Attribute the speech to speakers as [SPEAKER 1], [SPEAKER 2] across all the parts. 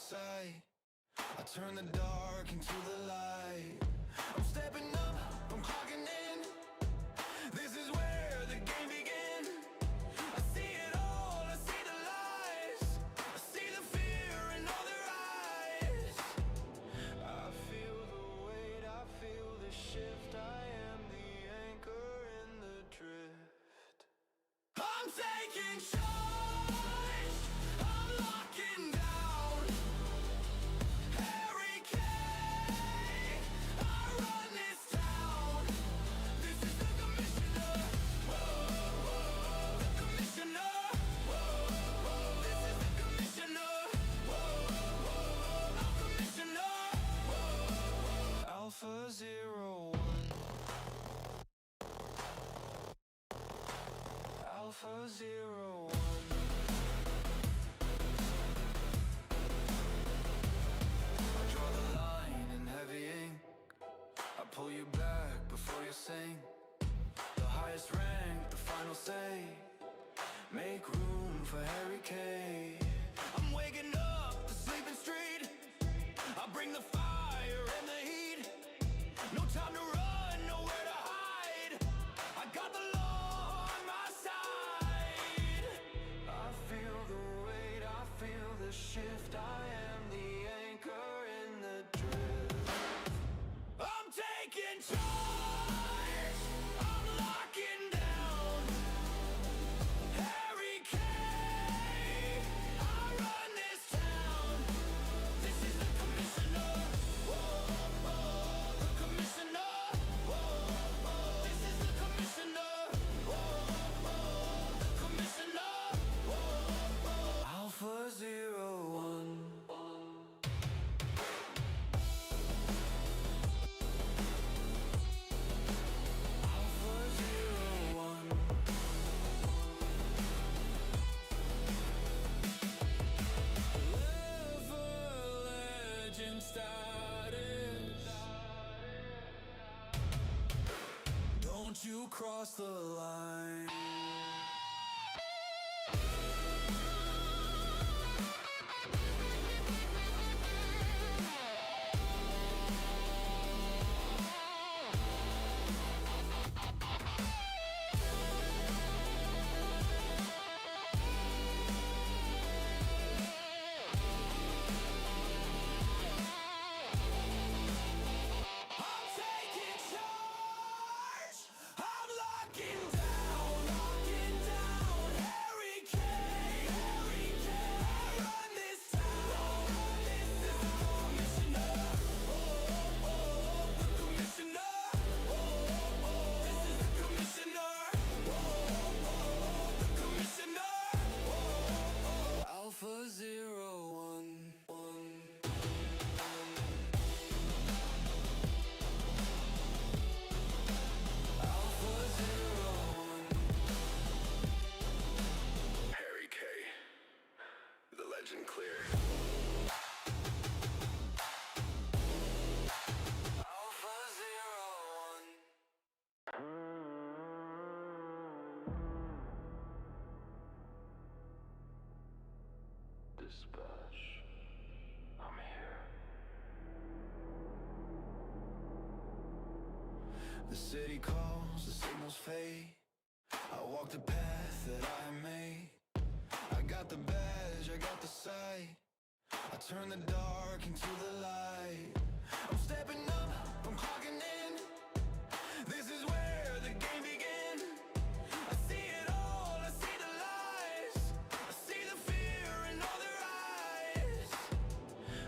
[SPEAKER 1] sight. I turn the dark into the light. I'm stepping up, I'm clocking in. This is where the game begins. I see it all, I see the lies. I see the fear in all their eyes. I feel the weight, I feel the shift. I am the anchor in the drift. I'm taking charge, I'm locking down. Harry K, I run this town. This is the commissioner. Whoa, whoa, the commissioner. Whoa, whoa, this is the commissioner. Whoa, whoa, I'm commissioner. Whoa, whoa. Alpha 01. Alpha 01. I draw the line in heavy ink. I pull you back before you sink. The highest rank, the final say. Make room for Harry K. I'm waking up the sleeping street. I bring the fire and the heat. No time to run, nowhere to hide. I got the law on my side. I feel the weight, I feel the shift. I am the anchor in the drift. I'm taking charge, I'm locking down. Harry K, I run this town. This is the commissioner. Whoa, whoa, the commissioner. Whoa, whoa, this is the commissioner. Whoa, whoa, the commissioner. Whoa, whoa. Alpha 01. Alpha 01. Ever legend status. Don't you cross the line. I'm taking charge. I'm locking down, Harry K. Harry K. I run this town. This is the commissioner. Oh, oh, the commissioner. Oh, oh, this is the commissioner. Oh, oh, the commissioner. Oh, oh. Alpha 01. Alpha 01. Harry K. The legend clear. Alpha 01. Dispatch. I'm here. The city calls, the signals fade. I walk the path that I made. I got the badge, I got the sight. I turn the dark into the light. I'm stepping up, I'm clocking in. This is where the game begins. I see it all, I see the lies. I see the fear in all their eyes.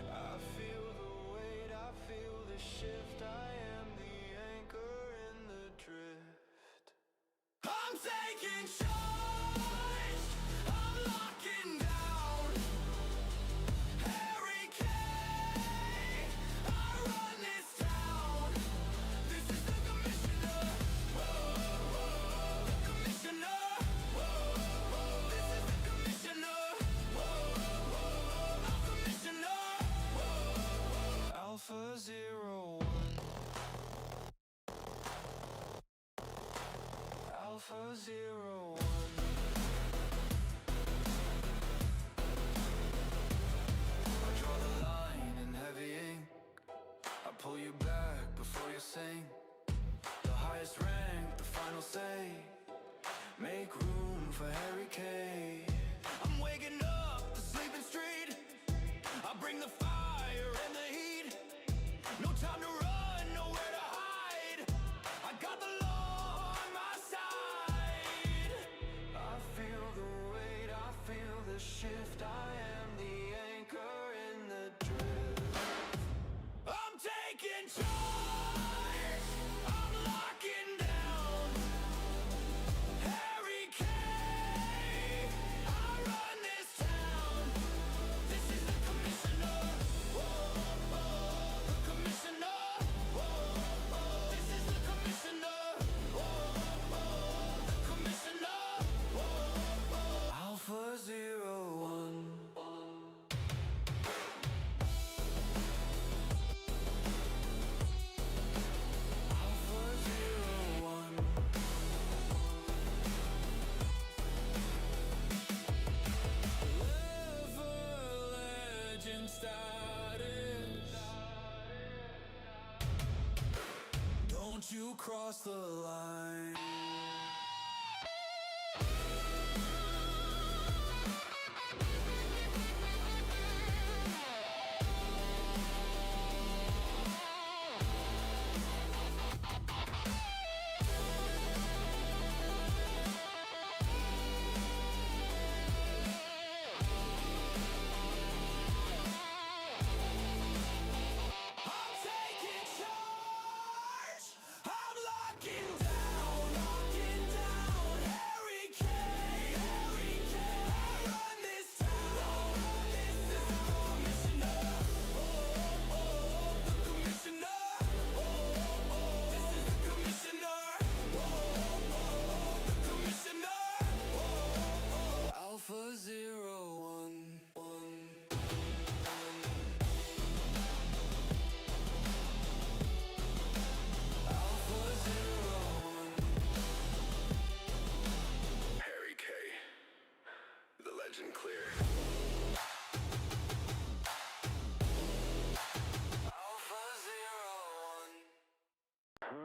[SPEAKER 1] I feel the weight, I feel the shift. I am the anchor in the drift. I'm taking charge, I'm locking down. Harry K, I run this town. Don't you cross the line. Alpha 011. Alpha 01. Harry K. The legend clear. Alpha 01.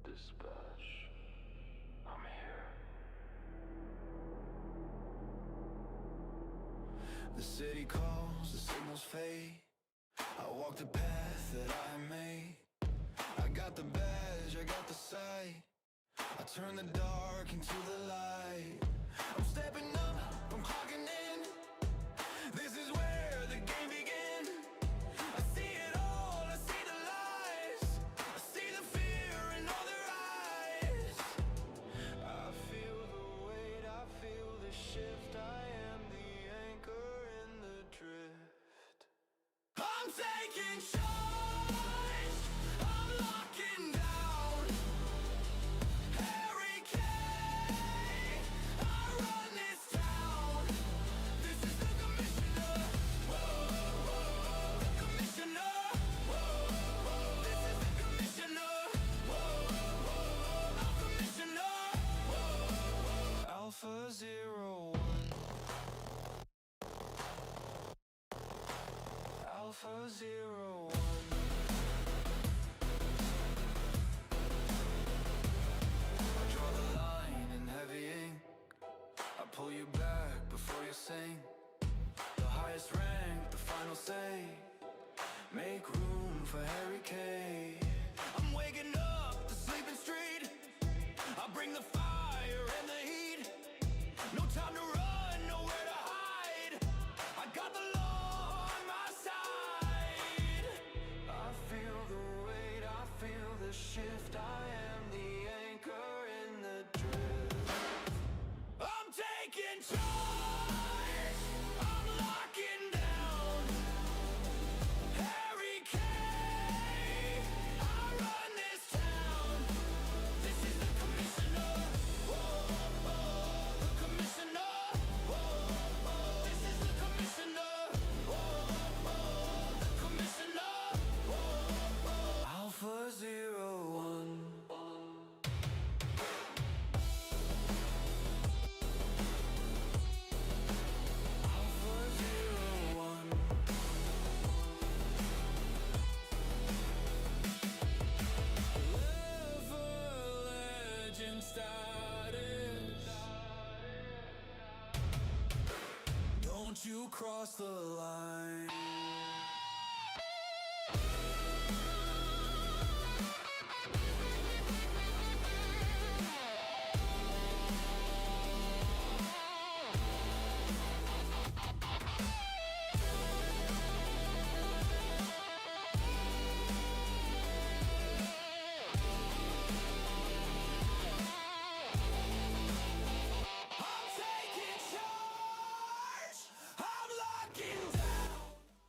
[SPEAKER 1] Dispatch. I'm here. The city calls, the signals fade. I walk the path that I made. I got the badge, I got the sight. I turn the dark into the light. I'm stepping up, I'm clocking in. This is where the game begins. I see it all, I see the lies. I see the fear in all their eyes. I feel the weight, I feel the shift. I am the anchor in the drift. I'm taking charge, I'm locking down. Harry K, I run this town. This is the commissioner. Whoa, whoa, the commissioner. Whoa, whoa, this is the commissioner. Whoa, whoa, I'm commissioner. Whoa, Alpha 01. Alpha 01. I draw the line in heavy ink. I pull you back before you sing. The highest rank, the final say. Make room for Harry K. I'm waking up the sleeping street. I bring the fire and the heat. No time to run, nowhere to hide. I got the law on my side. I feel the weight, I feel the shift. I am the anchor in the drift. I'm taking charge, I'm locking down. Harry K, I run this town. This is the commissioner. Whoa, whoa, the commissioner. Whoa, whoa, this is the commissioner. Whoa, whoa, the commissioner. Whoa, whoa. Alpha 01. Alpha 01. Legend status. Don't you cross the line.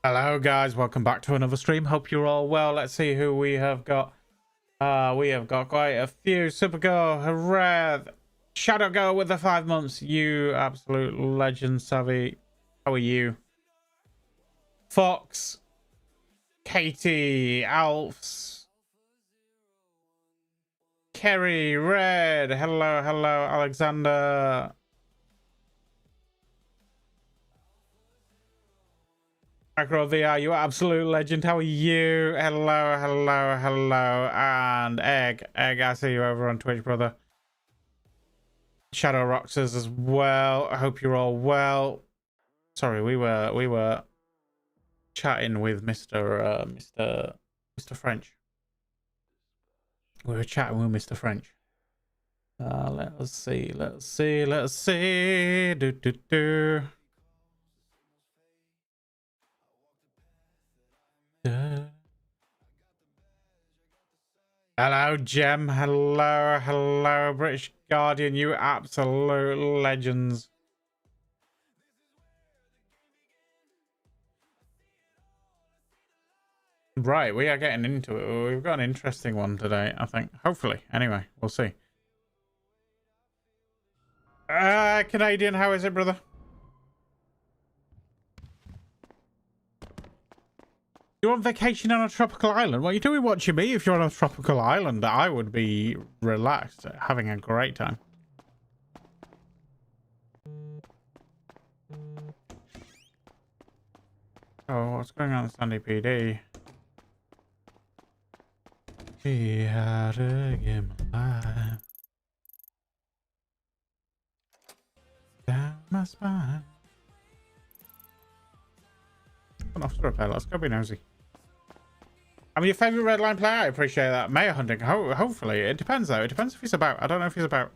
[SPEAKER 2] Hello guys, welcome back to another stream. Hope you're all well. Let's see who we have got. We have got quite a few. Supergirl, Red, Shadow Girl with the 5 months. You absolute legend, Savvy. How are you? Fox, Katie, Alfs, Kerry, Red. Hello, hello, Alexander. Macro VR, you absolute legend. How are you? Hello, hello, hello. And Egg, I see you over on Twitch, brother. Shadow Roxers as well. I hope you're all well. Sorry, we were chatting with Mr. French. We were chatting with Mr. French. Let's see. Do. Hello, Gem. Hello, British Guardian. You absolute legends. Right, we are getting into it. We've got an interesting one today, I think. Hopefully. Anyway, we'll see. Canadian, how is it, brother? You're on vacation on a tropical island? What are you doing watching me? If you're on a tropical island, I would be relaxed, having a great time. Oh, what's going on in Sandy PD? He had a game alive. Down my spine. An officer repair, let's go be nosy. I'm your favourite red line player. I appreciate that. Mayor hunting. Hopefully. It depends though. It depends if he's about. I don't know if he's about.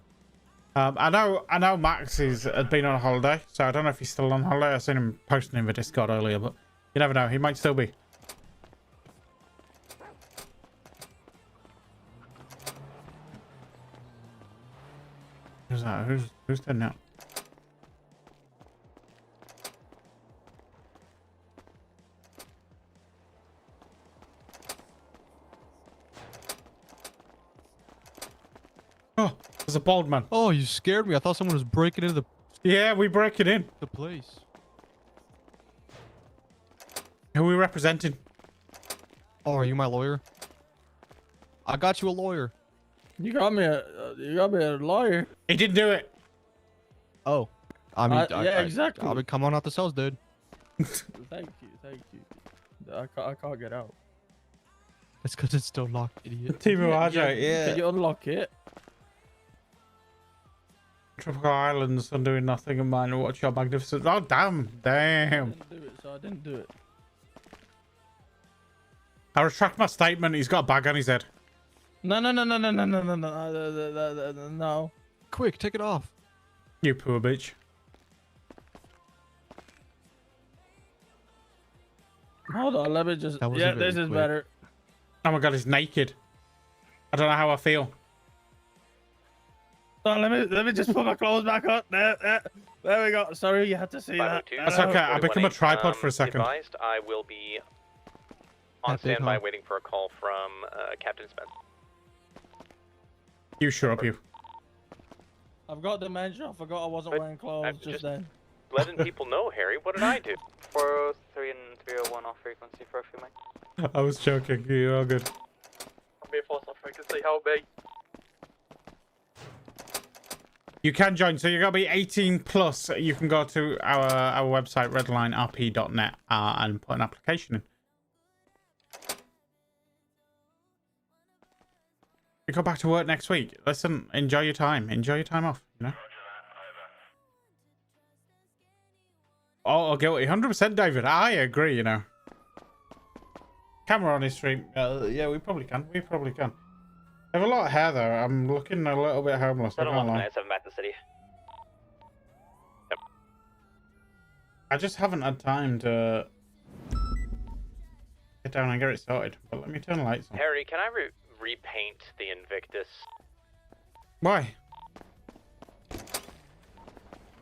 [SPEAKER 2] I know Max has been on holiday, so I don't know if he's still on holiday. I seen him posting in the Discord earlier, but you never know. He might still be. Who's that? Who's dead now? Oh, there's a bald man.
[SPEAKER 3] Oh, you scared me. I thought someone was breaking into
[SPEAKER 2] Yeah, we break it in.
[SPEAKER 3] the place.
[SPEAKER 2] Who are we representing?
[SPEAKER 3] Oh, are you my lawyer? I got you a lawyer.
[SPEAKER 4] You got me a lawyer.
[SPEAKER 2] He didn't do it.
[SPEAKER 3] Oh, I mean,
[SPEAKER 4] yeah, exactly.
[SPEAKER 3] I'll be come on out the cells, dude.
[SPEAKER 4] Thank you. I can't get out.
[SPEAKER 3] It's because it's still locked, idiot.
[SPEAKER 2] Team of RJ,
[SPEAKER 4] Can
[SPEAKER 2] yeah.
[SPEAKER 4] you unlock it?
[SPEAKER 2] Tropical Islands, I'm doing nothing in mine. Watch your magnificent. Oh, damn.
[SPEAKER 4] I didn't do it.
[SPEAKER 2] I retract my statement. He's got a bag on his head.
[SPEAKER 4] No.
[SPEAKER 3] Quick, take it off.
[SPEAKER 2] You poor bitch.
[SPEAKER 4] Hold on, let me just.
[SPEAKER 3] That wasn't
[SPEAKER 4] Yeah,
[SPEAKER 3] very
[SPEAKER 4] this is
[SPEAKER 3] quick.
[SPEAKER 4] better.
[SPEAKER 2] Oh my god, he's naked. I don't know how I feel.
[SPEAKER 4] Hold on, let me just put my clothes back on. There we go. Sorry, you had to see that.
[SPEAKER 2] That's okay. I become a tripod for a second.
[SPEAKER 5] Advised, I will be on standby waiting for a call from Captain Spence.
[SPEAKER 2] You sure up, you.
[SPEAKER 4] I've got dementia. I forgot I wasn't wearing clothes
[SPEAKER 5] I'm
[SPEAKER 4] just
[SPEAKER 5] just-
[SPEAKER 4] then.
[SPEAKER 5] Letting people know, Harry. What did I do?
[SPEAKER 6] 403 and 301 off frequency for a few minutes.
[SPEAKER 2] I was joking. You're all good.
[SPEAKER 6] I'll be a force off frequency, help me.
[SPEAKER 2] You can join. So you got to be 18 plus. You can go to our website, redlinerp.net, and put an application in. You go back to work next week. Listen, enjoy your time. Enjoy your time off, you know? Oh, guilty. 100% David. I agree, you know. Camera on his stream. Yeah, we probably can. I have a lot of hair, though. I'm looking a little bit homeless. I can't lie.
[SPEAKER 5] 7 back to the city.
[SPEAKER 2] I just haven't had time to get down and get it sorted. But let me turn the lights on.
[SPEAKER 5] Harry, can I repaint the Invictus?
[SPEAKER 2] Why?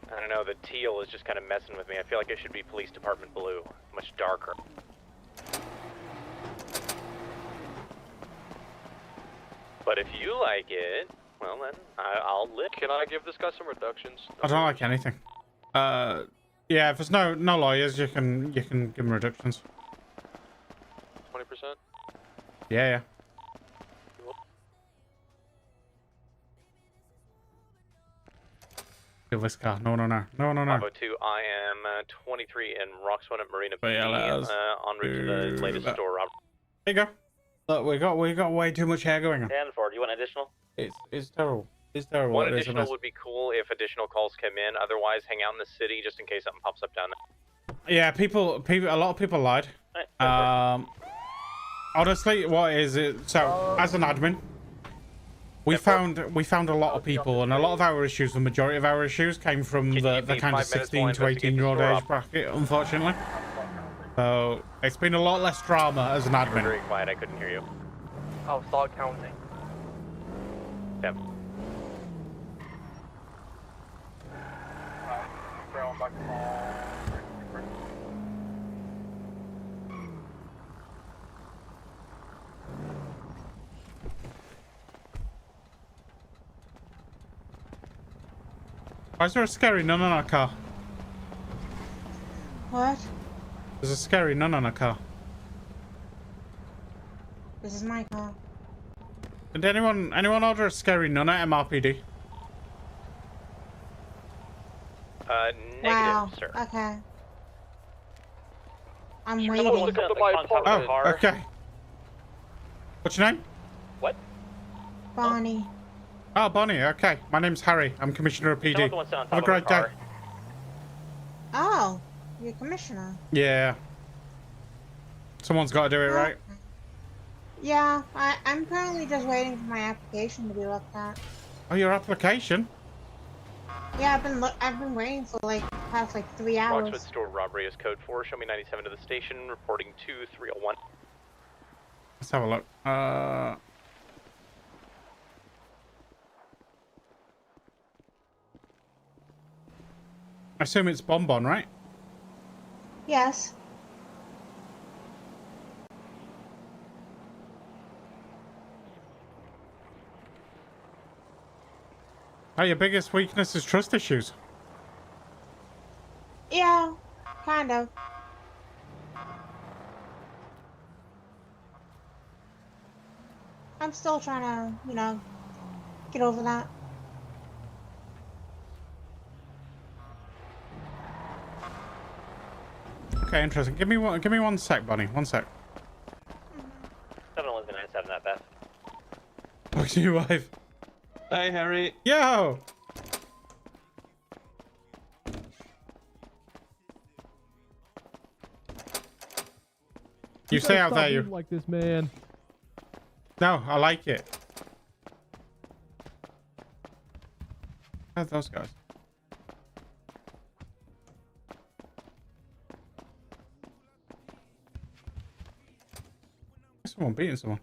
[SPEAKER 5] I don't know, the teal is just kind of messing with me. I feel like it should be police department blue, much darker. But if you like it, well then, I'll live.
[SPEAKER 6] Can I give this guy some reductions?
[SPEAKER 2] I don't like anything. Yeah, if there's no lawyers, you can give them reductions.
[SPEAKER 6] 20%?
[SPEAKER 2] Yeah. Steal this car. No, no, no. No, no, no.
[SPEAKER 5] 502, I am 23 in Roxwood at Marina
[SPEAKER 2] But
[SPEAKER 5] Bay,
[SPEAKER 2] yeah, let us
[SPEAKER 5] en route to the
[SPEAKER 2] do
[SPEAKER 5] latest
[SPEAKER 2] that.
[SPEAKER 5] store robbery.
[SPEAKER 2] There you go. Look, we got way too much hair going on.
[SPEAKER 5] And Ford, you want additional?
[SPEAKER 2] It's terrible. It's terrible.
[SPEAKER 5] One
[SPEAKER 2] It is a
[SPEAKER 5] additional
[SPEAKER 2] mess.
[SPEAKER 5] would be cool if additional calls come in. Otherwise, hang out in the city just in case something pops up down there.
[SPEAKER 2] Yeah, a lot of people lied.
[SPEAKER 5] Alright,
[SPEAKER 2] Honestly, what is it? So, as an admin, we found a lot of people, and a lot of our issues, the majority of our issues, came from
[SPEAKER 5] Can you
[SPEAKER 2] the
[SPEAKER 5] give me
[SPEAKER 2] kind of
[SPEAKER 5] 5 minutes
[SPEAKER 2] 16
[SPEAKER 5] while I
[SPEAKER 2] to 18-year-old
[SPEAKER 5] investigate the
[SPEAKER 2] age
[SPEAKER 5] store
[SPEAKER 2] bracket, unfortunately. So, it's been a lot less drama as an
[SPEAKER 5] You were
[SPEAKER 2] admin.
[SPEAKER 5] very quiet. I couldn't hear you.
[SPEAKER 6] I'll start counting.
[SPEAKER 5] Yep.
[SPEAKER 2] Why is there a scary nun on our car?
[SPEAKER 7] What?
[SPEAKER 2] There's a scary nun on our car.
[SPEAKER 7] This is my car.
[SPEAKER 2] Did anyone order a scary nun at MRPD?
[SPEAKER 5] Negative,
[SPEAKER 7] Wow.
[SPEAKER 5] sir.
[SPEAKER 7] Okay. I'm
[SPEAKER 5] Someone
[SPEAKER 7] waiting.
[SPEAKER 5] look up on top of the
[SPEAKER 2] Oh,
[SPEAKER 5] car.
[SPEAKER 2] okay. What's your name?
[SPEAKER 5] What?
[SPEAKER 7] Bonnie.
[SPEAKER 2] Oh, Bonnie. Okay. My name's Harry. I'm Commissioner of PD.
[SPEAKER 5] Someone's the one sitting on top
[SPEAKER 2] Have a
[SPEAKER 5] of
[SPEAKER 2] great
[SPEAKER 5] the car.
[SPEAKER 2] day.
[SPEAKER 7] Oh, you're commissioner.
[SPEAKER 2] Yeah. Someone's got to do it, right?
[SPEAKER 7] Yeah, I'm currently just waiting for my application to be looked at.
[SPEAKER 2] Oh, your application?
[SPEAKER 7] Yeah, I've been waiting for like past like 3 hours.
[SPEAKER 5] Roxwood store robbery is code 4. Show me 97 to the station. Reporting 2301.
[SPEAKER 2] Let's have a look. I assume it's Bonbon, right?
[SPEAKER 7] Yes.
[SPEAKER 2] Oh, your biggest weakness is trust issues.
[SPEAKER 7] Yeah, kind of. I'm still trying to, get over that.
[SPEAKER 2] Okay, interesting. Give me one sec, Bonnie. One sec.
[SPEAKER 5] 71197, not bad.
[SPEAKER 2] Talk to your wife.
[SPEAKER 4] Hey, Harry.
[SPEAKER 2] Yo! You stay out there, you.
[SPEAKER 3] Like this, man.
[SPEAKER 2] No, I like it. How's those guys? Someone beating someone.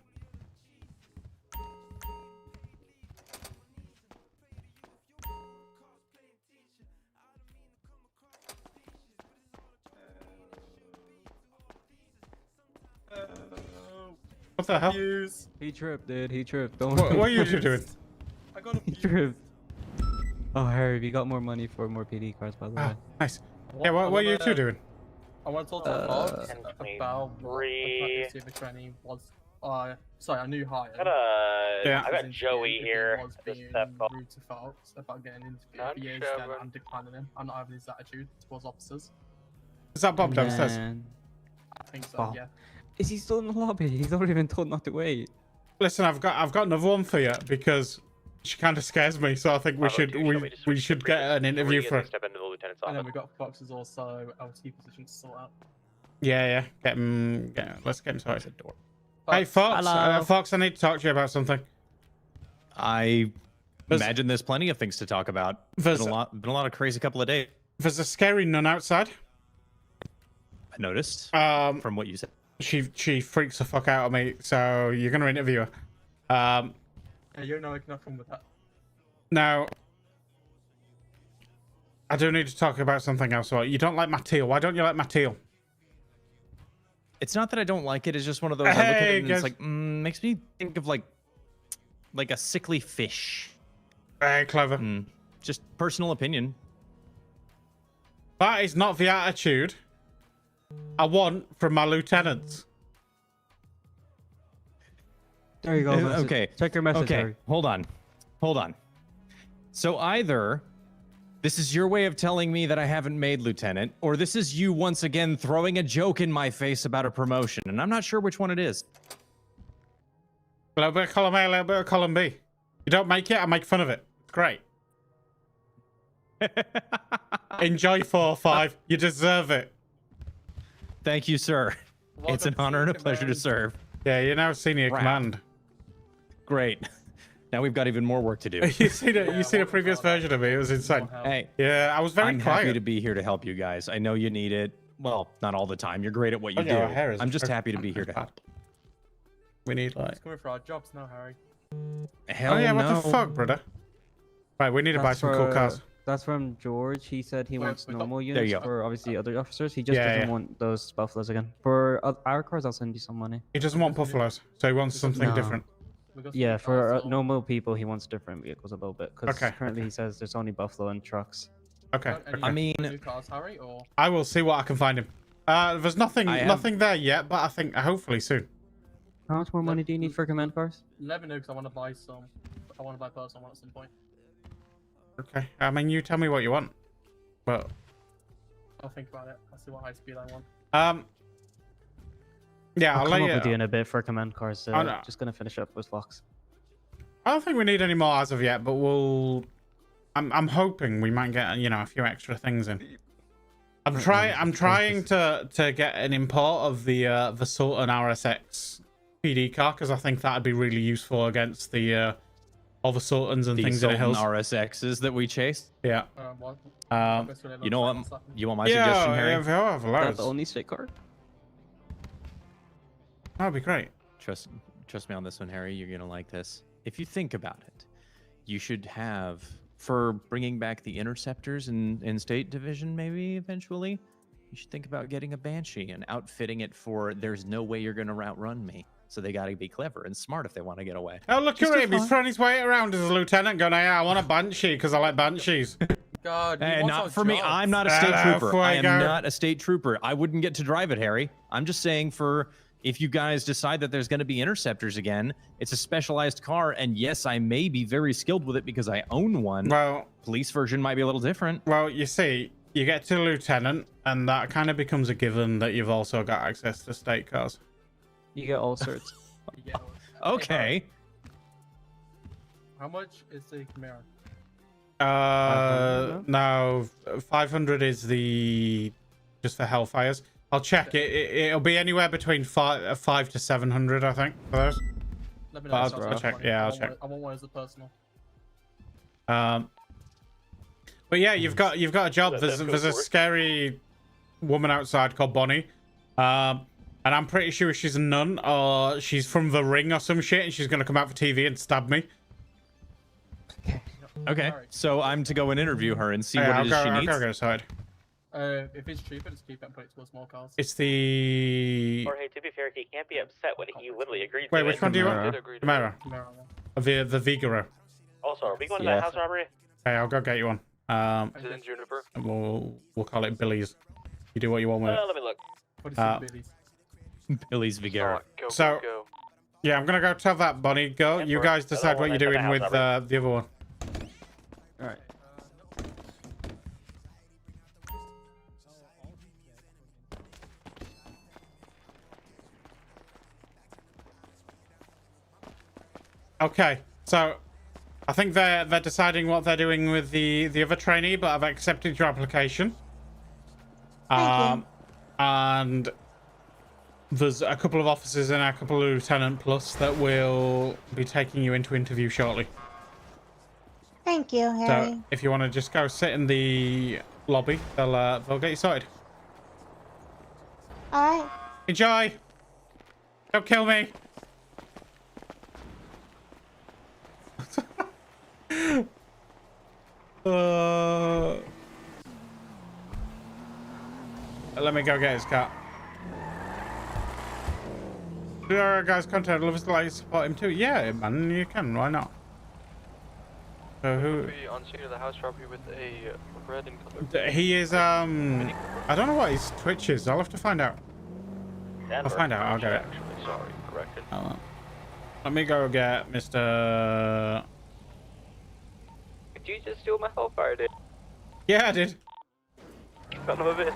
[SPEAKER 2] What the hell?
[SPEAKER 3] He tripped, dude. He tripped. Don't
[SPEAKER 2] What are you two doing?
[SPEAKER 4] I got
[SPEAKER 3] He tripped. Oh, Harry, we got more money for more PD cars, by the way.
[SPEAKER 2] Ah, nice. Yeah, what are you two doing?
[SPEAKER 4] I want to talk to Fox
[SPEAKER 5] 10:23.
[SPEAKER 4] about what the vacancy of the training was. Sorry, a new hire.
[SPEAKER 2] Yeah.
[SPEAKER 5] I got Joey here.
[SPEAKER 4] Was
[SPEAKER 5] Just
[SPEAKER 4] being
[SPEAKER 5] that call.
[SPEAKER 4] rude to Fox about getting an interview.
[SPEAKER 6] Not
[SPEAKER 4] He is,
[SPEAKER 6] sure,
[SPEAKER 4] then
[SPEAKER 6] but-
[SPEAKER 4] I'm declining him. I'm not having his attitude towards officers.
[SPEAKER 2] Is that Bob downstairs?
[SPEAKER 3] Man.
[SPEAKER 4] I think so.
[SPEAKER 3] Oh.
[SPEAKER 4] Yeah.
[SPEAKER 3] Is he still in the lobby? He's already been told not to wait.
[SPEAKER 2] Listen, I've got another one for you because she kind of scares me. So I think we should we should get an interview for her.
[SPEAKER 5] Step into the lieutenant's
[SPEAKER 4] And then
[SPEAKER 5] office.
[SPEAKER 4] we got Fox's also LT position to sort out.
[SPEAKER 2] Yeah. Let's get him started. Hey, Fox.
[SPEAKER 3] Hello.
[SPEAKER 2] Fox, I need to talk to you about something.
[SPEAKER 8] I
[SPEAKER 2] There's-
[SPEAKER 8] imagine there's plenty of things to talk about.
[SPEAKER 2] There's-
[SPEAKER 8] Been a lot of crazy couple of days.
[SPEAKER 2] There's a scary nun outside.
[SPEAKER 8] I noticed from what you said.
[SPEAKER 2] She freaks the fuck out of me. So you're gonna interview her.
[SPEAKER 4] Yeah, you know I can come with that.
[SPEAKER 2] Now, I do need to talk about something else. Well, you don't like my teal. Why don't you like my teal?
[SPEAKER 8] It's not that I don't like it. It's just one of those. I look at
[SPEAKER 2] Hey,
[SPEAKER 8] it and
[SPEAKER 2] guys.
[SPEAKER 8] it's like makes me think of like a sickly fish.
[SPEAKER 2] Very clever.
[SPEAKER 8] Just personal opinion.
[SPEAKER 2] That is not the attitude I want from my lieutenants.
[SPEAKER 3] There you go. message.
[SPEAKER 8] Okay.
[SPEAKER 3] Check your message,
[SPEAKER 8] Okay.
[SPEAKER 3] Harry.
[SPEAKER 8] Hold on. So either This is your way of telling me that I haven't made lieutenant, or this is you once again throwing a joke in my face about a promotion, and I'm not sure which one it is.
[SPEAKER 2] A little bit of column A, a little bit of column B. You don't make it, I make fun of it. It's great. Enjoy 4-5. You deserve it.
[SPEAKER 8] Thank you, sir. It's an honor and a pleasure to serve.
[SPEAKER 2] Yeah, you're now senior command.
[SPEAKER 8] Great. Now we've got even more work to do.
[SPEAKER 2] You seen a previous version of me? It was insane.
[SPEAKER 8] Hey,
[SPEAKER 2] Yeah, I was very
[SPEAKER 8] I'm
[SPEAKER 2] quiet.
[SPEAKER 8] happy to be here to help you guys. I know you need it. Well, not all the time. You're great at what you
[SPEAKER 2] Oh, yeah,
[SPEAKER 8] do.
[SPEAKER 2] our hair is
[SPEAKER 8] I'm just
[SPEAKER 2] perfect.
[SPEAKER 8] happy to be here to help.
[SPEAKER 2] We need like.
[SPEAKER 4] Coming for our jobs now, Harry.
[SPEAKER 8] Hell
[SPEAKER 2] Oh yeah,
[SPEAKER 8] no.
[SPEAKER 2] what the fuck, brother? Right, we need to buy some cool cars.
[SPEAKER 9] That's from George. He said he wants normal
[SPEAKER 8] you
[SPEAKER 9] units
[SPEAKER 8] go.
[SPEAKER 9] for obviously other officers. He just
[SPEAKER 2] Yeah,
[SPEAKER 9] doesn't
[SPEAKER 2] yeah.
[SPEAKER 9] want those buffaloes again. For our cars, I'll send you some money.
[SPEAKER 2] He doesn't want buffaloes, so he wants something
[SPEAKER 9] No.
[SPEAKER 2] different.
[SPEAKER 9] Yeah, for normal people, he wants different vehicles a little bit. Because
[SPEAKER 2] Okay,
[SPEAKER 9] currently he says there's only buffalo and trucks.
[SPEAKER 2] Okay,
[SPEAKER 8] I mean,
[SPEAKER 4] New cars, Harry, or
[SPEAKER 2] I will see what I can find him. There's nothing there yet, but I think hopefully soon.
[SPEAKER 9] How much more money do you need for command cars?
[SPEAKER 4] let me know because I want to buy some. I want to buy personal one at some point.
[SPEAKER 2] Okay, I mean, you tell me what you want. Well,
[SPEAKER 4] I'll think about it. I'll see what high speed I want.
[SPEAKER 2] yeah,
[SPEAKER 9] I'll
[SPEAKER 2] I'll
[SPEAKER 9] come
[SPEAKER 2] let
[SPEAKER 9] up
[SPEAKER 2] you.
[SPEAKER 9] with you in a bit for command cars.
[SPEAKER 2] Oh, no.
[SPEAKER 9] Just gonna finish up with Fox.
[SPEAKER 2] I don't think we need any more as of yet, but we'll. I'm hoping we might get a few extra things in. I'm trying to get an import of the Sultan RSX PD car because I think that'd be really useful against the all the Sultans and things in the hills.
[SPEAKER 8] RSXs that we chased.
[SPEAKER 2] Yeah.
[SPEAKER 4] What?
[SPEAKER 8] You know what? You want my
[SPEAKER 2] Yeah,
[SPEAKER 8] suggestion, Harry?
[SPEAKER 2] yeah, if you have
[SPEAKER 9] Is that
[SPEAKER 2] loads,
[SPEAKER 9] the only state car?
[SPEAKER 2] that'd be great.
[SPEAKER 8] Trust me on this one, Harry. You're gonna like this. If you think about it, you should have for bringing back the interceptors in State Division. Maybe eventually, you should think about getting a Banshee and outfitting it for. There's no way you're gonna outrun me. So they got to be clever and smart if they want to get away.
[SPEAKER 2] Oh, look
[SPEAKER 8] Just
[SPEAKER 2] at
[SPEAKER 8] a
[SPEAKER 2] him. He's
[SPEAKER 8] thought.
[SPEAKER 2] throwing his weight around as a lieutenant going, yeah, I want a Banshee because I like Banshees.
[SPEAKER 4] God,
[SPEAKER 8] Hey, not for me. I'm not a state
[SPEAKER 2] Hello,
[SPEAKER 8] trooper. I am
[SPEAKER 2] Fuego.
[SPEAKER 8] not a state trooper. I wouldn't get to drive it, Harry. I'm just saying for if you guys decide that there's going to be interceptors again, it's a specialized car. And yes, I may be very skilled with it because I own one.
[SPEAKER 2] Well,
[SPEAKER 8] Police version might be a little different.
[SPEAKER 2] well, you see, you get to lieutenant, and that kind of becomes a given that you've also got access to state cars.
[SPEAKER 9] You get all sorts.
[SPEAKER 8] Okay.
[SPEAKER 4] How much is the Camaro?
[SPEAKER 9] 500,
[SPEAKER 2] no, 500 is the just for Hellfires. I'll check it. It'll be anywhere between 5 to 700, I think, for those.
[SPEAKER 4] Let me know.
[SPEAKER 2] I'll
[SPEAKER 4] if that's
[SPEAKER 2] check,
[SPEAKER 4] funny.
[SPEAKER 2] yeah,
[SPEAKER 4] I
[SPEAKER 2] I'll
[SPEAKER 4] want
[SPEAKER 2] check.
[SPEAKER 4] one- I want one as a personal.
[SPEAKER 2] But yeah, you've got a job. There's a scary woman outside called Bonnie, and I'm pretty sure she's a nun or she's from the Ring or some shit, and she's gonna come out for TV and stab me.
[SPEAKER 8] Okay. So I'm to go and interview her and see
[SPEAKER 2] Yeah,
[SPEAKER 8] what
[SPEAKER 2] I'll
[SPEAKER 8] it is
[SPEAKER 2] go,
[SPEAKER 8] she
[SPEAKER 2] I'll
[SPEAKER 8] needs.
[SPEAKER 2] go get aside.
[SPEAKER 4] If it's cheaper, just keep it and put it towards small cars.
[SPEAKER 2] It's the
[SPEAKER 5] Or hey, to be fair, he can't be upset when he literally agreed
[SPEAKER 2] wait.
[SPEAKER 5] to
[SPEAKER 2] Which
[SPEAKER 5] it.
[SPEAKER 2] one do you want?
[SPEAKER 9] Camaro.
[SPEAKER 2] Camaro.
[SPEAKER 4] Camaro one.
[SPEAKER 2] The Vigoro.
[SPEAKER 5] Also, are we going to
[SPEAKER 9] Yeah.
[SPEAKER 5] that house robbery?
[SPEAKER 2] Okay, I'll go get you one.
[SPEAKER 6] Juniper.
[SPEAKER 2] We'll call it Billy's. You do what you want with it.
[SPEAKER 5] Let me look.
[SPEAKER 4] What is
[SPEAKER 2] Uh,
[SPEAKER 4] it, Billy's?
[SPEAKER 8] Billy's Vigera.
[SPEAKER 6] Go,
[SPEAKER 2] So-
[SPEAKER 6] go.
[SPEAKER 2] Yeah, I'm gonna go tell that Bonnie. Go. You guys decide what you're doing with the other one.
[SPEAKER 9] All right.
[SPEAKER 2] Okay, so I think they're deciding what they're doing with the other trainee, but I've accepted your application.
[SPEAKER 7] Thank you.
[SPEAKER 2] And there's a couple of officers and a couple of lieutenant plus that will be taking you into interview shortly.
[SPEAKER 7] Thank you, Harry.
[SPEAKER 2] So if you want to just go sit in the lobby, they'll get you sorted.
[SPEAKER 7] All right.
[SPEAKER 2] Enjoy. Don't kill me. Let me go get his car. Guys, contact. Love us to like support him too. Yeah, man, you can. Why not? So who?
[SPEAKER 6] Be on scene of the house robbery with a red and color.
[SPEAKER 2] He is. I don't know what his Twitch is. I'll have to find out. I'll find out. I'll get it.
[SPEAKER 6] Actually, sorry, corrected.
[SPEAKER 2] Let me go get Mr.
[SPEAKER 6] Did you just steal my Hellfire, dude?
[SPEAKER 2] Yeah, I did.
[SPEAKER 6] Got another bit.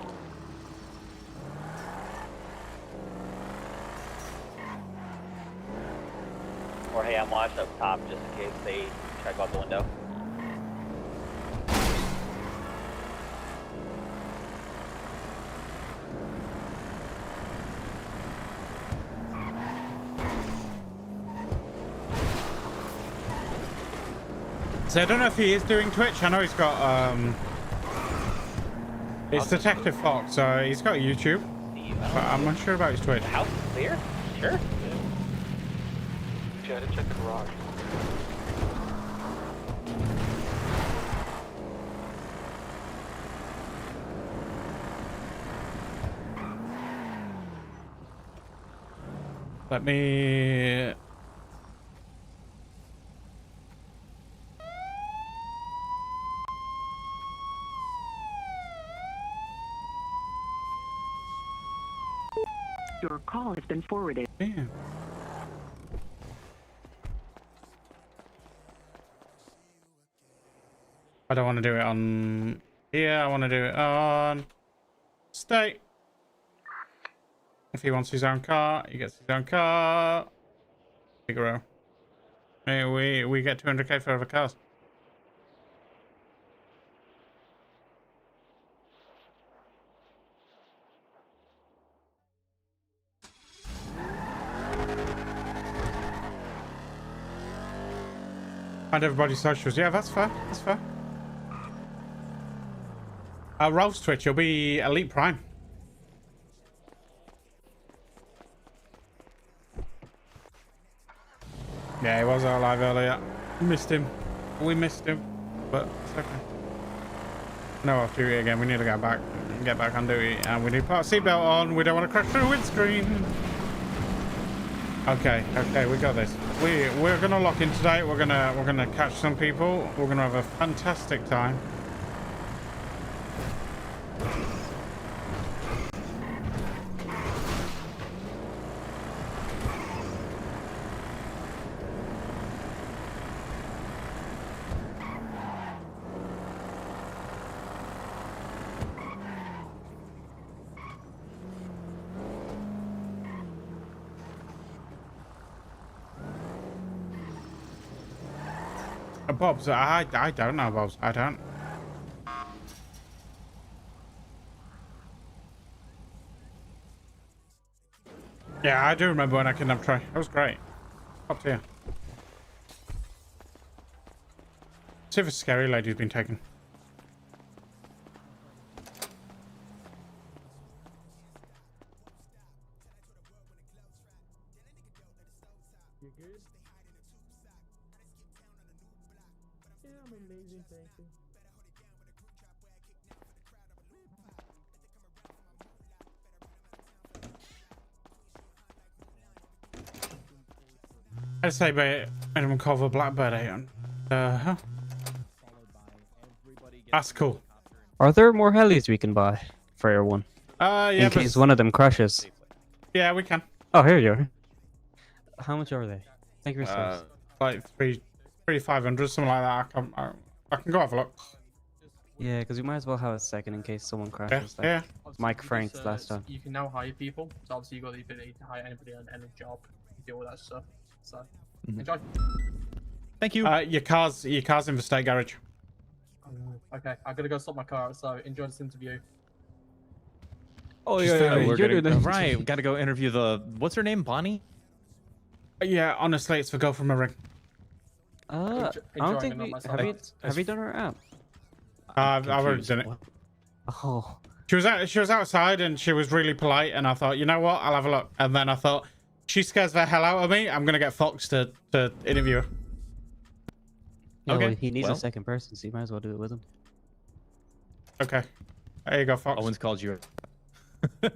[SPEAKER 5] Or hey, I'm watching up top just in case they try to go out the window.
[SPEAKER 2] So I don't know if he is doing Twitch. I know he's got it's Detective Fox, so he's got YouTube. But I'm unsure about his Twitch.
[SPEAKER 5] The house is clear? Sure.
[SPEAKER 6] Try to check the garage.
[SPEAKER 2] Let me.
[SPEAKER 10] Your call has been forwarded.
[SPEAKER 2] Damn. I don't want to do it on here. I want to do it on state. If he wants his own car, he gets his own car. Figaro. Hey, we get 200k for other cars. Find everybody's socials. Yeah, that's fair. That's fair. Ralph's Twitch, you'll be Elite Prime. Yeah, he was out live earlier. Missed him. We missed him, but it's okay. No off duty again. We need to get back on duty, and we need to put our seatbelt on. We don't want to crash through the windscreen. Okay, we got this. We're gonna lock in today. We're gonna catch some people. We're gonna have a fantastic time. Bob's, I don't know, Bob's. I don't. Yeah, I do remember when I kidnapped Troy. That was great. Up to you. See if a scary lady's been taken.
[SPEAKER 4] You good? Yeah, I'm amazing, thank you.
[SPEAKER 2] I'd say by minimum cover Blackbird 8 on. That's cool.
[SPEAKER 9] Are there more helis we can buy for Air 1?
[SPEAKER 2] Yeah,
[SPEAKER 9] In case one of them crashes.
[SPEAKER 2] Yeah, we can.
[SPEAKER 9] Oh, here you are. How much are they? Thank you for service.
[SPEAKER 2] Like 3,500, something like that. I can go have a look.
[SPEAKER 9] Yeah, because we might as well have a second in case someone crashes. Like
[SPEAKER 2] Yeah.
[SPEAKER 9] Mike Franks last time.
[SPEAKER 4] You can now hire people, so obviously you got the ability to hire anybody on any job, deal with that stuff. So enjoy.
[SPEAKER 8] Thank you.
[SPEAKER 2] Your car's in the state garage.
[SPEAKER 4] Okay, I gotta go sort my car out. So enjoy this interview.
[SPEAKER 9] Oh
[SPEAKER 2] Just very-
[SPEAKER 8] We're
[SPEAKER 9] you're
[SPEAKER 8] gonna,
[SPEAKER 9] doing
[SPEAKER 8] right, we gotta go interview the, what's her name, Bonnie?
[SPEAKER 2] Yeah, honestly, it's the girl from the ring.
[SPEAKER 9] I don't
[SPEAKER 4] enjoying
[SPEAKER 9] think
[SPEAKER 4] it, not
[SPEAKER 9] we
[SPEAKER 4] myself.
[SPEAKER 9] have you done our app?
[SPEAKER 2] I've already done it.
[SPEAKER 9] Oh,
[SPEAKER 2] She was outside and she was really polite, and I thought, you know what, I'll have a look. And then I thought, she scares the hell out of me. I'm gonna get Fox to interview her.
[SPEAKER 9] yeah,
[SPEAKER 8] Okay,
[SPEAKER 9] well, he needs
[SPEAKER 8] well.
[SPEAKER 9] a second person, so you might as well do it with him.
[SPEAKER 2] Okay, there you go, Fox.
[SPEAKER 8] Owen's called you. All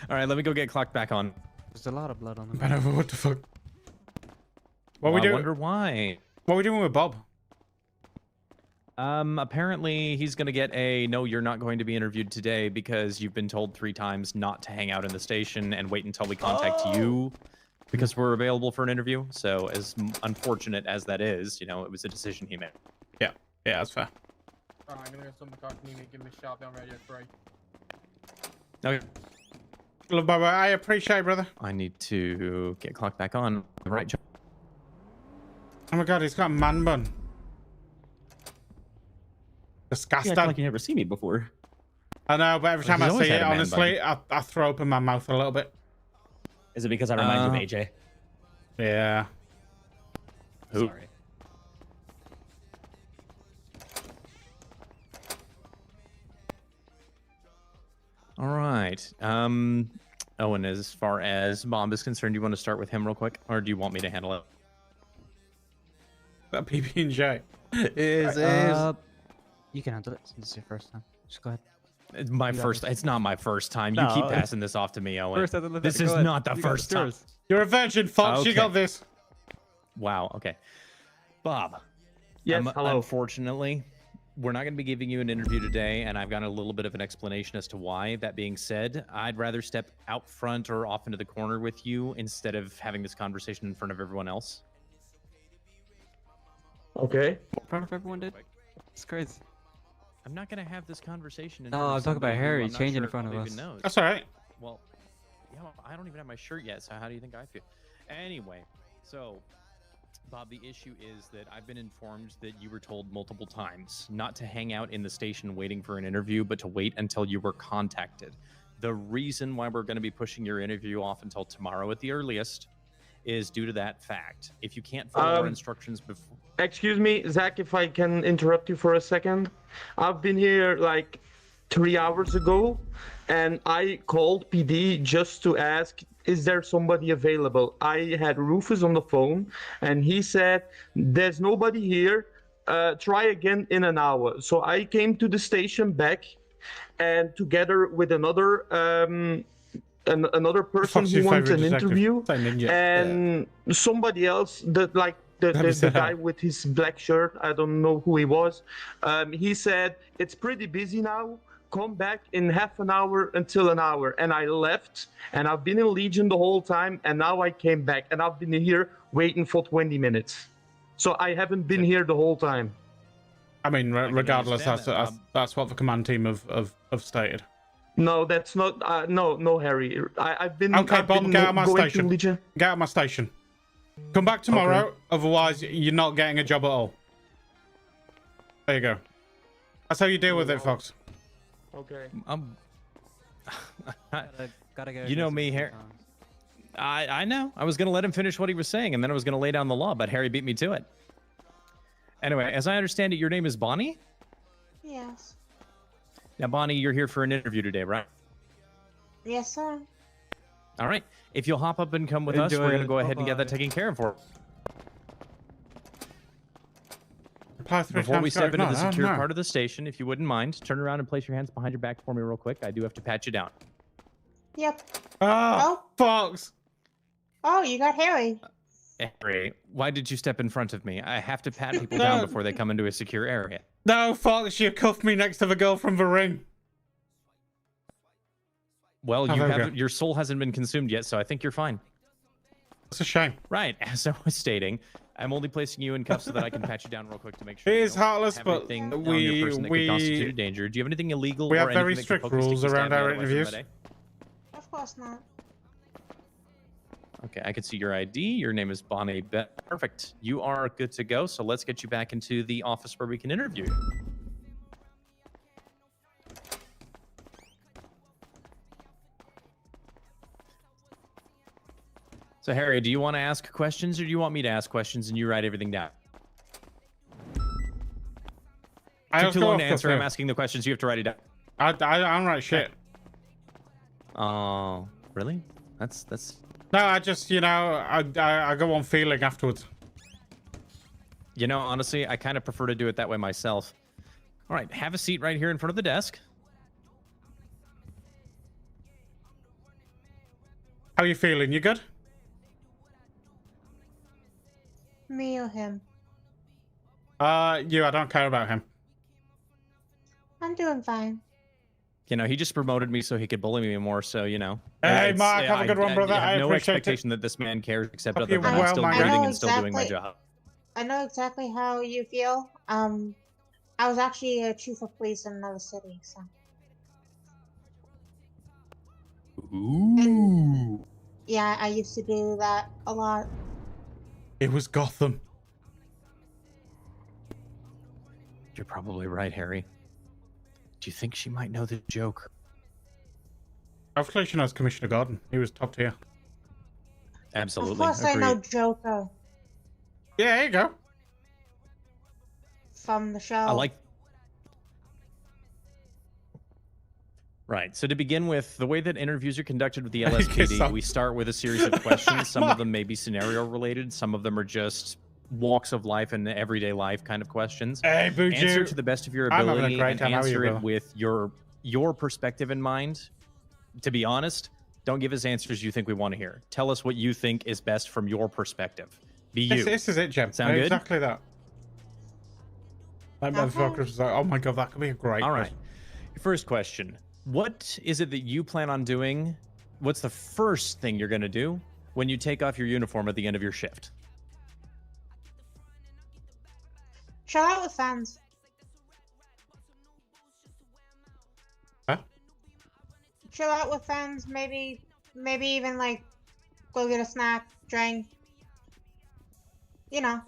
[SPEAKER 8] right, let me go get clocked back on.
[SPEAKER 9] There's a lot of blood on the
[SPEAKER 2] Man over, what the fuck? What
[SPEAKER 8] Well,
[SPEAKER 2] we
[SPEAKER 8] I
[SPEAKER 2] doing?
[SPEAKER 8] wonder why.
[SPEAKER 2] What we doing with Bob?
[SPEAKER 8] Apparently he's gonna get a no, you're not going to be interviewed today because you've been told 3 times not to hang out in the station and wait until we contact you because we're available for an interview. So as unfortunate as that is, you know, it was a decision he made.
[SPEAKER 2] Yeah, that's fair.
[SPEAKER 4] Alright, I'm gonna get some car. Can you give me a shout on radio 3?
[SPEAKER 8] Okay.
[SPEAKER 2] Love, bye bye. I appreciate, brother.
[SPEAKER 8] I need to get clocked back on. Right, Joe.
[SPEAKER 2] Oh my god, he's got a man bun.
[SPEAKER 10] You
[SPEAKER 2] Disgusting.
[SPEAKER 10] act like you never seen me before.
[SPEAKER 2] I know, but every time
[SPEAKER 8] He's
[SPEAKER 2] I
[SPEAKER 8] always
[SPEAKER 2] see
[SPEAKER 8] had
[SPEAKER 2] it,
[SPEAKER 8] a man
[SPEAKER 2] honestly, I throw open my mouth a little bit.
[SPEAKER 10] Is it because I remind you of AJ?
[SPEAKER 2] Yeah.
[SPEAKER 8] Who?
[SPEAKER 10] Sorry.
[SPEAKER 8] All right. Owen, as far as Bob is concerned, do you want to start with him real quick, or do you want me to handle it?
[SPEAKER 2] That PB&J.
[SPEAKER 9] You can handle it since it's your first time. Just go ahead.
[SPEAKER 8] It's my first. It's not my first time. You
[SPEAKER 9] No,
[SPEAKER 8] keep passing this off to me, Owen.
[SPEAKER 9] First,
[SPEAKER 8] This is not the first time.
[SPEAKER 2] You're a virgin, Fox. You
[SPEAKER 8] Okay.
[SPEAKER 2] got this.
[SPEAKER 8] Wow. Okay. Bob.
[SPEAKER 11] Yes, hello.
[SPEAKER 8] Unfortunately, we're not going to be giving you an interview today, and I've got a little bit of an explanation as to why. That being said, I'd rather step out front or off into the corner with you instead of having this conversation in front of everyone else.
[SPEAKER 11] Okay.
[SPEAKER 9] In front of everyone, dude. It's crazy.
[SPEAKER 8] I'm not going to have this conversation. In
[SPEAKER 9] No,
[SPEAKER 8] front of
[SPEAKER 9] I'm talking about
[SPEAKER 8] somebody who
[SPEAKER 9] Harry
[SPEAKER 8] I'm not
[SPEAKER 9] changing
[SPEAKER 8] sure
[SPEAKER 9] in front of
[SPEAKER 8] even
[SPEAKER 9] us.
[SPEAKER 8] knows.
[SPEAKER 2] That's all right.
[SPEAKER 8] Well, yeah, I don't even have my shirt yet, so how do you think I feel? Anyway, so, Bob, the issue is that I've been informed that you were told multiple times not to hang out in the station waiting for an interview, but to wait until you were contacted. The reason why we're going to be pushing your interview off until tomorrow at the earliest is due to that fact. If you can't follow our instructions before...
[SPEAKER 11] Excuse me, Zach, if I can interrupt you for a second. I've been here like 3 hours ago, and I called PD just to ask, is there somebody available? I had Rufus on the phone, and he said, there's nobody here. Try again in an hour. So I came to the station back, and together with another another person
[SPEAKER 2] Fuck's
[SPEAKER 11] who
[SPEAKER 2] your
[SPEAKER 11] wants
[SPEAKER 2] favorite
[SPEAKER 11] an
[SPEAKER 2] detective?
[SPEAKER 11] interview,
[SPEAKER 2] Say Ninja.
[SPEAKER 11] and somebody else that like the guy with his black shirt, I don't know who he was. He said, it's pretty busy now. Come back in half an hour until an hour. And I left, and I've been in Legion the whole time, and now I came back, and I've been here waiting for 20 minutes. So I haven't been here the whole time.
[SPEAKER 2] I mean, regardless,
[SPEAKER 8] understand
[SPEAKER 2] that's what the command team have stated.
[SPEAKER 11] No, that's not. No, Harry. I've been.
[SPEAKER 2] Okay,
[SPEAKER 11] I've
[SPEAKER 2] Bob,
[SPEAKER 11] been
[SPEAKER 2] get out of my
[SPEAKER 11] going to
[SPEAKER 2] station.
[SPEAKER 11] Legion.
[SPEAKER 2] Get out of my station. Come back tomorrow,
[SPEAKER 11] Okay.
[SPEAKER 2] otherwise you're not getting a job at all. There you go. That's how you deal with it, Fox.
[SPEAKER 11] Okay.
[SPEAKER 9] Gotta go.
[SPEAKER 8] You know me, Harry. I know. I was going to let him finish what he was saying, and then I was going to lay down the law, but Harry beat me to it. Anyway, as I understand it, your name is Bonnie?
[SPEAKER 7] Yes.
[SPEAKER 8] Now, Bonnie, you're here for an interview today, right?
[SPEAKER 7] Yes, sir.
[SPEAKER 8] All right. If you'll hop up and come with us, we're going to go ahead and get that taken care of for. Before we step into the secure part of the station, if you wouldn't mind, turn around and place your hands behind your back for me real quick. I do have to pat you down.
[SPEAKER 7] Yep.
[SPEAKER 2] Oh, Fox!
[SPEAKER 7] Oh, you got Harry.
[SPEAKER 8] Harry, why did you step in front of me? I have to pat people down before they come into a secure area.
[SPEAKER 2] No, Fox, you cuffed me next to the girl from the ring.
[SPEAKER 8] Well,
[SPEAKER 2] Oh,
[SPEAKER 8] you
[SPEAKER 2] there we
[SPEAKER 8] haven't.
[SPEAKER 2] go.
[SPEAKER 8] Your soul hasn't been consumed yet, so I think you're fine.
[SPEAKER 2] It's a shame.
[SPEAKER 8] Right. As I was stating, I'm only placing you in cuffs so that I can pat you down real quick to make sure.
[SPEAKER 2] It
[SPEAKER 8] you
[SPEAKER 2] is
[SPEAKER 8] don't
[SPEAKER 2] heartless,
[SPEAKER 8] have
[SPEAKER 2] but
[SPEAKER 8] anything on your person that could constitute a danger. Do you have anything illegal?
[SPEAKER 2] we
[SPEAKER 8] or
[SPEAKER 2] have very
[SPEAKER 8] anything that could
[SPEAKER 2] strict
[SPEAKER 8] poke a sticky
[SPEAKER 2] rules
[SPEAKER 8] stab
[SPEAKER 2] around
[SPEAKER 8] me
[SPEAKER 2] our
[SPEAKER 8] otherwise in my
[SPEAKER 2] interviews.
[SPEAKER 8] day?
[SPEAKER 7] Of course not.
[SPEAKER 8] Okay, I can see your ID. Your name is Bonnie. Perfect. You are good to go. So let's get you back into the office where we can interview you. So Harry, do you want to ask questions, or do you want me to ask questions and you write everything down?
[SPEAKER 2] I
[SPEAKER 8] Took too
[SPEAKER 2] go
[SPEAKER 8] long
[SPEAKER 2] off
[SPEAKER 8] to
[SPEAKER 2] the
[SPEAKER 8] answer. I'm
[SPEAKER 2] field.
[SPEAKER 8] asking the questions. You have to write it down.
[SPEAKER 2] I don't write shit.
[SPEAKER 8] Oh, really? That's.
[SPEAKER 2] No, I just, you know, I go on feeling afterwards.
[SPEAKER 8] You know, honestly, I kind of prefer to do it that way myself. All right, have a seat right here in front of the desk.
[SPEAKER 2] How you feeling? You good?
[SPEAKER 7] Me or him?
[SPEAKER 2] I don't care about him.
[SPEAKER 7] I'm doing fine.
[SPEAKER 8] You know, he just promoted me so he could bully me more. So, you know.
[SPEAKER 2] Hey,
[SPEAKER 8] it's-
[SPEAKER 2] Mark, have a good one, brother.
[SPEAKER 8] I have
[SPEAKER 2] I
[SPEAKER 8] no
[SPEAKER 2] appreciate it.
[SPEAKER 8] expectation that this man cares, except
[SPEAKER 2] Hope
[SPEAKER 8] other
[SPEAKER 2] you're
[SPEAKER 8] than
[SPEAKER 2] well,
[SPEAKER 8] I'm still
[SPEAKER 2] my
[SPEAKER 8] breathing
[SPEAKER 2] guy.
[SPEAKER 8] and still doing my
[SPEAKER 7] exactly.
[SPEAKER 8] job.
[SPEAKER 7] I know exactly how you feel. I was actually a chief of police in another city, so.
[SPEAKER 8] Ooh.
[SPEAKER 7] Yeah, I used to do that a lot.
[SPEAKER 2] It was Gotham.
[SPEAKER 8] You're probably right, Harry. Do you think she might know the joke?
[SPEAKER 2] Hopefully she knows Commissioner Gordon. He was top tier.
[SPEAKER 8] Absolutely.
[SPEAKER 7] Of course I know Joker
[SPEAKER 2] Yeah, there you go.
[SPEAKER 7] from the show.
[SPEAKER 8] I like. Right. So to begin with, the way that interviews are conducted with the LSPD, we start with a series of questions. Some of them may be scenario related. Some of them are just walks of life and everyday life kind of questions.
[SPEAKER 2] Hey, Buju.
[SPEAKER 8] Answer to the best of your
[SPEAKER 2] I'm having a
[SPEAKER 8] ability
[SPEAKER 2] great
[SPEAKER 8] and
[SPEAKER 2] time. How are you,
[SPEAKER 8] answer it
[SPEAKER 2] brother?
[SPEAKER 8] with your perspective in mind. To be honest, don't give us answers you think we want to hear. Tell us what you think is best from your perspective. Be you.
[SPEAKER 2] This is it, Jem.
[SPEAKER 8] Sound good?
[SPEAKER 2] Exactly that. Like motherfuckers was like, oh my god, that could be a great
[SPEAKER 8] All right.
[SPEAKER 2] question.
[SPEAKER 8] Your first question. What is it that you plan on doing? What's the first thing you're going to do when you take off your uniform at the end of your shift?
[SPEAKER 7] Chill out with fans.
[SPEAKER 2] Huh?
[SPEAKER 7] Chill out with fans. Maybe even like go get a snack, drink. You know.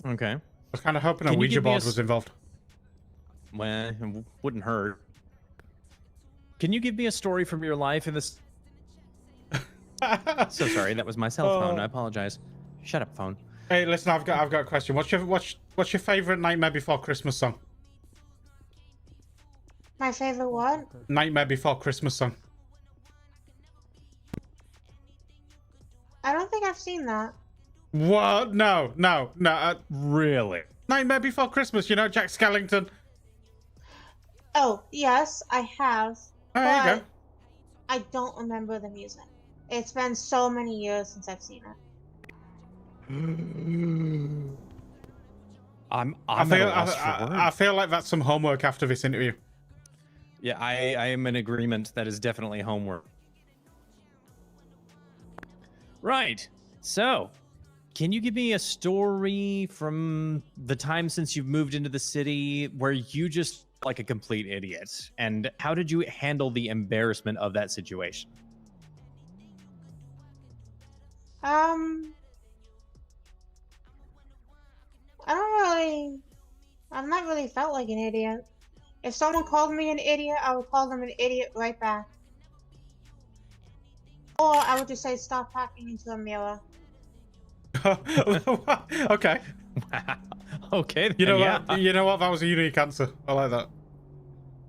[SPEAKER 8] Okay.
[SPEAKER 2] I was kind of hoping a
[SPEAKER 8] Can you
[SPEAKER 2] Ouija
[SPEAKER 8] give me
[SPEAKER 2] board was involved.
[SPEAKER 8] Well, it wouldn't hurt. Can you give me a story from your life in this? So sorry, that was my cell phone. I apologize. Shut up, phone.
[SPEAKER 2] Hey, listen, I've got a question. What's your favorite Nightmare Before Christmas song?
[SPEAKER 7] My favorite what?
[SPEAKER 2] Nightmare Before Christmas song.
[SPEAKER 7] I don't think I've seen that.
[SPEAKER 2] What? No.
[SPEAKER 8] Really?
[SPEAKER 2] Nightmare Before Christmas. You know Jack Skellington.
[SPEAKER 7] Oh, yes, I have.
[SPEAKER 2] Oh, there you
[SPEAKER 7] but
[SPEAKER 2] go.
[SPEAKER 7] I don't remember the music. It's been so many years since I've seen it.
[SPEAKER 8] I'm
[SPEAKER 2] I
[SPEAKER 8] at a loss for words.
[SPEAKER 2] I feel like that's some homework after this interview.
[SPEAKER 8] Yeah, I am in agreement. That is definitely homework. Right. So, can you give me a story from the time since you've moved into the city where you just like a complete idiot? And how did you handle the embarrassment of that situation?
[SPEAKER 7] I've not really felt like an idiot. If someone called me an idiot, I would call them an idiot right back. Or I would just say, stop talking into a mirror.
[SPEAKER 2] Okay.
[SPEAKER 8] Wow. Okay.
[SPEAKER 2] You know
[SPEAKER 8] yeah.
[SPEAKER 2] what? You know what? That was a unique answer. I like that.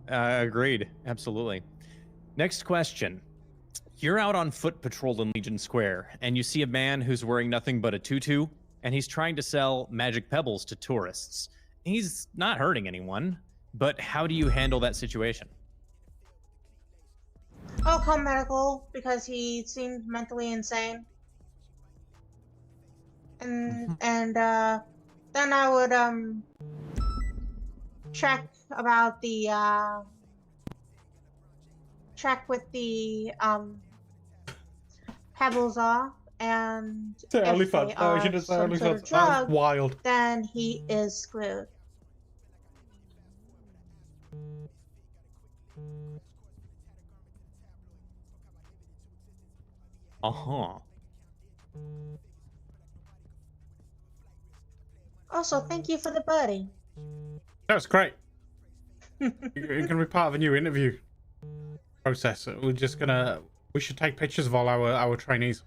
[SPEAKER 8] Agreed. Absolutely. Next question. You're out on foot patrol in Legion Square, and you see a man who's wearing nothing but a tutu, and he's trying to sell magic pebbles to tourists. He's not hurting anyone, but how do you handle that situation?
[SPEAKER 7] I'll call medical because he seemed mentally insane. And then I would check about the check with the pebbles are, and
[SPEAKER 2] Say
[SPEAKER 7] if
[SPEAKER 2] OnlyFans.
[SPEAKER 7] they
[SPEAKER 2] Oh, you
[SPEAKER 7] are
[SPEAKER 2] should have said
[SPEAKER 7] some sort of
[SPEAKER 2] OnlyFans. That's
[SPEAKER 7] drug,
[SPEAKER 2] wild.
[SPEAKER 7] then he is screwed.
[SPEAKER 8] Uh-huh.
[SPEAKER 7] Also, thank you for the birdie.
[SPEAKER 2] That's great. You're going to be part of a new interview process. We should take pictures of all our trainees.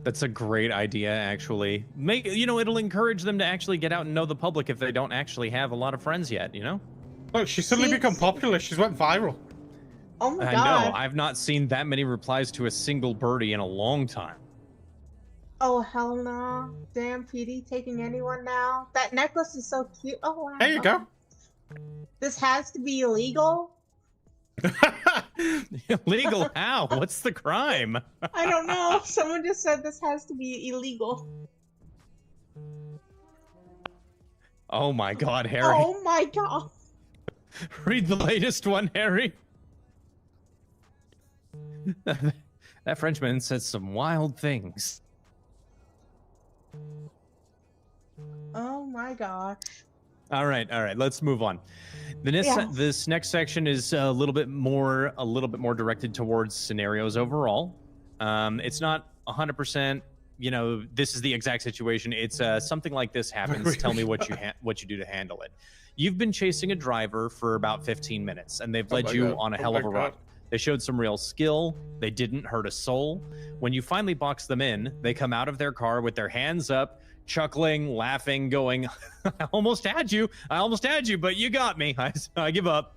[SPEAKER 8] That's a great idea, actually. It'll encourage them to actually get out and know the public if they don't actually have a lot of friends yet, you know?
[SPEAKER 2] Look, she's suddenly become popular. She's went viral.
[SPEAKER 7] Oh my
[SPEAKER 8] I
[SPEAKER 7] god.
[SPEAKER 8] know. I've not seen that many replies to a single birdie in a long time.
[SPEAKER 7] Oh hell no. Damn, PD taking anyone now. That necklace is so cute. Oh wow.
[SPEAKER 2] There you go.
[SPEAKER 7] This has to be illegal?
[SPEAKER 8] Illegal how? What's the crime?
[SPEAKER 7] I don't know. Someone just said this has to be illegal.
[SPEAKER 8] Oh my god, Harry.
[SPEAKER 7] Oh my god.
[SPEAKER 8] Read the latest one, Harry. That Frenchman said some wild things.
[SPEAKER 7] my gosh.
[SPEAKER 8] All right, let's move on. This next section is a little bit more directed towards scenarios overall. It's not 100%. You know, this is the exact situation. It's something like this happens. Tell me what you do to handle it. You've been chasing a driver for about 15 minutes, and they've led you on a hell of a ride. They showed some real skill. They didn't hurt a soul. When you finally box them in, they come out of their car with their hands up, chuckling, laughing, going, I almost had you, but you got me. I give up.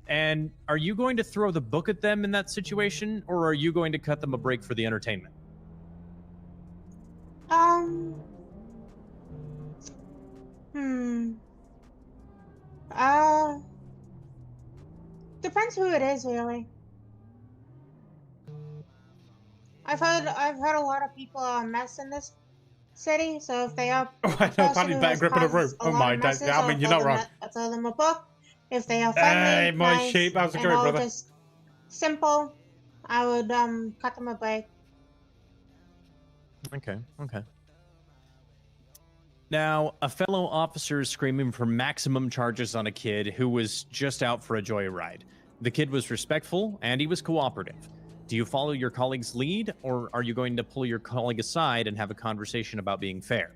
[SPEAKER 8] And are you going to throw the book at them in that situation, or are you going to cut them a break for the entertainment?
[SPEAKER 7] Depends who it is, really. I've heard a lot of people mess in this city, so if they are
[SPEAKER 2] I know, Paddy's better gripping a rope. Oh my god, I mean, you're not wrong.
[SPEAKER 7] I'll throw them a book. If they are friendly,
[SPEAKER 2] hey, my
[SPEAKER 7] nice,
[SPEAKER 2] sheep, how's it
[SPEAKER 7] and
[SPEAKER 2] going,
[SPEAKER 7] all
[SPEAKER 2] brother?
[SPEAKER 7] just simple, I would cut them a break.
[SPEAKER 8] Okay. Now, a fellow officer is screaming for maximum charges on a kid who was just out for a joyride. The kid was respectful and he was cooperative. Do you follow your colleague's lead, or are you going to pull your colleague aside and have a conversation about being fair?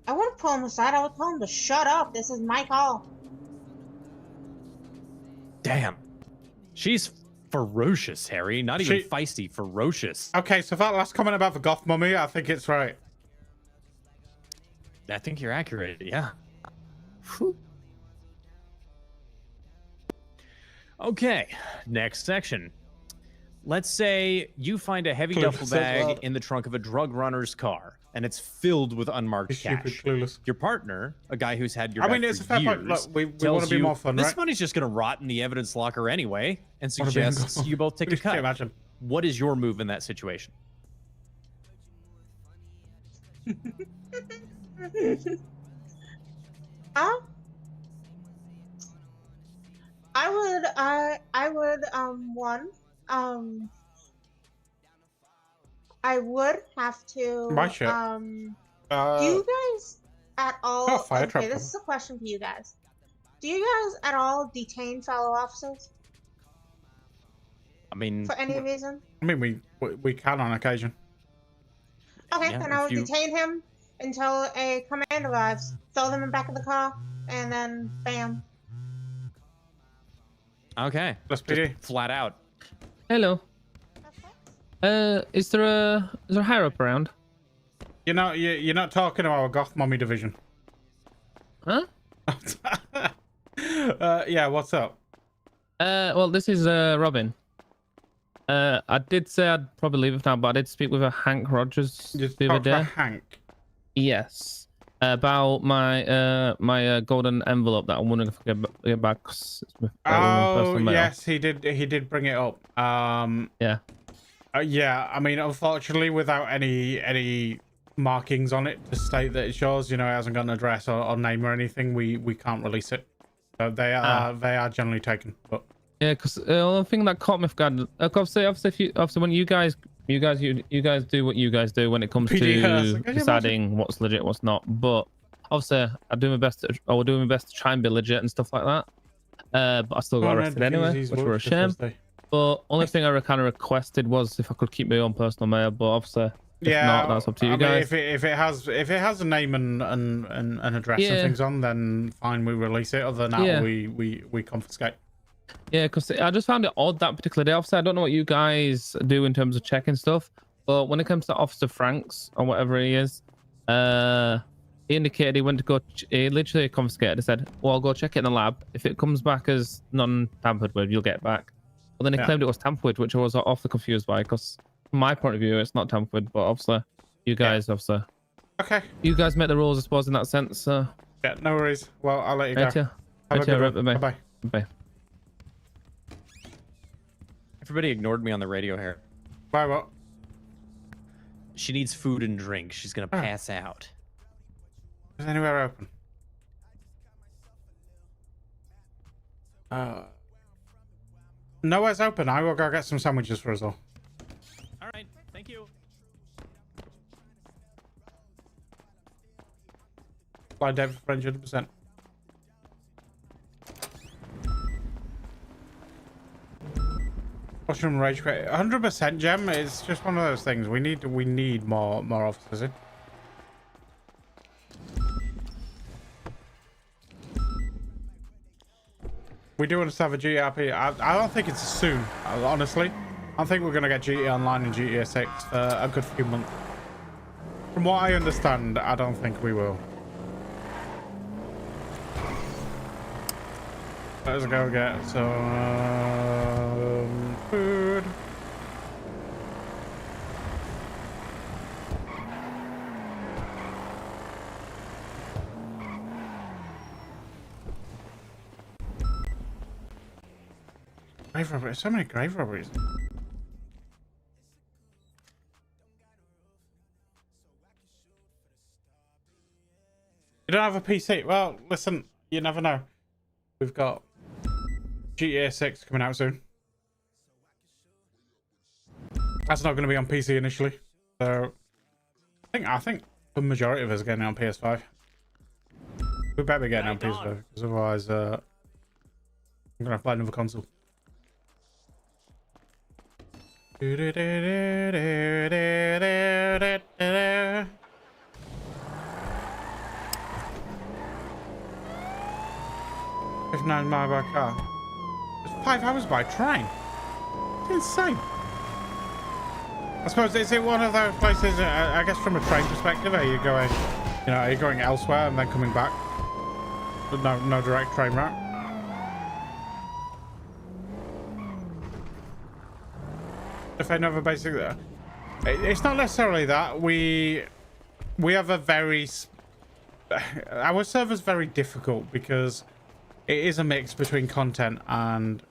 [SPEAKER 7] I wouldn't pull him aside. I would tell him to shut up. This is my call.
[SPEAKER 8] Damn. She's ferocious, Harry. Not even feisty, ferocious.
[SPEAKER 2] Okay, so that last comment about the goth mummy, I think it's right.
[SPEAKER 8] I think you're accurate, yeah. Whew. Okay, next section. Let's say you find a heavy duffel bag in the trunk of a drug runner's car, and it's filled with unmarked cash. Your partner, a guy who's had your back
[SPEAKER 2] it's a
[SPEAKER 8] for
[SPEAKER 2] fair
[SPEAKER 8] years,
[SPEAKER 2] point. Look, we
[SPEAKER 8] tells
[SPEAKER 2] want to be
[SPEAKER 8] you,
[SPEAKER 2] more fun,
[SPEAKER 8] this
[SPEAKER 2] right?
[SPEAKER 8] money's just going to rot in the evidence locker anyway, and suggests you both take a cut.
[SPEAKER 2] Imagine.
[SPEAKER 8] What is your move in that situation?
[SPEAKER 7] I would have to.
[SPEAKER 2] My shit.
[SPEAKER 7] Do you guys at all?
[SPEAKER 2] Fire truck.
[SPEAKER 7] Okay, this is a question for you guys. Do you guys at all detain fellow officers
[SPEAKER 8] I mean,
[SPEAKER 7] for any reason?
[SPEAKER 2] I mean, we can on occasion.
[SPEAKER 7] Okay,
[SPEAKER 8] Yeah,
[SPEAKER 7] then I
[SPEAKER 8] if
[SPEAKER 7] would
[SPEAKER 8] you-
[SPEAKER 7] detain him until a command arrives. Throw them in the back of the car, and then bam.
[SPEAKER 8] okay.
[SPEAKER 2] Just
[SPEAKER 8] flat out.
[SPEAKER 4] Hello. Is there a higher up around?
[SPEAKER 2] You're not talking about our goth mummy division.
[SPEAKER 4] Huh?
[SPEAKER 2] Yeah, what's up?
[SPEAKER 4] Well, this is Robin. I did say I'd probably leave it now, but I did speak with a Hank Rogers the other day.
[SPEAKER 2] Hank.
[SPEAKER 4] Yes. About my golden envelope that I'm wondering if I can get back.
[SPEAKER 2] Oh yes, he did bring it up.
[SPEAKER 4] Yeah.
[SPEAKER 2] Yeah, I mean, unfortunately, without any markings on it to state that it's yours, it hasn't got an address or name or anything, we can't release it. So they are generally taken. But
[SPEAKER 4] yeah, because the only thing that caught me off guard, obviously when you guys do what you guys do when it comes to deciding what's legit, what's not. But obviously, I will do my best to try and be legit and stuff like that. But I still got arrested anyway, which were a shame. But only thing I kind of requested was if I could keep my own personal mail. But obviously, if not, that's up to you guys.
[SPEAKER 2] If it has a name and an address and things on, then fine, we release it. Other than that, we confiscate.
[SPEAKER 4] Yeah, because I just found it odd that particular day. Obviously, I don't know what you guys do in terms of checking stuff, but when it comes to Officer Franks or whatever he is, he indicated he went to go. He literally confiscated. He said, "Well, I'll go check it in the lab. If it comes back as non-tampered with, you'll get it back." But then he claimed it was tampered with, which I was awfully confused by. Because from my point of view, it's not tampered with, but obviously, you guys,
[SPEAKER 2] okay,
[SPEAKER 4] you guys make the rules, I suppose, in that sense. So
[SPEAKER 2] yeah, no worries. Well, I'll let you go. Have a good one.
[SPEAKER 4] Bye.
[SPEAKER 2] Bye.
[SPEAKER 4] Bye.
[SPEAKER 8] Everybody ignored me on the radio here.
[SPEAKER 2] Why what?
[SPEAKER 8] She needs food and drink. She's gonna pass out.
[SPEAKER 2] Is anywhere open? Nowhere's open. I will go get some sandwiches for us all.
[SPEAKER 8] All right, thank you.
[SPEAKER 2] Blind David French 100%. Mushroom Rage Quit. 100% Gem. It's just one of those things. We need more officers in. We do want to have a GRP. I don't think it's soon, honestly. I don't think we're going to get GTA Online and GTA 6 for a good few months. From what I understand, I don't think we will. Let's go get some food. Grave robberies. So many grave robberies. You don't have a PC? Well, listen, you never know. We've got GTA 6 coming out soon. That's not going to be on PC initially. So I think the majority of us are getting it on PS5. We better be getting it on PS5, because otherwise I'm going to have to buy another console. If 9 miles by car. It's 5 hours by train. It's insane. I suppose, is it one of those places, I guess from a train perspective, are you going, are you going elsewhere and then coming back? But no direct train route. If I never basically, it's not necessarily that we have a very, our server's very difficult because it is a mix between content and,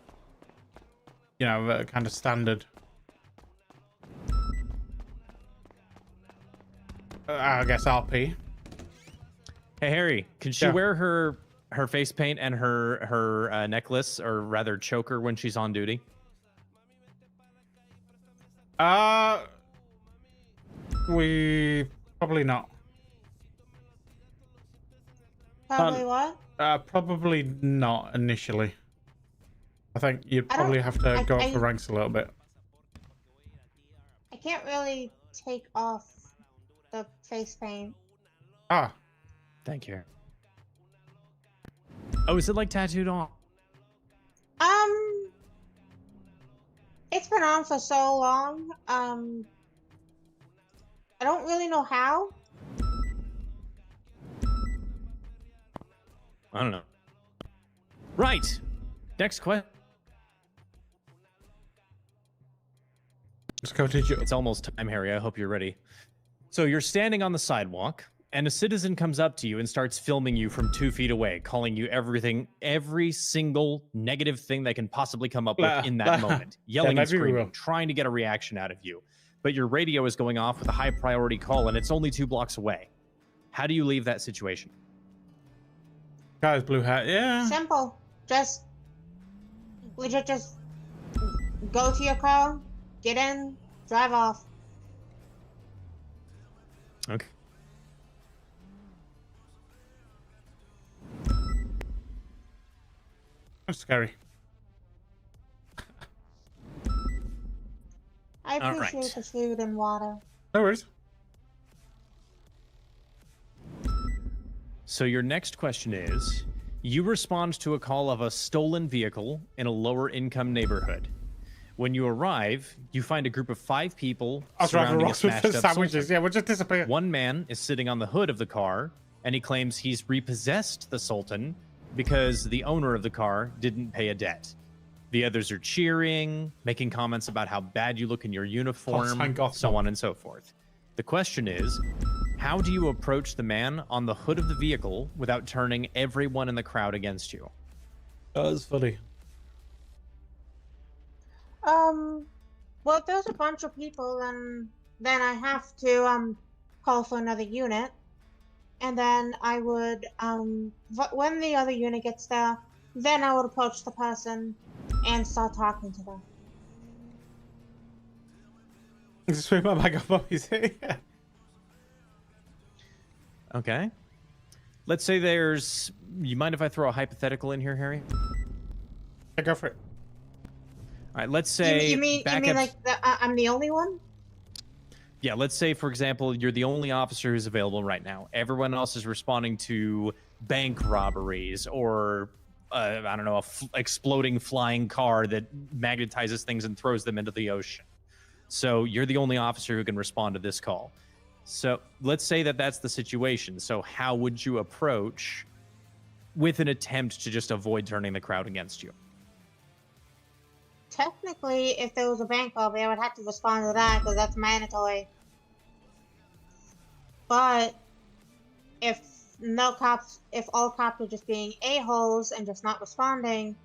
[SPEAKER 2] kind of standard. I guess RP.
[SPEAKER 8] Hey Harry, can she wear her face paint and her necklace, or rather choker, when she's on duty?
[SPEAKER 2] We probably not.
[SPEAKER 7] Probably what?
[SPEAKER 2] Probably not initially. I think you'd probably have to go up the ranks a little bit.
[SPEAKER 7] I can't really take off the face paint.
[SPEAKER 2] Ah.
[SPEAKER 8] Thank you. Oh, is it like tattooed on?
[SPEAKER 7] It's been on for so long. I don't really know how.
[SPEAKER 8] I don't know. Right. Next question.
[SPEAKER 2] Let's go to
[SPEAKER 8] It's almost time, Harry. I hope you're ready. So you're standing on the sidewalk, and a citizen comes up to you and starts filming you from 2 feet away, calling you every single negative thing they can possibly come up with in that moment, yelling and screaming, trying to get a reaction out of you. But your radio is going off with a high priority call, and it's only 2 blocks away. How do you leave that situation?
[SPEAKER 2] Guy's blue hat, yeah.
[SPEAKER 7] Simple. Just legit, just go to your car, get in, drive off.
[SPEAKER 8] Okay.
[SPEAKER 2] That's scary.
[SPEAKER 7] I appreciate the food and water.
[SPEAKER 2] No worries.
[SPEAKER 8] So your next question is, you respond to a call of a stolen vehicle in a lower income neighborhood. When you arrive, you find a group of 5 people surrounding a smashed up
[SPEAKER 2] sandwiches.
[SPEAKER 8] Sultan.
[SPEAKER 2] Yeah, we'll just disappear.
[SPEAKER 8] One man is sitting on the hood of the car, and he claims he's repossessed the Sultan because the owner of the car didn't pay a debt. The others are cheering, making comments about how bad you look in your uniform, so on and so forth. The question is, how do you approach the man on the hood of the vehicle without turning everyone in the crowd against you?
[SPEAKER 2] That was funny.
[SPEAKER 7] Well, if there's a bunch of people, then I have to call for another unit, and then I would when the other unit gets there, then I would approach the person and start talking to them.
[SPEAKER 2] Just sweep my bag up, obviously.
[SPEAKER 8] Okay. let's say there's. You mind if I throw a hypothetical in here, Harry?
[SPEAKER 2] Yeah, go for it.
[SPEAKER 8] All right, let's say
[SPEAKER 7] You mean like I'm the only one?
[SPEAKER 8] Yeah, let's say, for example, you're the only officer who's available right now. Everyone else is responding to bank robberies or, I don't know, exploding flying car that magnetizes things and throws them into the ocean. So you're the only officer who can respond to this call. So let's say that that's the situation. So how would you approach with an attempt to just avoid turning the crowd against you?
[SPEAKER 7] Technically, if there was a bank robbery, I would have to respond to that because that's mandatory. But if all cops are just being a-holes and just not responding,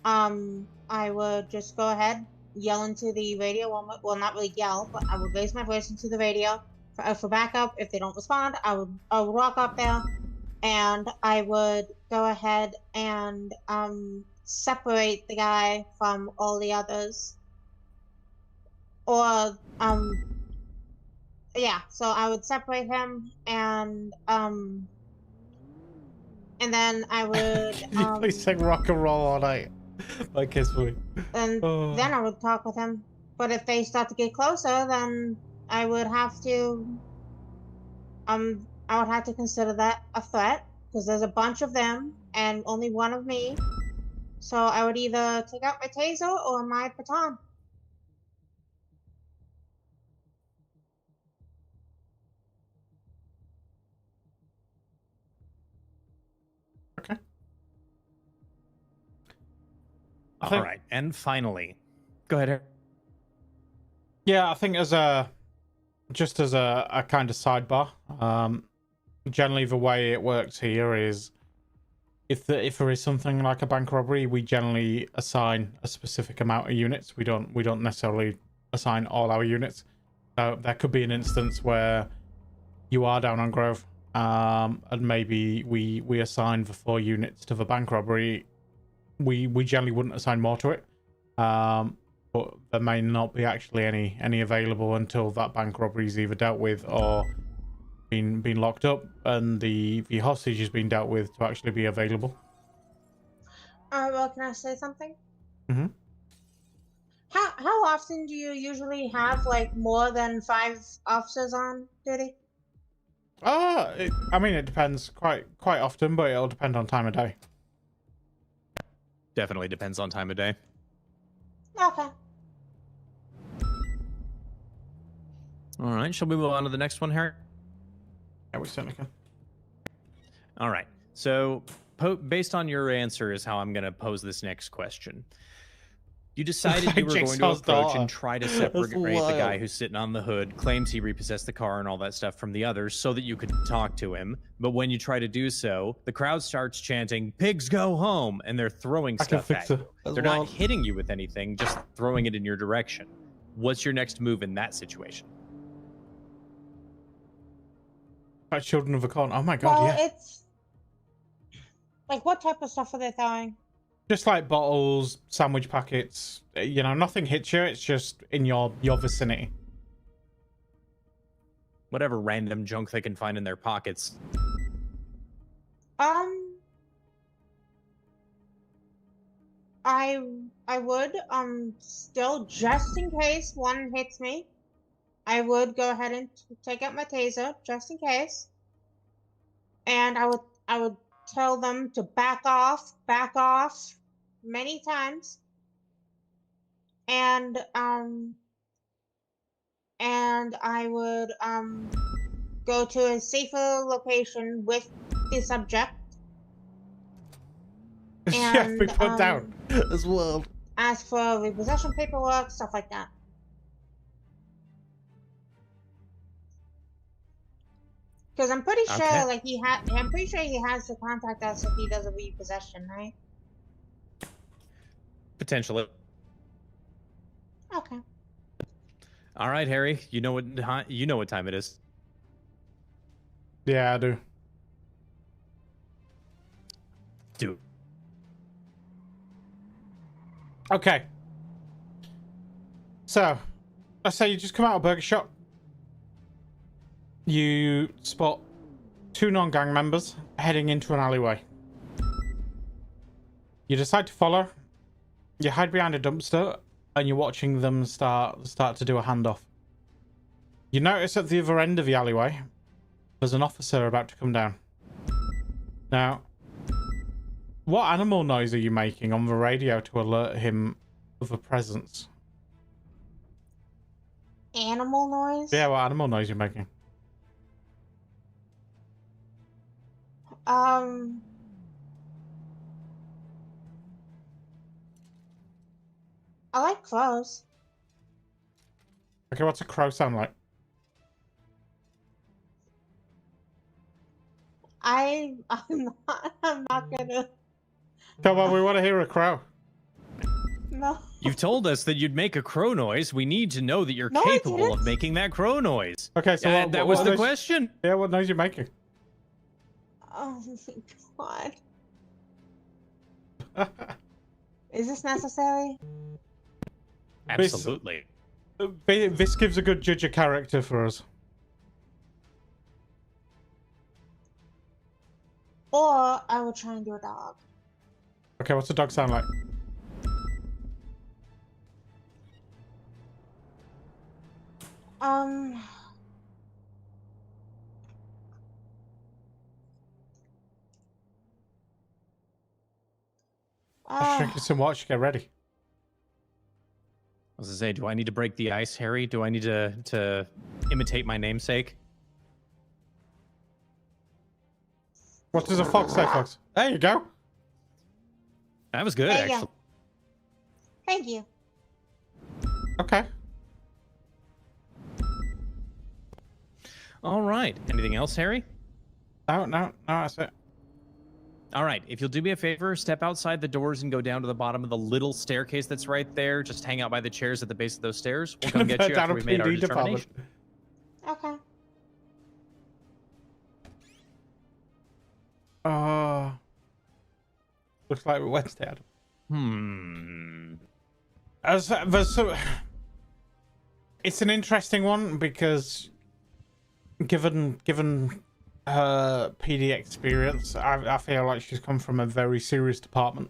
[SPEAKER 7] I would just go ahead, yell into the radio. Well, not really yell, but I would raise my voice into the radio for backup. If they don't respond, I would walk up there, and I would go ahead and separate the guy from all the others. Or yeah, so I would separate him, and then I would
[SPEAKER 2] Can you please sing Rock and Roll All Night by Kiss Me?
[SPEAKER 7] and then I would talk with him. But if they start to get closer, then I would have to consider that a threat because there's a bunch of them and only one of me. So I would either take out my taser or my baton.
[SPEAKER 2] Okay.
[SPEAKER 8] All right, and finally, go ahead, Harry.
[SPEAKER 2] Yeah, I think as a kind of sidebar, generally the way it works here is if there is something like a bank robbery, we generally assign a specific amount of units. We don't necessarily assign all our units. There could be an instance where you are down on Grove, and maybe we assign the 4 units to the bank robbery. We generally wouldn't assign more to it, but there may not be actually any available until that bank robbery is either dealt with or been locked up and the hostage has been dealt with to actually be available.
[SPEAKER 7] Well, can I say something?
[SPEAKER 2] Mm-hmm.
[SPEAKER 7] How often do you usually have like more than 5 officers on duty?
[SPEAKER 2] I mean, it depends quite often, but it'll depend on time of day.
[SPEAKER 8] Definitely depends on time of day.
[SPEAKER 7] Okay.
[SPEAKER 8] All right, shall we move on to the next one, Harry?
[SPEAKER 2] Yeah, we certainly can.
[SPEAKER 8] All right. So, based on your answer is how I'm going to pose this next question. You decided you were going to approach and try to separate the guy who's sitting on the hood, claims he repossessed the car and all that stuff from the others so that you could talk to him. But when you try to do so, the crowd starts chanting, "Pigs go home," and they're throwing stuff at you. They're not hitting you with anything, just throwing it in your direction. What's your next move in that situation?
[SPEAKER 2] Children of the Corn. Oh my god,
[SPEAKER 7] well,
[SPEAKER 2] yeah.
[SPEAKER 7] It's like, what type of stuff are they throwing?
[SPEAKER 2] Just like bottles, sandwich packets. You know, nothing hits you. It's just in your vicinity.
[SPEAKER 8] Whatever random junk they can find in their pockets.
[SPEAKER 7] I would still, just in case one hits me, I would go ahead and take out my taser just in case, and I would tell them to back off many times, and I would go to a safer location with the subject.
[SPEAKER 2] Yeah, we put down as well.
[SPEAKER 7] Ask for repossession paperwork, stuff like that. Because I'm pretty sure, like, I'm pretty sure he has to contact us if he does a repossession, right?
[SPEAKER 8] Potentially.
[SPEAKER 7] Okay.
[SPEAKER 8] All right, Harry. You know what time it is.
[SPEAKER 2] Yeah, I do.
[SPEAKER 8] Do.
[SPEAKER 2] Okay. So, let's say you just come out of a burger shop. You spot two non-gang members heading into an alleyway. You decide to follow. You hide behind a dumpster, and you're watching them start to do a handoff. You notice at the other end of the alleyway, there's an officer about to come down. Now, what animal noise are you making on the radio to alert him of a presence?
[SPEAKER 7] Animal noise?
[SPEAKER 2] Yeah, what animal noise are you making?
[SPEAKER 7] I like crows.
[SPEAKER 2] Okay, what's a crow sound like?
[SPEAKER 7] I'm not gonna.
[SPEAKER 2] Come on, we want to hear a crow.
[SPEAKER 7] No.
[SPEAKER 8] You've told us that you'd make a crow noise. We need to know that you're
[SPEAKER 7] No, I
[SPEAKER 8] capable of
[SPEAKER 7] didn't.
[SPEAKER 8] making that crow noise.
[SPEAKER 2] Okay, so
[SPEAKER 8] that was the question.
[SPEAKER 2] Yeah, what noise are you making?
[SPEAKER 7] Oh my god. Is this necessary?
[SPEAKER 8] Absolutely.
[SPEAKER 2] This gives a good judge of character for us.
[SPEAKER 7] Or I will try and do a dog.
[SPEAKER 2] Okay, what's a dog sound like? Let's drink some watch. Get ready.
[SPEAKER 8] I was gonna say, do I need to break the ice, Harry? Do I need to imitate my namesake?
[SPEAKER 2] What does a fox say, Fox? There you go.
[SPEAKER 8] That was good,
[SPEAKER 7] There you go.
[SPEAKER 8] actually.
[SPEAKER 7] Thank you.
[SPEAKER 2] Okay.
[SPEAKER 8] All right. Anything else, Harry?
[SPEAKER 2] No, that's it.
[SPEAKER 8] All right. If you'll do me a favor, step outside the doors and go down to the bottom of the little staircase that's right there. Just hang out by the chairs at the base of those stairs. We'll come get you
[SPEAKER 2] Down
[SPEAKER 8] after
[SPEAKER 2] a
[SPEAKER 8] we made our
[SPEAKER 2] PD department.
[SPEAKER 8] determination.
[SPEAKER 7] Okay.
[SPEAKER 2] Looks like Wednesday, Adam. It's an interesting one because given her PD experience, I feel like she's come from a very serious department.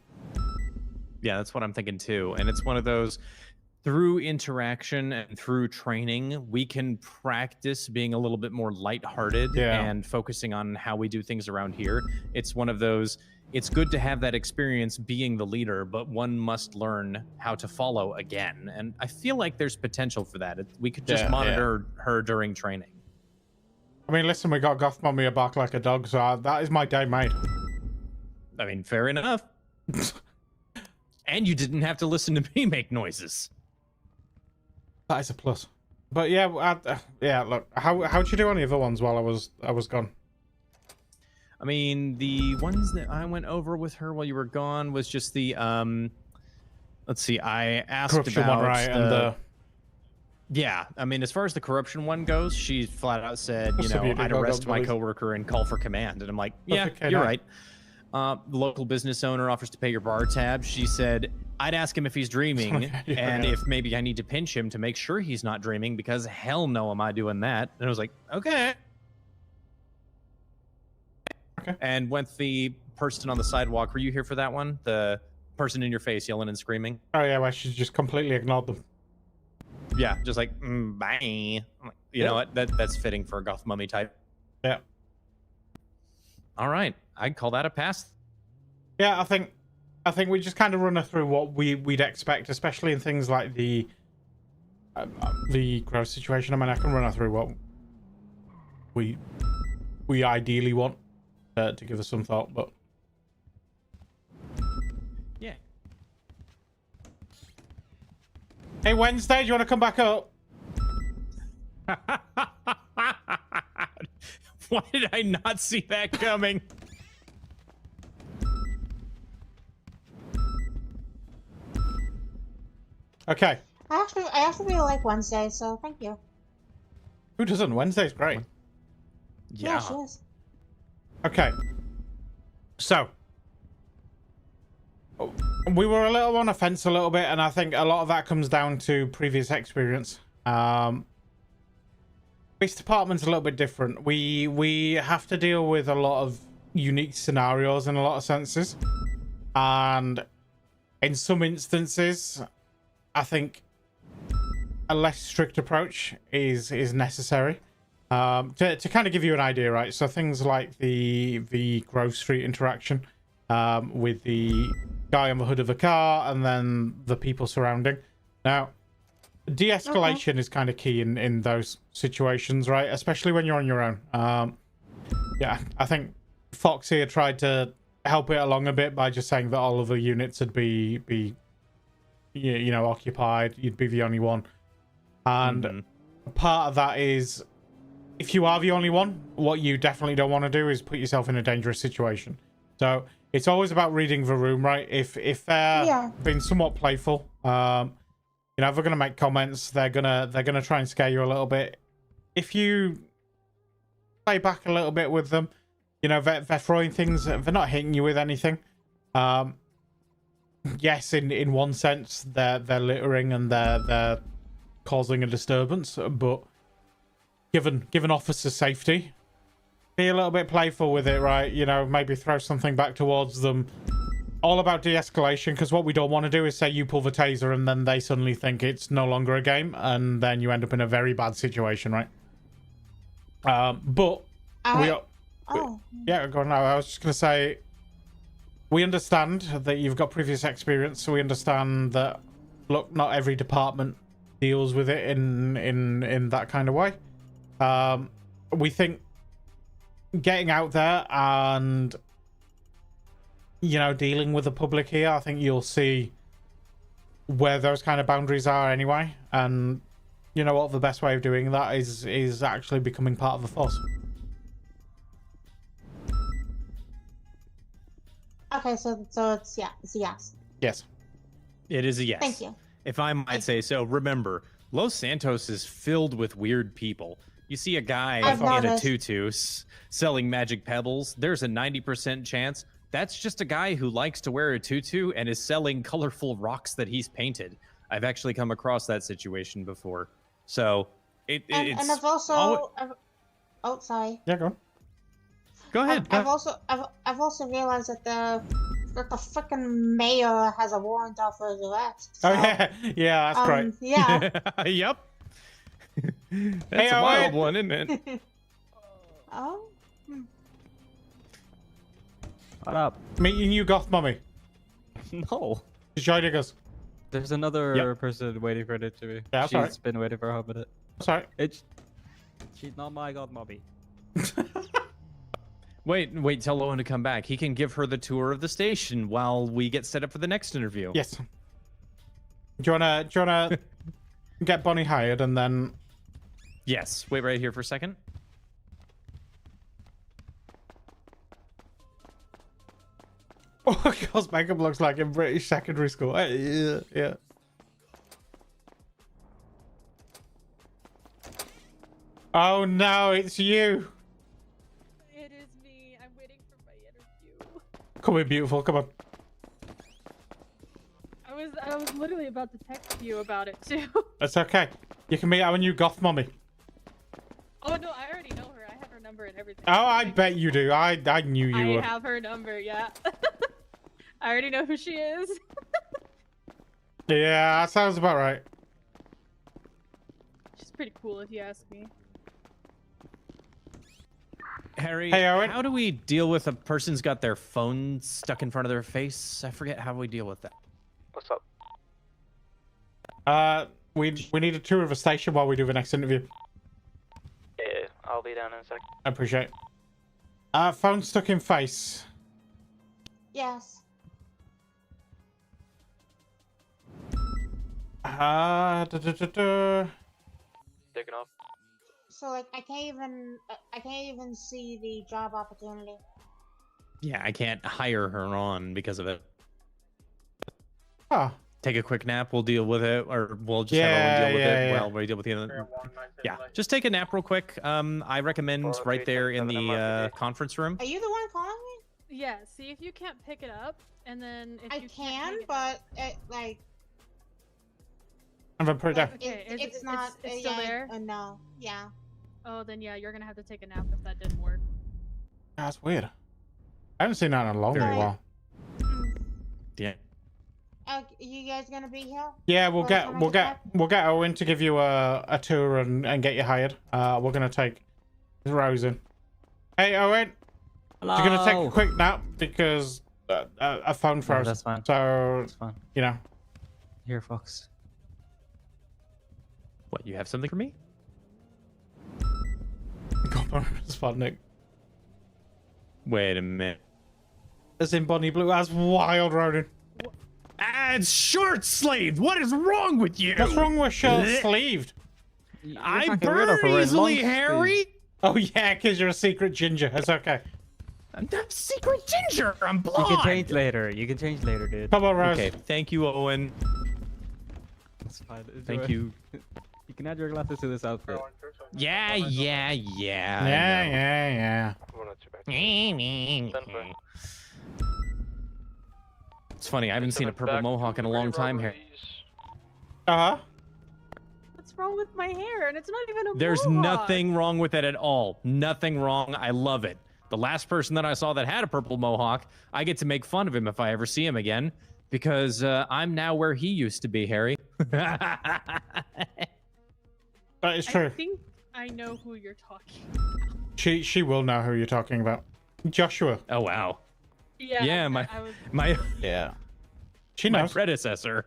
[SPEAKER 8] Yeah, that's what I'm thinking too. And it's one of those, through interaction and through training, we can practice being a little bit more lighthearted and focusing on how we do things around here. It's one of those, it's good to have that experience being the leader, but one must learn how to follow again. And I feel like there's potential for that. We could just monitor her during training.
[SPEAKER 2] I mean, listen, we got Goth Mommy a bark like a dog, so that is my day made.
[SPEAKER 8] I mean, fair enough. And you didn't have to listen to me make noises.
[SPEAKER 2] That is a plus. But yeah, yeah. Look, how'd you do on the other ones while I was gone?
[SPEAKER 8] I mean, the ones that I went over with her while you were gone was just the let's see. I asked
[SPEAKER 2] Corruption
[SPEAKER 8] about
[SPEAKER 2] one, right? And
[SPEAKER 8] yeah. I mean, as far as the corruption one goes, she flat out said, you know,
[SPEAKER 2] Distributed
[SPEAKER 8] I'd
[SPEAKER 2] logo
[SPEAKER 8] arrest my
[SPEAKER 2] bullies.
[SPEAKER 8] coworker and call for command. And I'm like, yeah,
[SPEAKER 2] okay,
[SPEAKER 8] you're
[SPEAKER 2] now.
[SPEAKER 8] right. The local business owner offers to pay your bar tab. She said, I'd ask him if he's dreaming and if maybe I need to pinch him to make sure he's not dreaming, because hell no am I doing that. And I was like, okay. And with the person on the sidewalk, were you here for that one? The person in your face yelling and screaming?
[SPEAKER 2] Oh yeah, well, she just completely ignored them.
[SPEAKER 8] Yeah, just like, bye. I'm like, you know what? That's fitting for a goth mummy type.
[SPEAKER 2] Yeah.
[SPEAKER 8] All right. I'd call that a pass.
[SPEAKER 2] Yeah, I think we just kind of run her through what we'd expect, especially in things like the growth situation. I mean, I can run her through what we ideally want to give us some thought, but
[SPEAKER 8] yeah.
[SPEAKER 2] Hey, Wednesday, do you want to come back up?
[SPEAKER 8] Why did I not see that coming?
[SPEAKER 2] Okay.
[SPEAKER 7] I actually really like Wednesday, so thank you.
[SPEAKER 2] Who doesn't? Wednesday's great.
[SPEAKER 7] Yeah, she is.
[SPEAKER 2] Okay. So, we were a little on the fence a little bit, and I think a lot of that comes down to previous experience. Police department's a little bit different. We have to deal with a lot of unique scenarios in a lot of senses, and in some instances, I think a less strict approach is necessary. To kind of give you an idea, right? So things like the Grove Street interaction with the guy on the hood of the car and then the people surrounding. Now, de-escalation is kind of key in those situations, right? Especially when you're on your own. Yeah, I think Fox here tried to help it along a bit by just saying that all of the units would be you know, occupied. You'd be the only one. And part of that is, if you are the only one, what you definitely don't want to do is put yourself in a dangerous situation. So it's always about reading the room, right? If they're being somewhat playful, you know, if they're gonna make comments, they're gonna try and scare you a little bit. If you play back a little bit with them, you know, they're throwing things, they're not hitting you with anything. Yes, in one sense, they're littering and they're causing a disturbance, but given officers safety, be a little bit playful with it, right? You know, maybe throw something back towards them. All about de-escalation, because what we don't want to do is say you pull the taser and then they suddenly think it's no longer a game, and then you end up in a very bad situation, right? But yeah, go on now. I was just gonna say, we understand that you've got previous experience, so we understand that, look, not every department deals with it in that kind of way. We think getting out there and, you know, dealing with the public here, I think you'll see where those kind of boundaries are anyway. And you know what, the best way of doing that is actually becoming part of the force.
[SPEAKER 7] Okay, so it's it's a yes.
[SPEAKER 2] Yes.
[SPEAKER 8] It is a yes.
[SPEAKER 7] Thank you.
[SPEAKER 8] If I might say so. Remember, Los Santos is filled with weird people. You see a guy in a tutu selling magic pebbles, there's a 90% chance that's just a guy who likes to wear a tutu and is selling colorful rocks that he's painted. I've actually come across that situation before. So it's...
[SPEAKER 7] And I've also... oh, sorry.
[SPEAKER 2] Yeah, go on.
[SPEAKER 8] Go ahead.
[SPEAKER 7] I've also realized that the freaking mayor has a warrant out for his arrest. So,
[SPEAKER 2] oh yeah, that's great.
[SPEAKER 7] Yeah.
[SPEAKER 8] Yep. That's a wild one, isn't it?
[SPEAKER 7] Oh.
[SPEAKER 9] What up?
[SPEAKER 2] Meeting you, goth mummy.
[SPEAKER 9] No.
[SPEAKER 2] She's joining us.
[SPEAKER 9] There's another person waiting for an interview.
[SPEAKER 2] Yeah,
[SPEAKER 9] She's been waiting for a whole minute.
[SPEAKER 2] Sorry.
[SPEAKER 9] She's not my godmommy.
[SPEAKER 8] Wait, tell Owen to come back. He can give her the tour of the station while we get set up for the next interview.
[SPEAKER 2] Yes. Do you wanna get Bonnie hired and then...
[SPEAKER 8] Yes. Wait right here for a second.
[SPEAKER 2] Oh, God's makeup looks like in British secondary school. Yeah. Oh no, it's you.
[SPEAKER 12] It is me. I'm waiting for my interview.
[SPEAKER 2] Come in, beautiful. Come on.
[SPEAKER 12] I was literally about to text you about it too.
[SPEAKER 2] That's okay. You can meet our new goth mommy.
[SPEAKER 12] Oh no, I already know her. I have her number and everything.
[SPEAKER 2] Oh, I bet you do. I knew you were.
[SPEAKER 12] I have her number, yeah. I already know who she is.
[SPEAKER 2] Yeah, that sounds about right.
[SPEAKER 12] She's pretty cool if you ask me.
[SPEAKER 8] Harry,
[SPEAKER 2] hey, Owen.
[SPEAKER 8] How do we deal with a person's got their phone stuck in front of their face? I forget how we deal with that.
[SPEAKER 6] What's up?
[SPEAKER 2] We need a tour of the station while we do the next interview.
[SPEAKER 6] Yeah, I'll be down in a sec.
[SPEAKER 2] I appreciate it. Phone stuck in face.
[SPEAKER 7] Yes.
[SPEAKER 6] Taking off.
[SPEAKER 7] So like I can't even see the job opportunity.
[SPEAKER 8] Yeah, I can't hire her on because of it.
[SPEAKER 2] Oh.
[SPEAKER 8] Take a quick nap. We'll deal with it, or we'll just have Owen deal with it while we deal with the other. Yeah, just take a nap real quick. I recommend right there in the conference room.
[SPEAKER 7] Are you the one calling me?
[SPEAKER 12] Yeah. See if you can't pick it up, and then if
[SPEAKER 7] I
[SPEAKER 12] you
[SPEAKER 7] can,
[SPEAKER 12] can't
[SPEAKER 7] but it like.
[SPEAKER 2] I'm gonna put it down.
[SPEAKER 12] Okay,
[SPEAKER 7] It's not.
[SPEAKER 12] It's still there.
[SPEAKER 7] No. Yeah.
[SPEAKER 12] Oh, then yeah, you're gonna have to take a nap if that didn't work.
[SPEAKER 2] That's weird. I haven't seen that in a long
[SPEAKER 7] Very-
[SPEAKER 2] while.
[SPEAKER 8] Yeah.
[SPEAKER 7] You guys gonna be here?
[SPEAKER 2] Yeah, we'll
[SPEAKER 7] By the
[SPEAKER 2] get
[SPEAKER 7] time I
[SPEAKER 2] we'll
[SPEAKER 7] get
[SPEAKER 2] get we'll get Owen to give you a tour and get you hired. We're gonna take Rose in. Hey Owen,
[SPEAKER 9] Hello.
[SPEAKER 2] you're gonna take a quick nap because a phone
[SPEAKER 9] No,
[SPEAKER 2] froze.
[SPEAKER 9] that's fine.
[SPEAKER 2] So
[SPEAKER 9] That's fine.
[SPEAKER 2] you know.
[SPEAKER 9] Here, Fox.
[SPEAKER 8] What, you have something for me?
[SPEAKER 2] Sputnik.
[SPEAKER 8] Wait a minute.
[SPEAKER 2] As in Bonnie Blue, that's wild, Ronan.
[SPEAKER 8] And short sleeved. What is wrong with you?
[SPEAKER 2] What's wrong with short sleeved?
[SPEAKER 8] I burn easily, Harry.
[SPEAKER 2] Oh yeah, because you're a secret ginger. It's okay.
[SPEAKER 8] I'm not secret ginger. I'm
[SPEAKER 9] You
[SPEAKER 8] blonde.
[SPEAKER 9] can change later. You can change later, dude.
[SPEAKER 2] Come on, Rose.
[SPEAKER 8] Okay, thank you, Owen.
[SPEAKER 9] It's fine.
[SPEAKER 8] Thank you.
[SPEAKER 9] You can add your glasses to this outfit.
[SPEAKER 8] Yeah.
[SPEAKER 2] Yeah, yeah.
[SPEAKER 8] It's funny. I haven't seen a purple mohawk in a long time here.
[SPEAKER 2] Uh huh.
[SPEAKER 12] What's wrong with my hair? And it's not even a
[SPEAKER 8] There's
[SPEAKER 12] mohawk.
[SPEAKER 8] nothing wrong with it at all. Nothing wrong. I love it. The last person that I saw that had a purple mohawk, I get to make fun of him if I ever see him again, because I'm now where he used to be, Harry.
[SPEAKER 2] That is true.
[SPEAKER 12] I think I know who you're talking.
[SPEAKER 2] She will know who you're talking about. Joshua.
[SPEAKER 8] Oh wow.
[SPEAKER 12] Yeah.
[SPEAKER 8] Yeah, my
[SPEAKER 2] Yeah. She
[SPEAKER 8] my
[SPEAKER 2] knows.
[SPEAKER 8] predecessor.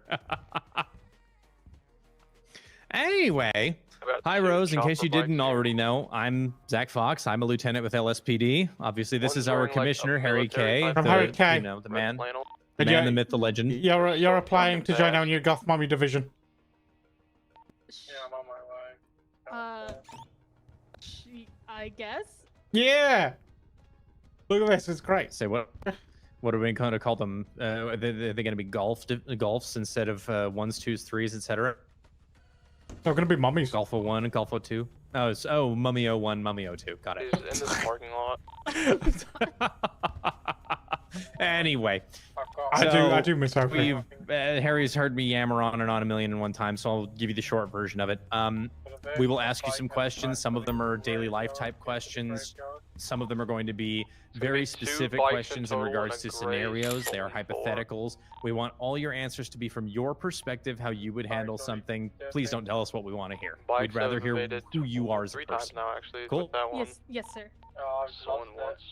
[SPEAKER 8] Anyway, hi Rose. In case you didn't already know, I'm Zach Fox. I'm a lieutenant with LSPD. Obviously, this is our commissioner, Harry K.
[SPEAKER 2] I'm Harry K.
[SPEAKER 8] You know, the man,
[SPEAKER 2] And
[SPEAKER 8] the myth, the legend.
[SPEAKER 2] You're applying to join our new Goth Mommy division.
[SPEAKER 12] I guess.
[SPEAKER 2] Yeah. Look at this. It's great.
[SPEAKER 8] Say what? What are we going to call them? Are they going to be golfs instead of 1s, 2s, 3s, etc.?
[SPEAKER 2] They're going to be mummies.
[SPEAKER 8] Golf 01 and Golf 02. Oh, it's, Mummy 01, Mummy 02. Got it.
[SPEAKER 6] He's in this parking lot.
[SPEAKER 8] Anyway,
[SPEAKER 2] I do miss her.
[SPEAKER 8] Harry's heard me yammer on and on a million and one times, so I'll give you the short version of it. We will ask you some questions. Some of them are daily life type questions. Some of them are going to be very specific questions in regards to scenarios. They are hypotheticals. We want all your answers to be from your perspective, how you would handle something. Please don't tell us what we want to hear. We'd rather hear who you are as a person. Cool.
[SPEAKER 12] Yes, sir.
[SPEAKER 6] Someone wants.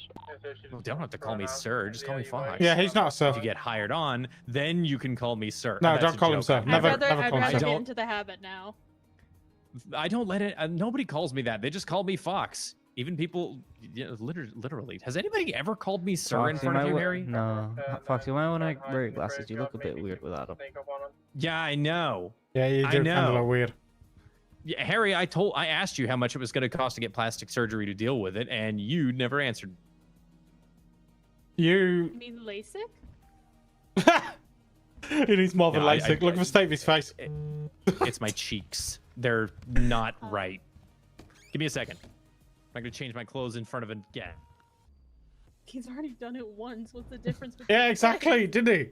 [SPEAKER 8] Well, don't have to call me sir. Just call me Fox.
[SPEAKER 2] Yeah, he's not a sir.
[SPEAKER 8] If you get hired on, then you can call me sir.
[SPEAKER 2] No,
[SPEAKER 8] That's
[SPEAKER 2] don't
[SPEAKER 8] a
[SPEAKER 2] call him
[SPEAKER 8] joke.
[SPEAKER 2] sir. Never call him
[SPEAKER 12] I'd
[SPEAKER 2] sir.
[SPEAKER 12] rather get into the habit now.
[SPEAKER 8] I don't let it. Nobody calls me that. They just call me Fox. Even people, literally. Has anybody ever called me sir in front of you, Harry?
[SPEAKER 9] No. Fox, you might want to wear your glasses. You look a bit weird without them.
[SPEAKER 8] Yeah, I know.
[SPEAKER 2] Yeah, you do kind of look weird.
[SPEAKER 8] Yeah, Harry, I asked you how much it was going to cost to get plastic surgery to deal with it, and you never answered.
[SPEAKER 12] You mean LASIK?
[SPEAKER 2] He needs more than LASIK. Look at the state of his face.
[SPEAKER 8] It's my cheeks. They're not right. Give me a second. I'm going to change my clothes in front of a... Yeah.
[SPEAKER 12] He's already done it once. What's the difference between
[SPEAKER 2] Yeah, exactly. Didn't he?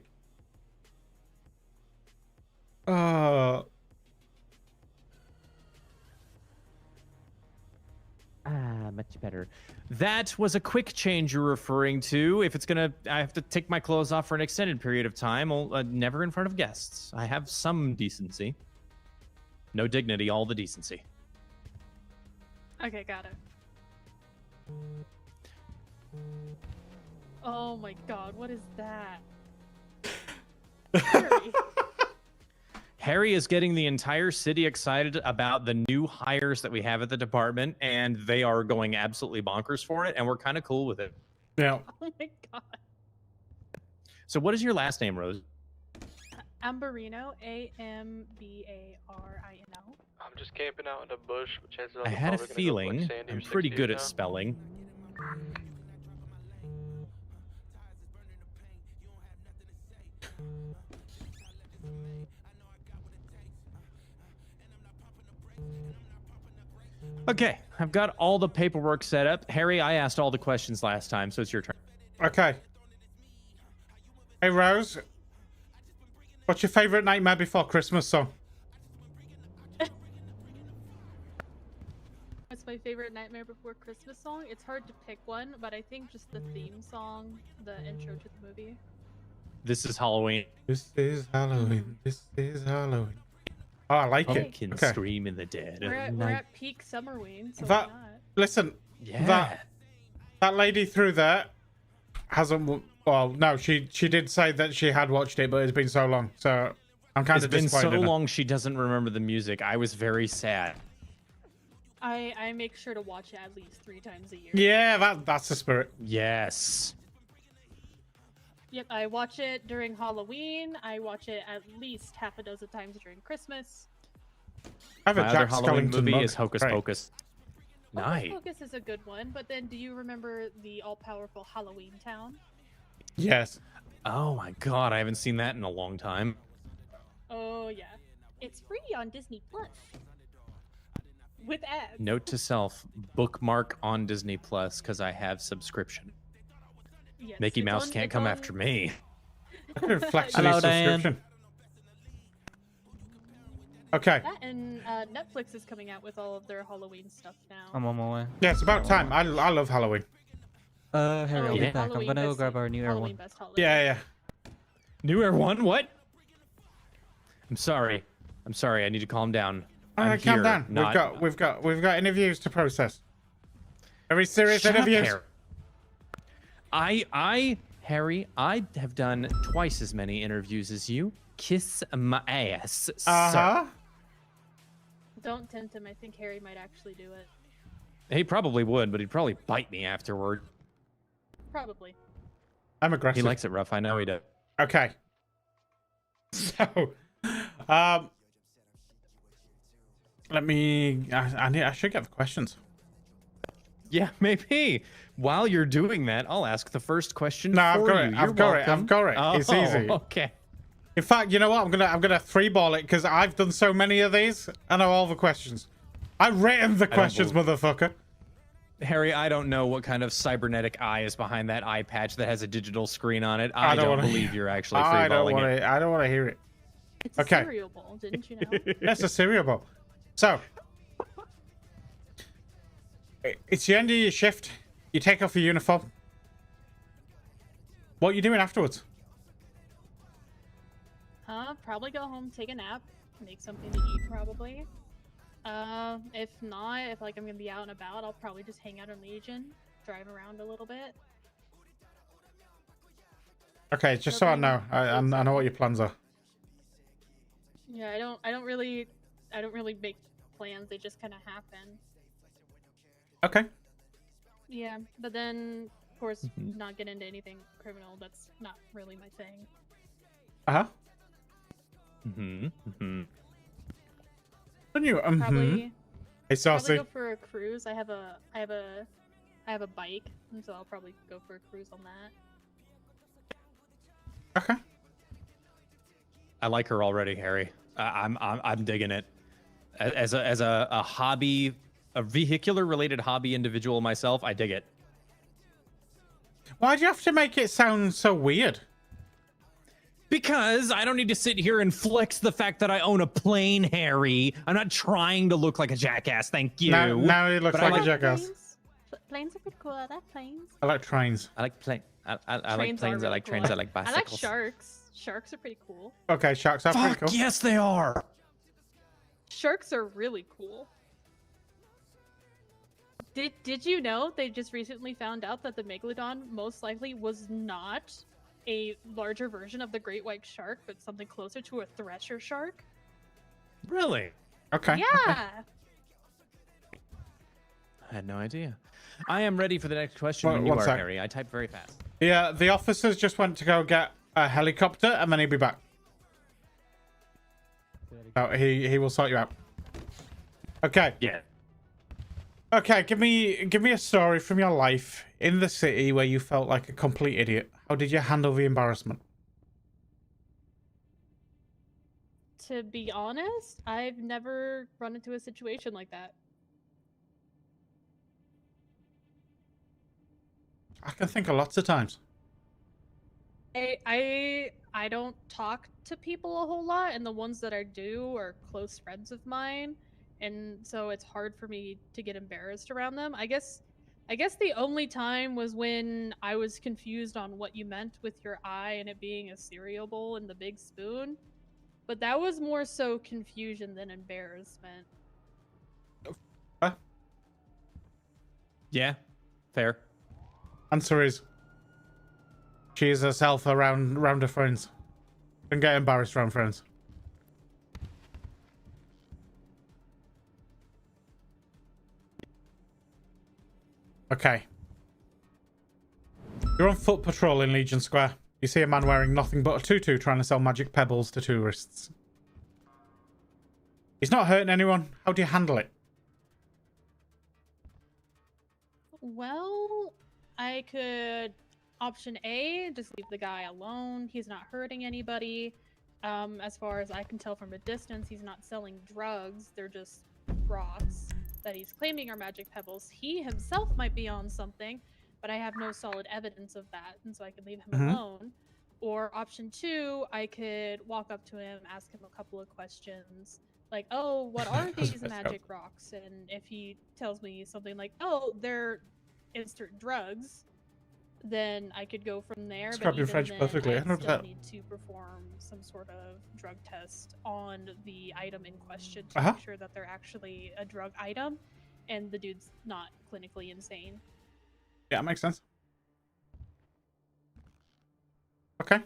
[SPEAKER 8] Much better. That was a quick change you're referring to. If it's gonna, I have to take my clothes off for an extended period of time. Never in front of guests. I have some decency. No dignity, all the decency.
[SPEAKER 12] Okay, got it. Oh my god, what is that? Harry.
[SPEAKER 8] Harry is getting the entire city excited about the new hires that we have at the department, and they are going absolutely bonkers for it, and we're kind of cool with it.
[SPEAKER 2] Yeah.
[SPEAKER 12] Oh my god.
[SPEAKER 8] So what is your last name, Rose?
[SPEAKER 12] Ambarino, Ambarino.
[SPEAKER 6] I'm just camping out in the bush. Chances are
[SPEAKER 8] I
[SPEAKER 6] they're
[SPEAKER 8] had a
[SPEAKER 6] probably gonna go
[SPEAKER 8] feeling.
[SPEAKER 6] like Sandy or
[SPEAKER 8] I'm pretty
[SPEAKER 6] 68
[SPEAKER 8] good at
[SPEAKER 6] now.
[SPEAKER 8] spelling. Okay, I've got all the paperwork set up. Harry, I asked all the questions last time, so it's your turn.
[SPEAKER 2] Okay. Hey, Rose. What's your favorite Nightmare Before Christmas song?
[SPEAKER 12] What's my favorite Nightmare Before Christmas song. It's hard to pick one, but I think just the theme song, the intro to the movie.
[SPEAKER 8] This is Halloween.
[SPEAKER 2] This is Halloween. This is Halloween. Oh, I like it.
[SPEAKER 8] Pumpkin
[SPEAKER 2] Okay.
[SPEAKER 8] scream in the dead.
[SPEAKER 12] We're at peak Summerween, so
[SPEAKER 2] That
[SPEAKER 12] why not?
[SPEAKER 2] listen.
[SPEAKER 8] Yeah.
[SPEAKER 2] That lady through there hasn't. Well, no, she did say that she had watched it, but it's been so long, so I'm kind
[SPEAKER 8] It's
[SPEAKER 2] of
[SPEAKER 8] been so
[SPEAKER 2] disappointed.
[SPEAKER 8] long she doesn't remember the music. I was very sad.
[SPEAKER 12] I make sure to watch it at least 3 times a year.
[SPEAKER 2] Yeah, that's the spirit.
[SPEAKER 8] Yes.
[SPEAKER 12] Yep, I watch it during Halloween. I watch it at least half a dozen times during Christmas.
[SPEAKER 2] I have a
[SPEAKER 8] My other
[SPEAKER 2] Jack
[SPEAKER 8] Halloween
[SPEAKER 2] Skellington
[SPEAKER 8] movie
[SPEAKER 2] mug.
[SPEAKER 8] is Hocus
[SPEAKER 2] Great.
[SPEAKER 8] Pocus. Nice.
[SPEAKER 12] Focus is a good one, but then do you remember the all-powerful Halloween Town?
[SPEAKER 2] Yes.
[SPEAKER 8] Oh my god, I haven't seen that in a long time.
[SPEAKER 12] Oh yeah, it's free on Disney Plus with ads.
[SPEAKER 8] Note to self: bookmark on Disney Plus because I have subscription.
[SPEAKER 12] Yes,
[SPEAKER 8] Mickey
[SPEAKER 12] it's
[SPEAKER 8] Mouse
[SPEAKER 12] on-
[SPEAKER 8] can't
[SPEAKER 12] it's
[SPEAKER 8] come
[SPEAKER 12] on-
[SPEAKER 8] after me.
[SPEAKER 2] I could flex
[SPEAKER 9] Hello,
[SPEAKER 2] any
[SPEAKER 9] Dan.
[SPEAKER 2] subscription. Okay.
[SPEAKER 12] That and Netflix is coming out with all of their Halloween stuff now.
[SPEAKER 9] I'm on my way.
[SPEAKER 2] Yeah, it's about time. I love Halloween.
[SPEAKER 9] Harry, I'll be
[SPEAKER 8] yeah.
[SPEAKER 9] back. I'm gonna go grab our new Air
[SPEAKER 12] Halloween
[SPEAKER 9] One.
[SPEAKER 12] best holiday.
[SPEAKER 2] Yeah.
[SPEAKER 8] New Air One? What? I'm sorry. I'm sorry. I need to calm down. I'm
[SPEAKER 2] Calm
[SPEAKER 8] here,
[SPEAKER 2] down.
[SPEAKER 8] not-
[SPEAKER 2] We've got interviews to process. Very serious
[SPEAKER 8] Shut up,
[SPEAKER 2] interviews.
[SPEAKER 8] Harry. Harry, I have done twice as many interviews as you. Kiss my ass, sir.
[SPEAKER 12] Don't tempt him. I think Harry might actually do it.
[SPEAKER 8] He probably would, but he'd probably bite me afterward.
[SPEAKER 12] Probably.
[SPEAKER 2] I'm aggressive.
[SPEAKER 8] He likes it rough. I know he does.
[SPEAKER 2] Okay. So, let me. I should get the questions.
[SPEAKER 8] Yeah, maybe. While you're doing that, I'll ask the first question
[SPEAKER 2] No, I've
[SPEAKER 8] for
[SPEAKER 2] got
[SPEAKER 8] you.
[SPEAKER 2] it.
[SPEAKER 8] You're
[SPEAKER 2] I've got it.
[SPEAKER 8] welcome.
[SPEAKER 2] I've got it. It's
[SPEAKER 8] Oh,
[SPEAKER 2] easy.
[SPEAKER 8] Okay.
[SPEAKER 2] In fact, you know what? I'm gonna 3-ball it because I've done so many of these. I know all the questions. I've written the questions, motherfucker.
[SPEAKER 8] Harry, I don't know what kind of cybernetic eye is behind that eye patch that has a digital screen on it. I don't
[SPEAKER 2] wanna-
[SPEAKER 8] believe you're actually
[SPEAKER 2] I don't
[SPEAKER 8] freeballing
[SPEAKER 2] want
[SPEAKER 8] it.
[SPEAKER 2] to. I don't want to hear it.
[SPEAKER 12] It's a
[SPEAKER 2] Okay.
[SPEAKER 12] cereal bowl, didn't you know?
[SPEAKER 2] That's a cereal bowl. So, it's the end of your shift. You take off your uniform. What are you doing afterwards?
[SPEAKER 12] Probably go home, take a nap, make something to eat probably. If not, if like I'm gonna be out and about, I'll probably just hang out in Legion, drive around a little bit.
[SPEAKER 2] Okay, just so I know, I know what your plans are.
[SPEAKER 12] Yeah, I don't really make plans. They just kind of happen.
[SPEAKER 2] Okay.
[SPEAKER 12] Yeah, but then of course not get into anything criminal. That's not really my thing.
[SPEAKER 2] Uh-huh. Don't you?
[SPEAKER 12] Probably.
[SPEAKER 2] Hey,
[SPEAKER 12] Probably
[SPEAKER 2] Saucy.
[SPEAKER 12] go for a cruise. I have a bike, and so I'll probably go for a cruise on that.
[SPEAKER 2] Okay.
[SPEAKER 8] I like her already, Harry. I'm digging it. As a hobby, a vehicular related hobby individual myself, I dig it.
[SPEAKER 2] Why do you have to make it sound so weird?
[SPEAKER 8] Because I don't need to sit here and flex the fact that I own a plane, Harry. I'm not trying to look like a jackass, thank you.
[SPEAKER 2] Now he looks
[SPEAKER 8] But I
[SPEAKER 2] like a jackass.
[SPEAKER 12] Planes are pretty cool. I like planes.
[SPEAKER 2] I like trains.
[SPEAKER 8] I like plane. I like
[SPEAKER 12] Trains are
[SPEAKER 8] planes. I
[SPEAKER 12] really
[SPEAKER 8] like
[SPEAKER 12] cool.
[SPEAKER 8] trains. I like
[SPEAKER 12] I like
[SPEAKER 8] bicycles.
[SPEAKER 12] sharks. Sharks are pretty cool.
[SPEAKER 2] Okay, sharks are pretty
[SPEAKER 8] Fuck
[SPEAKER 2] cool.
[SPEAKER 8] yes, they are.
[SPEAKER 12] Sharks are really cool. Did you know they just recently found out that the megalodon most likely was not a larger version of the great white shark, but something closer to a thresher shark?
[SPEAKER 8] Really?
[SPEAKER 2] Okay.
[SPEAKER 12] Yeah.
[SPEAKER 8] I had no idea. I am ready for the next question
[SPEAKER 2] One-
[SPEAKER 8] when you
[SPEAKER 2] one
[SPEAKER 8] are,
[SPEAKER 2] sec.
[SPEAKER 8] Harry. I type very fast.
[SPEAKER 2] Yeah, the officers just went to go get a helicopter, and then he'll be back. Oh, he will sort you out. Okay.
[SPEAKER 8] Yeah.
[SPEAKER 2] Okay, give me a story from your life in the city where you felt like a complete idiot. How did you handle the embarrassment?
[SPEAKER 12] To be honest, I've never run into a situation like that.
[SPEAKER 2] I can think of lots of times.
[SPEAKER 12] I don't talk to people a whole lot, and the ones that I do are close friends of mine. and so it's hard for me to get embarrassed around them. I guess the only time was when I was confused on what you meant with your eye and it being a cereal bowl and the big spoon. But that was more so confusion than embarrassment.
[SPEAKER 8] Yeah, fair.
[SPEAKER 2] Answer is she is herself around her friends. Don't get embarrassed around friends. Okay. You're on foot patrol in Legion Square. You see a man wearing nothing but a tutu trying to sell magic pebbles to tourists. He's not hurting anyone. How do you handle it?
[SPEAKER 12] Well, I could option A, just leave the guy alone. He's not hurting anybody. As far as I can tell from a distance, he's not selling drugs. They're just rocks that he's claiming are magic pebbles. He himself might be on something, but I have no solid evidence of that, and so I could leave him alone. Or option 2, I could walk up to him, ask him a couple of questions, like, oh, what are these magic rocks? And if he tells me something like, oh, they're insert drugs, then I could go from there.
[SPEAKER 2] Describe your French perfectly.
[SPEAKER 12] I still need to perform some sort of drug test on the item in question to make sure that they're actually a drug item and the dude's not clinically insane.
[SPEAKER 2] Yeah, it makes sense. Okay.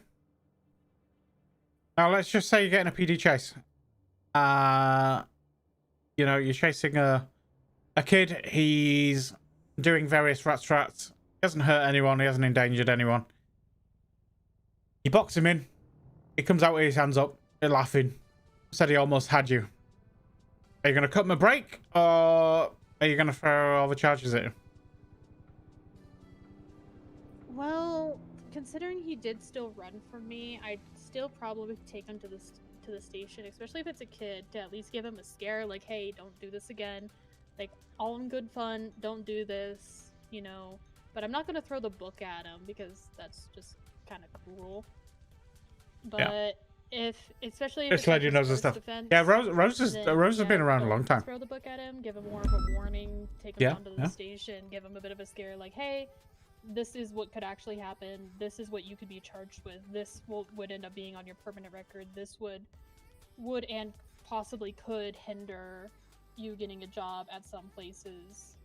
[SPEAKER 2] Now let's just say you're getting a PD chase. You know, you're chasing a kid. He's doing various strats. He hasn't hurt anyone. He hasn't endangered anyone. You box him in. He comes out with his hands up. You're laughing. Said he almost had you. Are you going to cut him a break? Or are you going to throw all the charges at him?
[SPEAKER 12] Well, considering he did still run from me, I'd still probably take him to the station, especially if it's a kid, to at least give him a scare, like, hey, don't do this again. Like, all in good fun, don't do this, you know. But I'm not going to throw the book at him because that's just kind of cruel. But especially if
[SPEAKER 2] it's like you know the stuff.
[SPEAKER 12] Defense,
[SPEAKER 2] yeah, Rose has been around a long time.
[SPEAKER 12] Throw the book at him, give him more of a warning, take him down to the station, give him a bit of a scare, like, hey, this is what could actually happen. This is what you could be charged with. This would end up being on your permanent record. This would and possibly could hinder you getting a job at some places.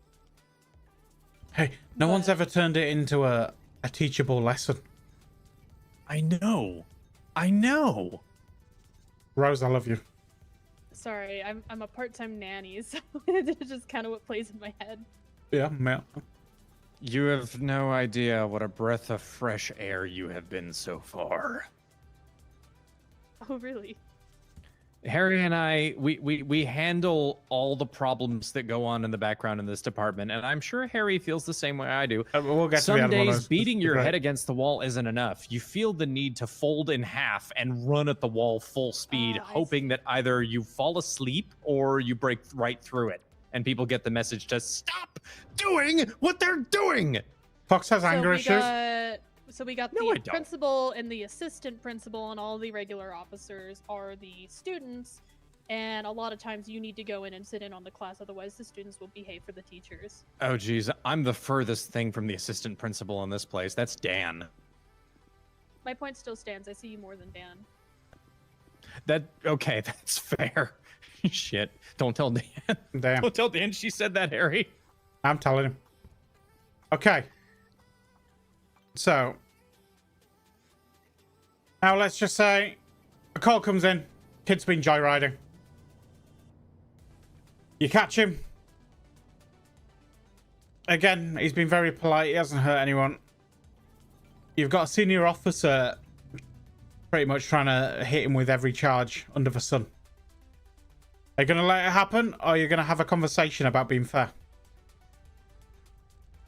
[SPEAKER 2] Hey, no one's ever turned it into a teachable lesson.
[SPEAKER 8] I know.
[SPEAKER 2] Rose, I love you.
[SPEAKER 12] Sorry, I'm a part-time nanny, so it's just kind of what plays in my head.
[SPEAKER 2] Yeah, man.
[SPEAKER 8] You have no idea what a breath of fresh air you have been so far.
[SPEAKER 12] Oh, really?
[SPEAKER 8] Harry and I, we handle all the problems that go on in the background in this department, and I'm sure Harry feels the same way I do.
[SPEAKER 2] We'll get
[SPEAKER 8] Some
[SPEAKER 2] to the
[SPEAKER 8] days, beating your head against the wall isn't enough. You feel the need to fold in half and run at the wall full speed, hoping that either you fall asleep or you break right through it, and people get the message to stop doing what they're doing.
[SPEAKER 2] Fox has anger issues.
[SPEAKER 12] So we got the principal and the assistant principal, and all the regular officers are the students. And a lot of times you need to go in and sit in on the class, otherwise the students will behave for the teachers.
[SPEAKER 8] Oh, geez. I'm the furthest thing from the assistant principal in this place. That's Dan.
[SPEAKER 12] My point still stands. I see you more than Dan.
[SPEAKER 8] Okay, that's fair. Shit. Don't tell Dan.
[SPEAKER 2] Damn.
[SPEAKER 8] Don't tell Dan she said that, Harry.
[SPEAKER 2] I'm telling him. Okay. So, now let's just say a call comes in. Kid's been joyriding. You catch him. Again, he's been very polite. He hasn't hurt anyone. You've got a senior officer pretty much trying to hit him with every charge under the sun. Are you going to let it happen, or are you going to have a conversation about being fair?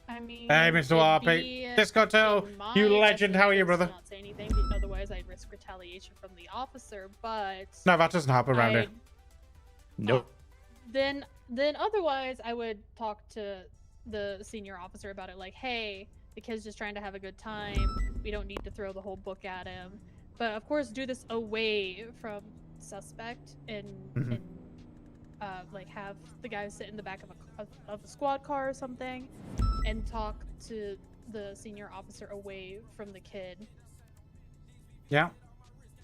[SPEAKER 12] I mean,
[SPEAKER 2] hey, Mr. Warpy. Discotel, you legend. How are you, brother?
[SPEAKER 12] Not say anything, otherwise I'd risk retaliation from the officer. But
[SPEAKER 2] no, that doesn't happen around here.
[SPEAKER 8] Nope.
[SPEAKER 12] Then otherwise I would talk to the senior officer about it. Like, hey, the kid's just trying to have a good time. We don't need to throw the whole book at him. But of course, do this away from suspect and like have the guy sit in the back of a squad car or something, and talk to the senior officer away from the kid.
[SPEAKER 2] Yeah.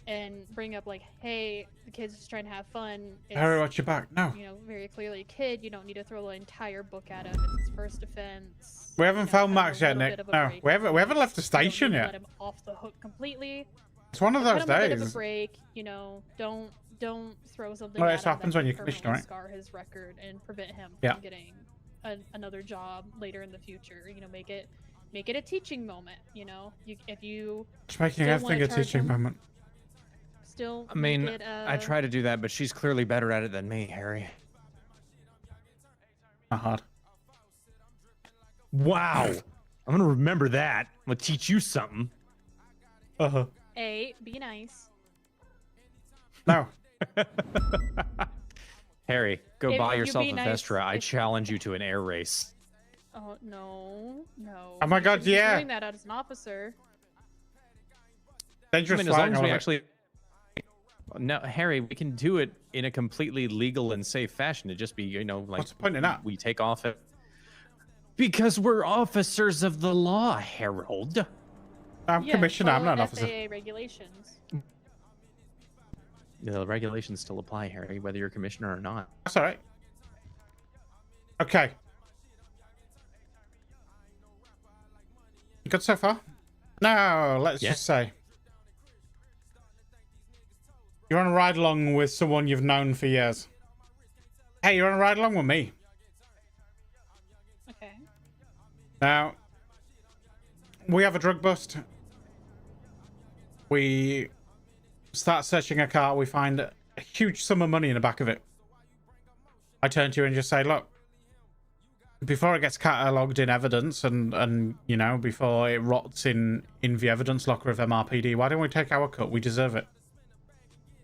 [SPEAKER 12] And bring up like, hey, the kid's just trying to have fun.
[SPEAKER 2] Harry, watch your back. No.
[SPEAKER 12] You know, very clearly a kid. You don't need to throw the entire book at him. It's his first offense.
[SPEAKER 2] We haven't found
[SPEAKER 12] kind of
[SPEAKER 2] Max
[SPEAKER 12] a
[SPEAKER 2] yet,
[SPEAKER 12] little
[SPEAKER 2] Nick.
[SPEAKER 12] bit of a
[SPEAKER 2] No,
[SPEAKER 12] break.
[SPEAKER 2] we haven't left the
[SPEAKER 12] You don't need
[SPEAKER 2] station
[SPEAKER 12] to
[SPEAKER 2] yet.
[SPEAKER 12] Let him off the hook completely.
[SPEAKER 2] It's one of
[SPEAKER 12] But
[SPEAKER 2] those
[SPEAKER 12] put him a bit of a
[SPEAKER 2] days.
[SPEAKER 12] break. You know, don't throw something.
[SPEAKER 2] Well,
[SPEAKER 12] at
[SPEAKER 2] this
[SPEAKER 12] him
[SPEAKER 2] happens
[SPEAKER 12] that
[SPEAKER 2] when
[SPEAKER 12] can
[SPEAKER 2] you're commissioner,
[SPEAKER 12] permanently
[SPEAKER 2] right?
[SPEAKER 12] Scar his record and prevent him
[SPEAKER 2] Yeah.
[SPEAKER 12] from getting another job later in the future. You know, make it a teaching moment. You know, if you
[SPEAKER 2] It's making
[SPEAKER 12] still
[SPEAKER 2] everything
[SPEAKER 12] wanna
[SPEAKER 2] a
[SPEAKER 12] charge
[SPEAKER 2] teaching
[SPEAKER 12] him,
[SPEAKER 2] moment.
[SPEAKER 12] Still,
[SPEAKER 8] I mean,
[SPEAKER 12] make it,
[SPEAKER 8] I try to do that, but she's clearly better at it than me, Harry.
[SPEAKER 2] Not hard.
[SPEAKER 8] Wow. I'm gonna remember that. I'm gonna teach you something.
[SPEAKER 2] Uh-huh.
[SPEAKER 12] A, be nice.
[SPEAKER 2] No.
[SPEAKER 8] Harry, go
[SPEAKER 12] If
[SPEAKER 8] buy
[SPEAKER 12] you
[SPEAKER 8] yourself
[SPEAKER 12] be
[SPEAKER 8] a
[SPEAKER 12] nice,
[SPEAKER 8] Vestra. I
[SPEAKER 12] if-
[SPEAKER 8] challenge you to an air race.
[SPEAKER 12] Oh no.
[SPEAKER 2] Oh my
[SPEAKER 12] You
[SPEAKER 2] God,
[SPEAKER 12] shouldn't be
[SPEAKER 2] yeah.
[SPEAKER 12] Doing that as an officer.
[SPEAKER 2] Dangerous
[SPEAKER 8] I mean, as
[SPEAKER 2] flying,
[SPEAKER 8] long as
[SPEAKER 2] all
[SPEAKER 8] we
[SPEAKER 2] of it.
[SPEAKER 8] actually... No, Harry, we can do it in a completely legal and safe fashion. It'd just be, you know, like...
[SPEAKER 2] What's the point in that?
[SPEAKER 8] We take off it. Because we're officers of the law, Harold.
[SPEAKER 2] I'm commissioner, I'm
[SPEAKER 12] follow
[SPEAKER 2] not an officer.
[SPEAKER 12] FAA regulations.
[SPEAKER 8] The regulations still apply, Harry, whether you're commissioner or not.
[SPEAKER 2] That's all right. Okay. You good so far? Now, let's
[SPEAKER 8] Yeah.
[SPEAKER 2] just say. You're on a ride along with someone you've known for years. Hey, you're on a ride along with me.
[SPEAKER 12] Okay.
[SPEAKER 2] Now, we have a drug bust. We start searching a car. We find a huge sum of money in the back of it. I turn to you and just say, look, before it gets catalogued in evidence and you know, before it rots in the evidence locker of MRPD, why don't we take our cut? We deserve it.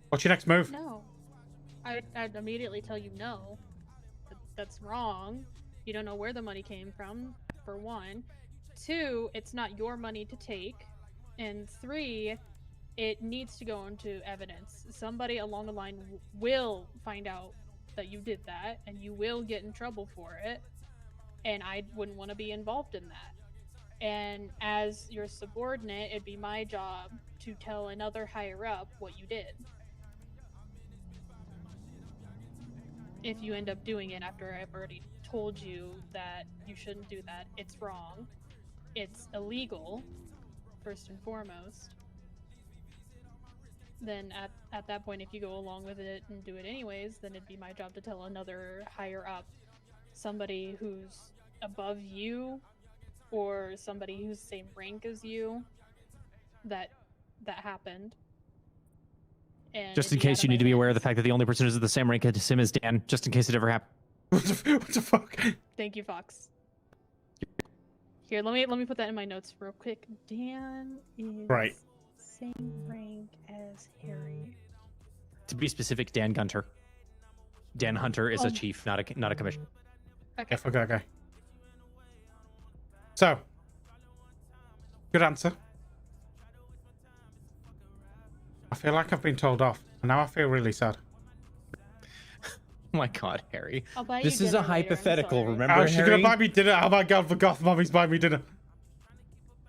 [SPEAKER 2] What's your next move?
[SPEAKER 12] No. I'd immediately tell you no. That's wrong. You don't know where the money came from, for one. Two, it's not your money to take. And three, it needs to go into evidence. Somebody along the line will find out that you did that, and you will get in trouble for it. And I wouldn't want to be involved in that. And as your subordinate, it'd be my job to tell another higher up what you did. If you end up doing it after I've already told you that you shouldn't do that, it's wrong. It's illegal, first and foremost. Then at that point, if you go along with it and do it anyways, then it'd be my job to tell another higher up, somebody who's above you or somebody who's the same rank as you, that happened. And
[SPEAKER 8] Just
[SPEAKER 12] it'd
[SPEAKER 8] in
[SPEAKER 12] be out
[SPEAKER 8] case
[SPEAKER 12] of
[SPEAKER 8] you
[SPEAKER 12] my
[SPEAKER 8] need to be aware of the
[SPEAKER 12] hands.
[SPEAKER 8] fact that the only person who's at the same rank as him is Dan, just in case it ever happens.
[SPEAKER 2] What the fuck?
[SPEAKER 12] Thank you, Fox. Here, let me put that in my notes real quick. Dan is
[SPEAKER 2] Right.
[SPEAKER 12] same rank as Harry.
[SPEAKER 8] To be specific, Dan Gunter. Dan Hunter is
[SPEAKER 12] Oh.
[SPEAKER 8] a chief, not a commissioner.
[SPEAKER 12] Okay.
[SPEAKER 2] Okay. So, good answer. I feel like I've been told off, and now I feel really sad.
[SPEAKER 8] Oh my God, Harry.
[SPEAKER 12] I'll buy
[SPEAKER 8] This
[SPEAKER 12] you
[SPEAKER 8] is a
[SPEAKER 12] dinner later, I'm
[SPEAKER 8] hypothetical,
[SPEAKER 12] sorry.
[SPEAKER 8] remember,
[SPEAKER 2] Oh, she's
[SPEAKER 8] Harry?
[SPEAKER 2] gonna buy me dinner. Oh my God, for goth mommy's buying me dinner.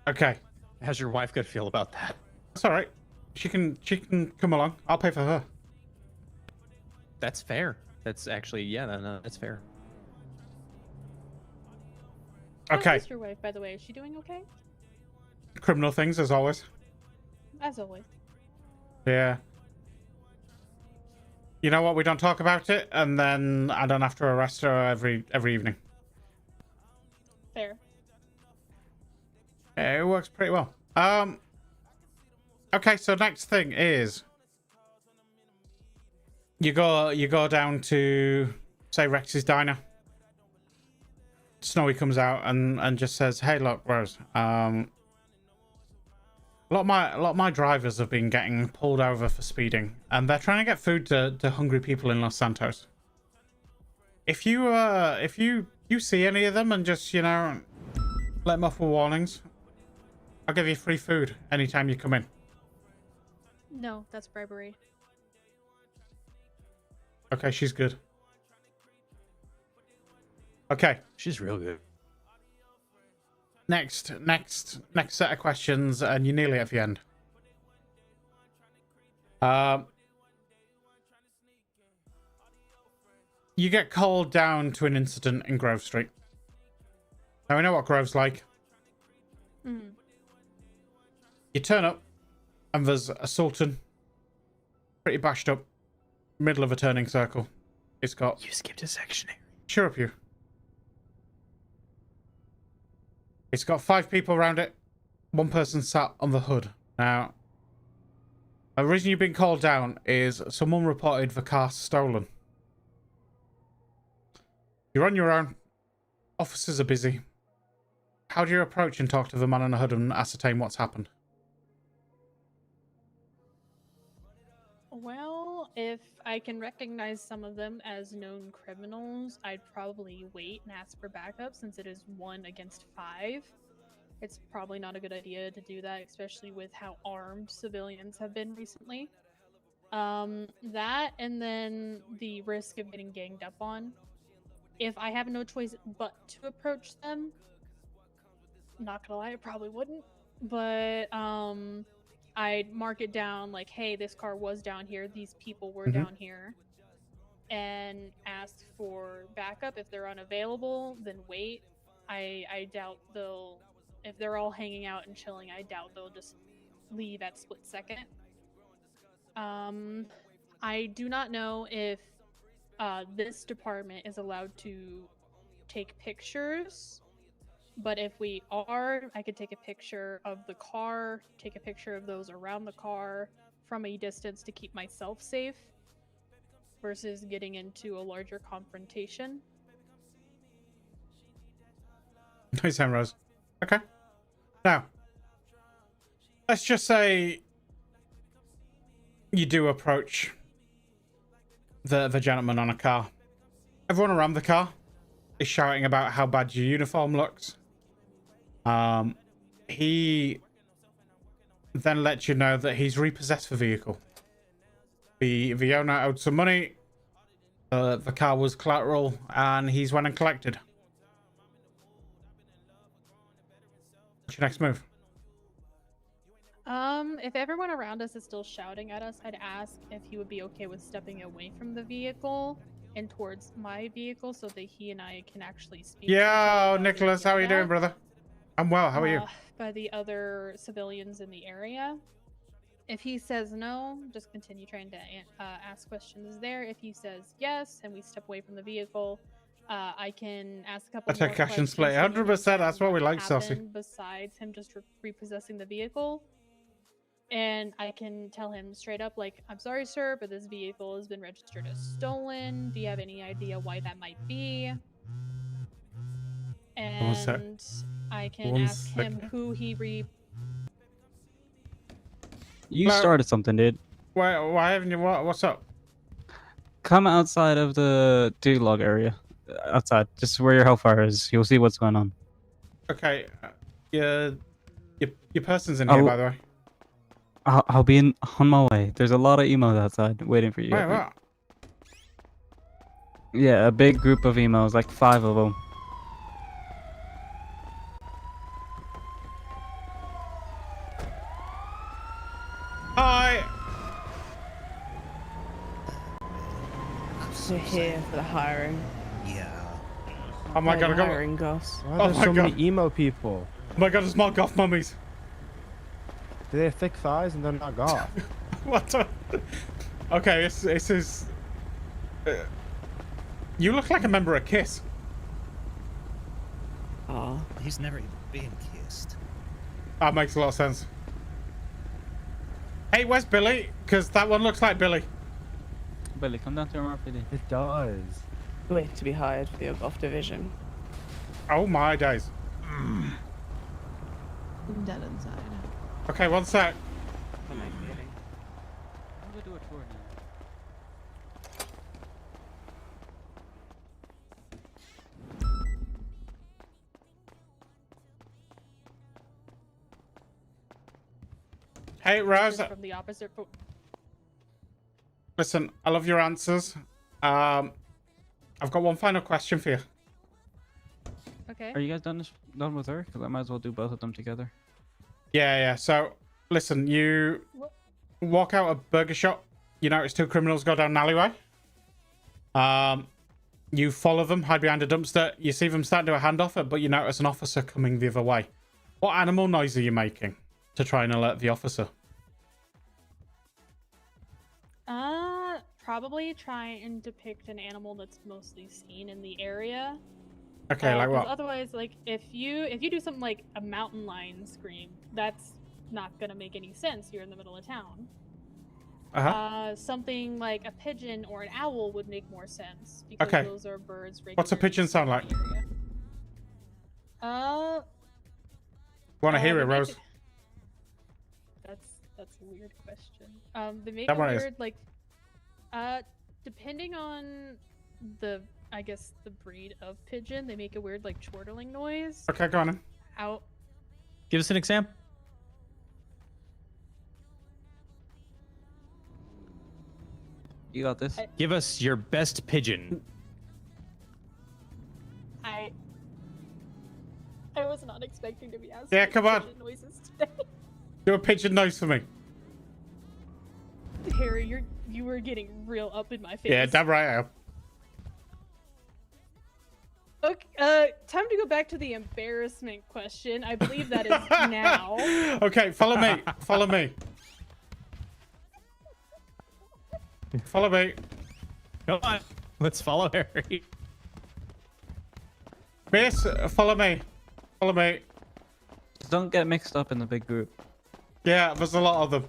[SPEAKER 2] Okay,
[SPEAKER 8] How's your wife gonna feel about that?
[SPEAKER 2] that's all right. She can come along. I'll pay for her.
[SPEAKER 8] That's fair. That's actually, yeah, no, that's fair.
[SPEAKER 2] Okay,
[SPEAKER 12] How's your wife, by the way? Is she doing okay?
[SPEAKER 2] criminal things as always.
[SPEAKER 12] As always.
[SPEAKER 2] Yeah. You know what? We don't talk about it, and then I don't have to arrest her every evening.
[SPEAKER 12] Fair.
[SPEAKER 2] Yeah, it works pretty well. Okay, so next thing is you go down to, say, Rex's diner. Snowy comes out and just says, "Hey, look, Rose. A lot of my drivers have been getting pulled over for speeding, and they're trying to get food to hungry people in Los Santos. If you see any of them and just, you know, let them off with warnings, I'll give you free food anytime you come in."
[SPEAKER 12] No, that's bribery.
[SPEAKER 2] Okay, she's good. Okay.
[SPEAKER 8] She's real good.
[SPEAKER 2] Next set of questions, and you're nearly at the end. You get called down to an incident in Grove Street. Now we know what Grove's like.
[SPEAKER 12] Mm.
[SPEAKER 2] You turn up, and there's a Sultan, pretty bashed up, middle of a turning circle. It's got...
[SPEAKER 8] You skipped a section.
[SPEAKER 2] Cheer up, you. It's got 5 people around it. 1 person sat on the hood. Now, the reason you've been called down is someone reported the car stolen. You're on your own. Officers are busy. How do you approach and talk to the man on the hood and ascertain what's happened?
[SPEAKER 12] Well, if I can recognize some of them as known criminals, I'd probably wait and ask for backup since it is 1 against 5. It's probably not a good idea to do that, especially with how armed civilians have been recently. That and then the risk of getting ganged up on. If I have no choice but to approach them, not gonna lie, I probably wouldn't. But I'd mark it down like, hey, this car was down here, these people were down here, and ask for backup. If they're unavailable, then wait. I doubt they'll, if they're all hanging out and chilling, I doubt they'll just leave at split second. I do not know if this department is allowed to take pictures. But if we are, I could take a picture of the car, take a picture of those around the car from a distance to keep myself safe versus getting into a larger confrontation.
[SPEAKER 2] Nice, Rose. Okay. Now, let's just say you do approach the gentleman on a car. Everyone around the car is shouting about how bad your uniform looks. He then lets you know that he's repossessed the vehicle. The owner owed some money. The car was collateral, and he's went and collected. What's your next move?
[SPEAKER 12] If everyone around us is still shouting at us, I'd ask if he would be okay with stepping away from the vehicle and towards my vehicle so that he and I can actually speak.
[SPEAKER 2] Yo, Nicholas, how are you doing, brother? I'm well. How are you?
[SPEAKER 12] By the other civilians in the area. If he says no, just continue trying to ask questions there. If he says yes, and we step away from the vehicle, I can ask a couple more
[SPEAKER 2] Attack action
[SPEAKER 12] questions.
[SPEAKER 2] split. 100%. That's what we like, Saucy.
[SPEAKER 12] Besides him just repossessing the vehicle. And I can tell him straight up, like, I'm sorry, sir, but this vehicle has been registered as stolen. Do you have any idea why that might be? And I can ask him who he
[SPEAKER 9] You started something, dude.
[SPEAKER 2] Why haven't you? What's up?
[SPEAKER 9] Come outside of the log area. Outside, just where your hellfire is. You'll see what's going on.
[SPEAKER 2] Okay. Your person's in here, by the way.
[SPEAKER 9] I'll be on my way. There's a lot of emos outside waiting for you.
[SPEAKER 2] Wait, what?
[SPEAKER 9] Yeah, a big group of emos, like 5 of them.
[SPEAKER 2] Hi.
[SPEAKER 13] We're here for the hiring.
[SPEAKER 14] Yeah.
[SPEAKER 2] Oh my god, I got
[SPEAKER 13] hiring Goss.
[SPEAKER 15] Why are there so many emo people?
[SPEAKER 2] Oh my god, it's more goth mummies.
[SPEAKER 15] Do they have thick thighs and they're not goth?
[SPEAKER 2] What? Okay, this is. You look like a member of Kiss.
[SPEAKER 14] Oh. He's never even been kissed.
[SPEAKER 2] That makes a lot of sense. Hey, where's Billy? Because that one looks like Billy.
[SPEAKER 9] Billy, come down to MRPD.
[SPEAKER 15] It does.
[SPEAKER 13] Wait to be hired for the Goth division.
[SPEAKER 2] Oh my days.
[SPEAKER 13] I'm dead inside.
[SPEAKER 2] Okay, one sec.
[SPEAKER 13] Am I kidding?
[SPEAKER 9] I'm gonna do a tour now.
[SPEAKER 2] Hey, Rose.
[SPEAKER 12] from the opposite.
[SPEAKER 2] Listen, I love your answers. I've got one final question for you.
[SPEAKER 12] Okay.
[SPEAKER 9] Are you guys done with her? Because I might as well do both of them together.
[SPEAKER 2] Yeah. So, listen, you walk out a burger shop. You notice 2 criminals go down an alleyway. You follow them, hide behind a dumpster. You see them starting to do a handoff, but you notice an officer coming the other way. What animal noise are you making to try and alert the officer?
[SPEAKER 12] Probably try and depict an animal that's mostly seen in the area.
[SPEAKER 2] Okay, like
[SPEAKER 12] 'cause
[SPEAKER 2] what?
[SPEAKER 12] Otherwise, like if you do something like a mountain lion scream, that's not gonna make any sense. You're in the middle of town. Something like a pigeon or an owl would make more sense because
[SPEAKER 2] Okay.
[SPEAKER 12] those are birds.
[SPEAKER 2] What's a pigeon sound like? Want to hear it,
[SPEAKER 12] they make
[SPEAKER 2] Rose?
[SPEAKER 12] it- That's a weird question. They make
[SPEAKER 2] That
[SPEAKER 12] a
[SPEAKER 2] one is.
[SPEAKER 12] weird like, depending on I guess the breed of pigeon, they make a weird like chortling noise.
[SPEAKER 2] Okay, go on then.
[SPEAKER 12] Out.
[SPEAKER 8] Give us an example.
[SPEAKER 9] You got this.
[SPEAKER 8] Give us your best pigeon.
[SPEAKER 12] I was not expecting to be asked.
[SPEAKER 2] Yeah, come on.
[SPEAKER 12] pigeon noises today.
[SPEAKER 2] Do a pigeon noise for me.
[SPEAKER 12] Harry, you were getting real up in my face.
[SPEAKER 2] Yeah, damn right I am.
[SPEAKER 12] Okay, time to go back to the embarrassment question. I believe that is now.
[SPEAKER 2] Okay, follow me. Follow me. Follow me.
[SPEAKER 8] Come on. Let's follow Harry.
[SPEAKER 2] Miss, follow me. Follow me.
[SPEAKER 9] Just don't get mixed up in the big group.
[SPEAKER 2] Yeah, there's a lot of them.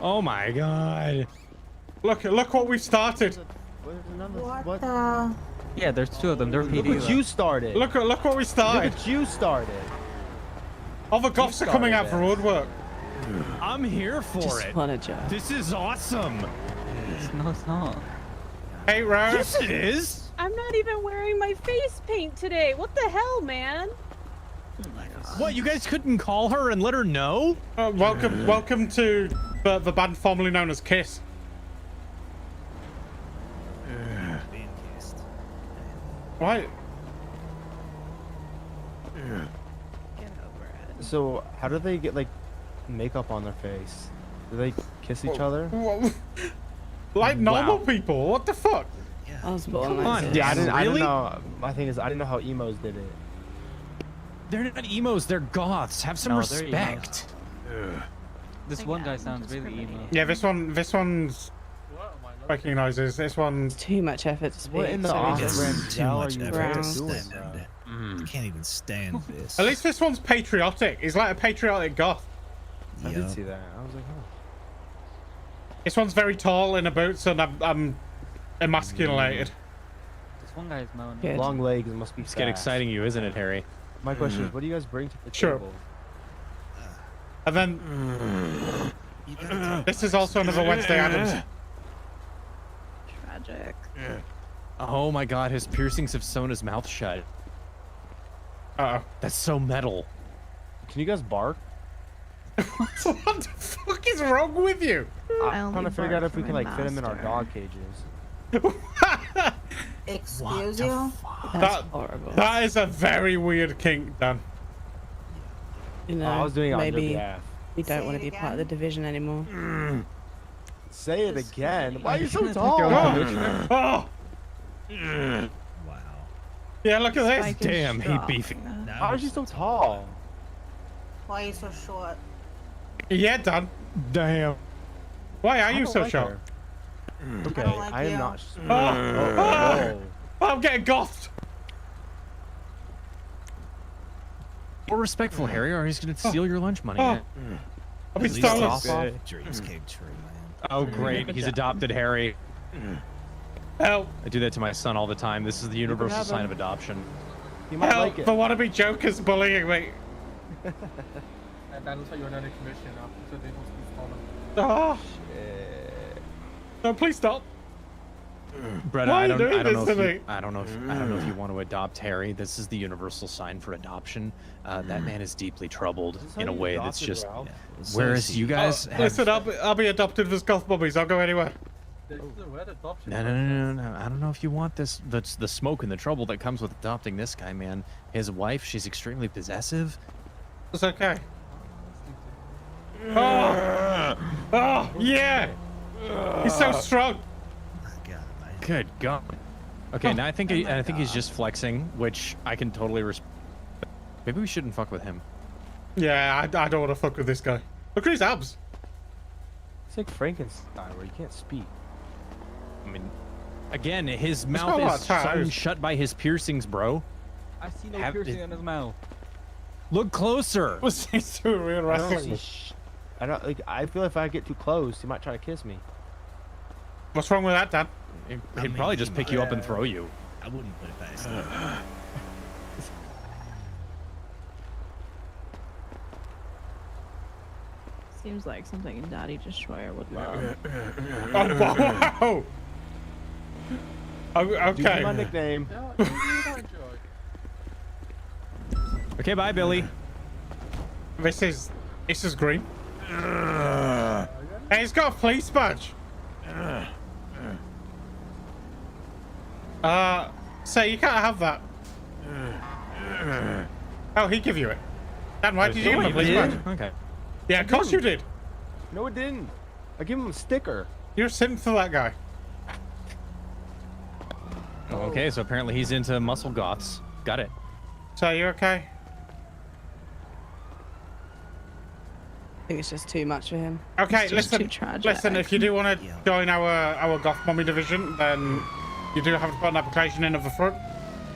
[SPEAKER 8] Oh my god.
[SPEAKER 2] Look what we started.
[SPEAKER 7] What the?
[SPEAKER 9] Yeah, there's 2 of them. They're
[SPEAKER 15] Look
[SPEAKER 9] PD.
[SPEAKER 15] what you started.
[SPEAKER 2] Look what we started.
[SPEAKER 15] Look what you started.
[SPEAKER 2] All the goths are coming out for woodwork.
[SPEAKER 8] I'm here for
[SPEAKER 13] Just
[SPEAKER 8] it.
[SPEAKER 13] want a job.
[SPEAKER 8] This is awesome.
[SPEAKER 9] No, it's not.
[SPEAKER 2] Hey, Rose.
[SPEAKER 8] Yes, it is.
[SPEAKER 12] I'm not even wearing my face paint today. What the hell, man?
[SPEAKER 8] What, you guys couldn't call her and let her know?
[SPEAKER 2] Welcome to the band formerly known as Kiss.
[SPEAKER 14] Being kissed.
[SPEAKER 2] Right.
[SPEAKER 13] Get over it.
[SPEAKER 15] So how do they get like makeup on their face? Do they kiss each other?
[SPEAKER 2] Like normal people. What the fuck?
[SPEAKER 13] I was born
[SPEAKER 8] Come
[SPEAKER 13] like
[SPEAKER 8] on,
[SPEAKER 13] this.
[SPEAKER 15] Yeah, I didn't
[SPEAKER 8] Really?
[SPEAKER 15] know. My thing is, I didn't know how emos did it.
[SPEAKER 8] They're not emos, they're goths. Have some
[SPEAKER 9] No, they're
[SPEAKER 8] respect.
[SPEAKER 9] This one guy sounds really emo.
[SPEAKER 2] Yeah, this one's making noises. This one's
[SPEAKER 13] Too much effort to speak.
[SPEAKER 15] What in the
[SPEAKER 13] so we
[SPEAKER 15] off
[SPEAKER 13] just-
[SPEAKER 15] brand
[SPEAKER 14] Too
[SPEAKER 15] gel are
[SPEAKER 14] much
[SPEAKER 15] you
[SPEAKER 14] effort
[SPEAKER 15] guys
[SPEAKER 14] to
[SPEAKER 15] doing,
[SPEAKER 14] stand.
[SPEAKER 15] bro?
[SPEAKER 14] I can't even stand this.
[SPEAKER 2] at least this one's patriotic. He's like a patriotic goth.
[SPEAKER 15] I did
[SPEAKER 14] Yup.
[SPEAKER 15] see that. I was like, huh.
[SPEAKER 2] This one's very tall in a boots, and I'm emasculated.
[SPEAKER 9] This one guy's moaning.
[SPEAKER 13] Good.
[SPEAKER 15] Long legs must be
[SPEAKER 8] It's getting
[SPEAKER 15] fast.
[SPEAKER 8] exciting you, isn't it, Harry?
[SPEAKER 15] My question is, what do you guys bring to the
[SPEAKER 2] Sure.
[SPEAKER 15] table?
[SPEAKER 2] And then
[SPEAKER 14] You gotta
[SPEAKER 2] this is also another Wednesday Addams.
[SPEAKER 13] Tragic.
[SPEAKER 8] Oh my god, his piercings have sewn his mouth shut.
[SPEAKER 2] Uh
[SPEAKER 8] That's so metal.
[SPEAKER 15] Can you guys bark?
[SPEAKER 2] oh. What the fuck is wrong with you?
[SPEAKER 15] I'm trying to figure out if we can like fit them in our dog cages.
[SPEAKER 7] Excuse you?
[SPEAKER 13] That's horrible.
[SPEAKER 2] That is a very weird kink, Dan.
[SPEAKER 13] You know,
[SPEAKER 15] I was doing it on your
[SPEAKER 13] maybe
[SPEAKER 15] behalf.
[SPEAKER 13] we don't
[SPEAKER 7] Say
[SPEAKER 13] want to
[SPEAKER 7] it
[SPEAKER 13] be part of the
[SPEAKER 7] again.
[SPEAKER 13] division anymore.
[SPEAKER 15] Say it again. Why are you so
[SPEAKER 9] Think
[SPEAKER 15] tall?
[SPEAKER 9] you're
[SPEAKER 2] Oh.
[SPEAKER 9] commissioner?
[SPEAKER 2] Oh,
[SPEAKER 14] Wow.
[SPEAKER 2] yeah, look at this.
[SPEAKER 13] Spike and
[SPEAKER 8] Damn, he
[SPEAKER 13] strong.
[SPEAKER 8] beefy.
[SPEAKER 15] How is she so tall?
[SPEAKER 7] Why are you so short?
[SPEAKER 2] Yeah, Dan.
[SPEAKER 8] Damn.
[SPEAKER 2] Why are
[SPEAKER 15] I
[SPEAKER 2] you
[SPEAKER 15] don't
[SPEAKER 2] so
[SPEAKER 15] like
[SPEAKER 2] short?
[SPEAKER 15] her. Okay,
[SPEAKER 7] don't like
[SPEAKER 15] I am
[SPEAKER 7] you.
[SPEAKER 15] not.
[SPEAKER 2] Oh,
[SPEAKER 15] Oh,
[SPEAKER 2] I'm getting gothed.
[SPEAKER 8] More respectful, Harry, or he's gonna steal your lunch money.
[SPEAKER 2] Oh.
[SPEAKER 8] man.
[SPEAKER 2] I'll be
[SPEAKER 14] At least
[SPEAKER 2] stolen.
[SPEAKER 14] his dreams came true, man.
[SPEAKER 8] Oh, great. He's adopted Harry.
[SPEAKER 2] Help!
[SPEAKER 8] I do that to my son all the time. This is the universal
[SPEAKER 15] have
[SPEAKER 8] sign
[SPEAKER 15] him.
[SPEAKER 8] of adoption.
[SPEAKER 15] you might
[SPEAKER 2] Help!
[SPEAKER 15] like it.
[SPEAKER 2] The wannabe Joker's bullying me. Oh, no! Please stop.
[SPEAKER 8] Brett,
[SPEAKER 2] Why
[SPEAKER 8] I
[SPEAKER 2] are
[SPEAKER 8] don't,
[SPEAKER 2] you doing
[SPEAKER 8] I don't know
[SPEAKER 2] this
[SPEAKER 8] if
[SPEAKER 2] to
[SPEAKER 8] you,
[SPEAKER 2] me?
[SPEAKER 8] I don't know if you want to adopt Harry. This is the universal sign for adoption. That man is deeply troubled
[SPEAKER 15] Is this how
[SPEAKER 8] in a
[SPEAKER 15] you
[SPEAKER 8] way that's
[SPEAKER 15] adopted
[SPEAKER 8] just.
[SPEAKER 15] Ralph?
[SPEAKER 8] Whereas you guys have,
[SPEAKER 2] Listen, I'll be adopted as goth bubbies. I'll go anywhere.
[SPEAKER 8] No. I don't know if you want this. That's the smoke and the trouble that comes with adopting this guy, man. His wife, she's extremely possessive.
[SPEAKER 2] It's okay. Oh, oh yeah. He's so strong.
[SPEAKER 8] Good God. Okay, now I think he's just flexing, which I can totally respect. Maybe we shouldn't fuck with him.
[SPEAKER 2] Yeah, I don't want to fuck with this guy. Look at his abs.
[SPEAKER 15] It's like Frankenstein, where you can't speak.
[SPEAKER 8] I mean, again, his
[SPEAKER 2] got
[SPEAKER 8] mouth
[SPEAKER 2] a lot
[SPEAKER 8] is
[SPEAKER 2] of ties.
[SPEAKER 8] sewn shut by his piercings, bro.
[SPEAKER 9] I see no piercing on his mouth.
[SPEAKER 8] Look closer.
[SPEAKER 2] Was he doing real
[SPEAKER 15] I don't
[SPEAKER 2] wrestling?
[SPEAKER 15] see I don't like. I feel if I get too close, he might try to kiss me.
[SPEAKER 2] What's wrong with that, Dan?
[SPEAKER 8] He'd probably just pick you up and throw you.
[SPEAKER 14] I wouldn't put it past him.
[SPEAKER 13] Seems like something Daddy Destroyer would love.
[SPEAKER 2] Oh, wow. Oh, okay.
[SPEAKER 15] My nickname.
[SPEAKER 8] Okay, bye, Billy.
[SPEAKER 2] This is green. Hey, he's got a police badge. So you can't have that. Oh, he give you it. Dan, why did you give him a police badge?
[SPEAKER 8] Okay.
[SPEAKER 2] Yeah, of course you did.
[SPEAKER 15] No, it didn't. I gave him a sticker.
[SPEAKER 2] You're a simp for that guy.
[SPEAKER 8] Okay, so apparently he's into muscle goths. Got it.
[SPEAKER 2] So you okay?
[SPEAKER 13] I think it's just too much for him.
[SPEAKER 2] Okay,
[SPEAKER 13] It's just
[SPEAKER 2] listen.
[SPEAKER 13] too tragic.
[SPEAKER 2] Listen, if you do want to join our goth mommy division, then you do have to put an application in at the front,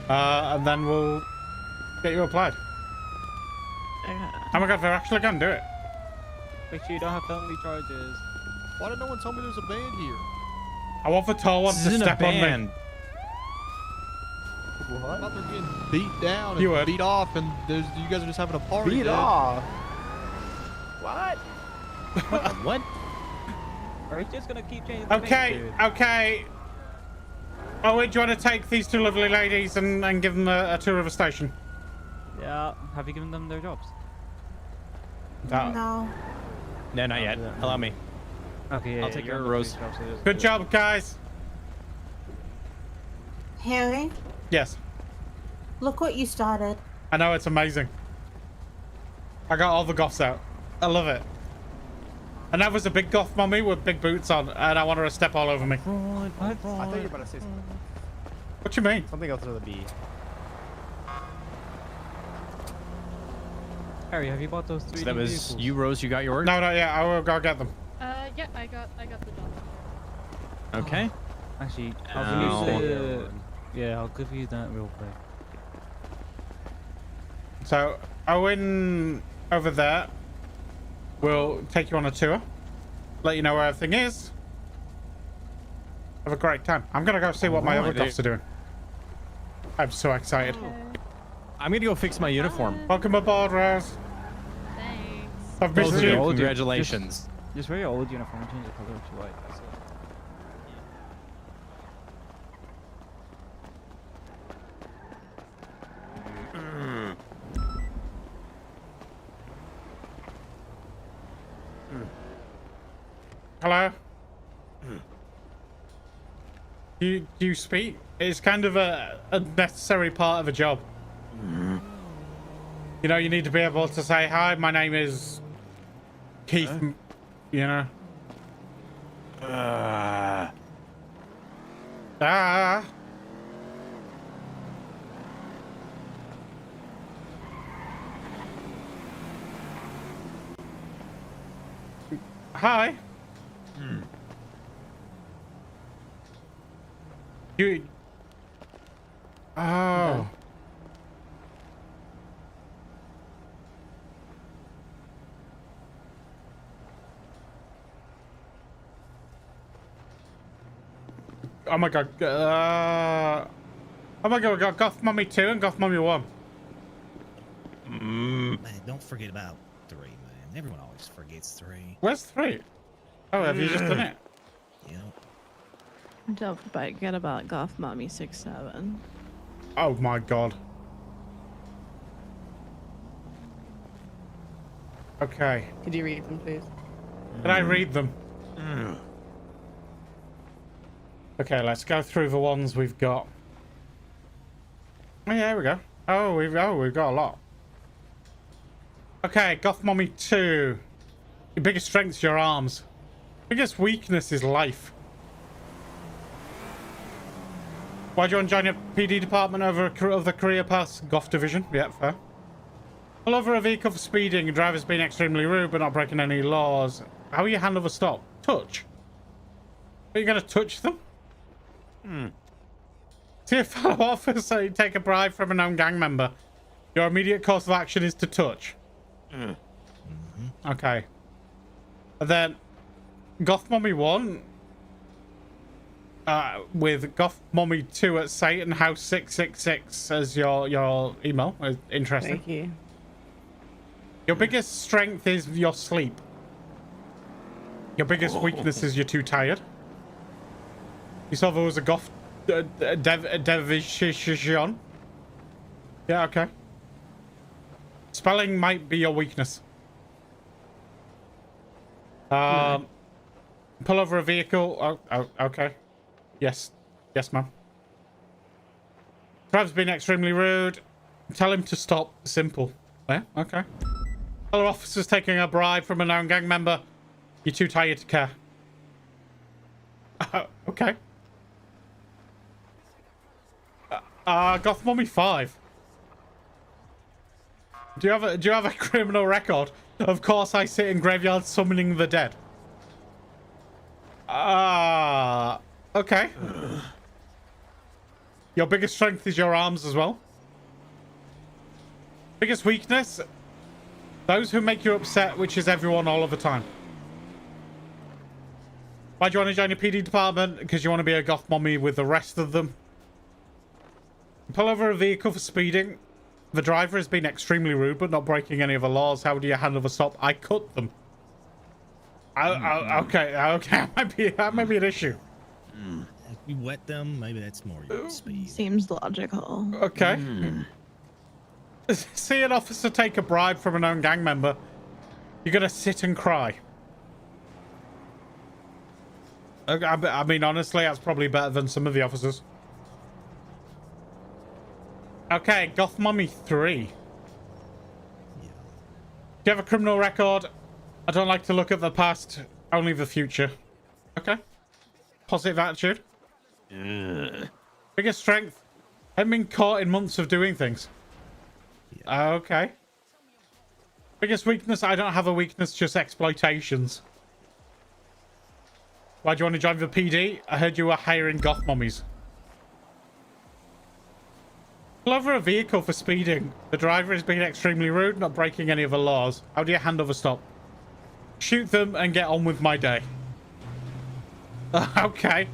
[SPEAKER 2] and then we'll get you applied. Oh my God, they're actually gonna do it.
[SPEAKER 9] Make sure you don't have felony charges.
[SPEAKER 3] Why did no one tell me there's a band here?
[SPEAKER 2] I want the tall one
[SPEAKER 8] This
[SPEAKER 2] to
[SPEAKER 8] isn't a
[SPEAKER 2] step on me.
[SPEAKER 8] band.
[SPEAKER 3] I thought they're getting beat down and
[SPEAKER 2] You would.
[SPEAKER 3] beat off, and you guys are just having a party.
[SPEAKER 15] Beat
[SPEAKER 3] dude.
[SPEAKER 15] off. What?
[SPEAKER 8] What?
[SPEAKER 9] Or he's just gonna keep changing the name,
[SPEAKER 2] Okay,
[SPEAKER 9] dude.
[SPEAKER 2] okay. Oh, wait, do you want to take these two lovely ladies and give them a tour of the station?
[SPEAKER 9] Yeah. Have you given them their jobs?
[SPEAKER 7] No.
[SPEAKER 8] No, not yet. Allow me.
[SPEAKER 9] Okay, yeah,
[SPEAKER 8] I'll take
[SPEAKER 9] you're
[SPEAKER 8] care of
[SPEAKER 9] on the
[SPEAKER 8] Rose.
[SPEAKER 9] police job, so just
[SPEAKER 2] Good
[SPEAKER 9] do it.
[SPEAKER 2] job, guys.
[SPEAKER 7] Harry,
[SPEAKER 2] Yes,
[SPEAKER 7] look what you started.
[SPEAKER 2] I know, it's amazing. I got all the goths out. I love it. And that was a big goth mommy with big boots on, and I want her to step all over me.
[SPEAKER 15] I thought you were about to say something.
[SPEAKER 2] What you mean?
[SPEAKER 15] Something else with a B.
[SPEAKER 9] Harry, have you bought those 3D
[SPEAKER 8] So that was
[SPEAKER 9] vehicles?
[SPEAKER 8] you, Rose. You got yours.
[SPEAKER 2] No, not yet. I will go get them.
[SPEAKER 12] Yeah, I got the job.
[SPEAKER 8] Okay.
[SPEAKER 9] Actually,
[SPEAKER 8] Ow.
[SPEAKER 9] I'll give you the... Yeah, I'll give you that real quick.
[SPEAKER 2] So, Owen over there will take you on a tour, let you know where everything is. Have a great time. I'm gonna go see what my other goths are doing. I'm so excited.
[SPEAKER 8] I'm gonna go fix my uniform.
[SPEAKER 2] Welcome aboard, Rose.
[SPEAKER 12] Thanks.
[SPEAKER 2] I've
[SPEAKER 8] Both
[SPEAKER 2] missed
[SPEAKER 8] of
[SPEAKER 2] you.
[SPEAKER 8] you. Congratulations.
[SPEAKER 9] Just wear your old uniform and change the color to white. That's it.
[SPEAKER 2] Hello? Do you speak? It's kind of a necessary part of a job. You know, you need to be able to say, hi, my name is Keith, you know? Hi. You. Oh. Oh my god. Oh my god, we got Goth Mummy 2 and Goth Mummy 1.
[SPEAKER 14] Man, don't forget about 3, man. Everyone always forgets 3.
[SPEAKER 2] Where's 3? Oh, have you just done it?
[SPEAKER 14] Yep.
[SPEAKER 13] Don't forget about Goth Mommy 6-7.
[SPEAKER 2] Oh my god. Okay.
[SPEAKER 13] Could you read them, please?
[SPEAKER 2] Can I read them? Okay, let's go through the ones we've got. Oh, yeah, there we go. Oh, we've got a lot. Okay, Goth Mommy 2. Your biggest strength is your arms. Biggest weakness is life. Why do you want to join a PD department over the career path Goth division? Yeah, fair. Pull over a vehicle for speeding. The driver's been extremely rude but not breaking any laws. How will you handle the stop? Touch? Are you going to touch them? See a fellow officer, you take a bribe from a known gang member. Your immediate course of action is to touch. Okay. And then Goth Mommy 1 with Goth Mommy 2 at Satan House 666 as your email. Interesting.
[SPEAKER 13] Thank you.
[SPEAKER 2] Your biggest strength is your sleep. Your biggest weakness is you're too tired. You saw there was a Goth division. Yeah, okay. Spelling might be your weakness. Pull over a vehicle. Oh, okay. Yes, ma'am. Driver's been extremely rude. Tell him to stop. Simple. Yeah, okay. Fellow officer's taking a bribe from a known gang member. You're too tired to care. Okay. Goth Mommy 5. Do you have a criminal record? Of course, I sit in graveyards summoning the dead. Okay. Your biggest strength is your arms as well. Biggest weakness? Those who make you upset, which is everyone all of the time. Why do you want to join a PD department? Because you want to be a Goth Mommy with the rest of them. Pull over a vehicle for speeding. The driver has been extremely rude but not breaking any of the laws. How do you handle the stop? I cut them. Okay, that might be an issue.
[SPEAKER 14] If you wet them, maybe that's more your speed.
[SPEAKER 13] Seems logical.
[SPEAKER 2] Okay. See an officer take a bribe from a known gang member. You're gonna sit and cry. I mean, honestly, that's probably better than some of the officers. Okay, Goth Mommy 3. Do you have a criminal record? I don't like to look at the past, only the future. Okay. Positive attitude. Biggest strength? Haven't been caught in months of doing things. Okay. Biggest weakness? I don't have a weakness, just exploitations. Why do you want to join the PD? I heard you were hiring Goth Mommies. Pull over a vehicle for speeding. The driver is being extremely rude, not breaking any of the laws. How do you handle the stop? Shoot them and get on with my day. Okay.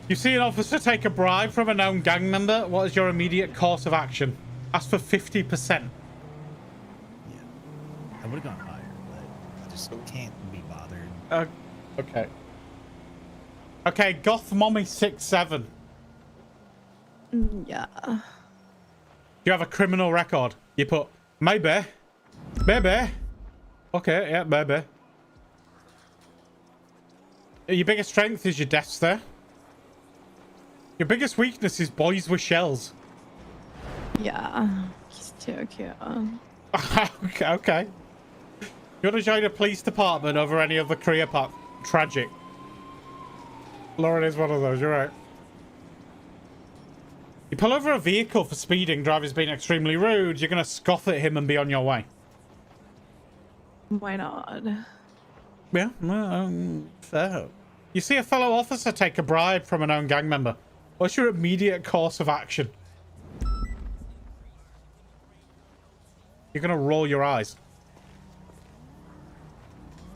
[SPEAKER 2] You see an officer take a bribe from a known gang member. What is your immediate course of action? Ask for 50%.
[SPEAKER 14] Yeah. I would have gone higher, but I just can't be bothered.
[SPEAKER 2] Okay. Okay, Goth Mommy 6-7.
[SPEAKER 13] Yeah.
[SPEAKER 2] You have a criminal record. You put, maybe. Maybe. Okay, yeah, maybe. Your biggest strength is your death stare. Your biggest weakness is boys with shells.
[SPEAKER 13] Yeah. He's too cute.
[SPEAKER 2] Okay. You want to join a police department over any other career path? Tragic. Lauren is one of those, you're right. You pull over a vehicle for speeding, driver's being extremely rude, you're going to scoff at him and be on your way.
[SPEAKER 13] Why not?
[SPEAKER 2] Yeah, fair. You see a fellow officer take a bribe from a known gang member. What's your immediate course of action? You're going to roll your eyes.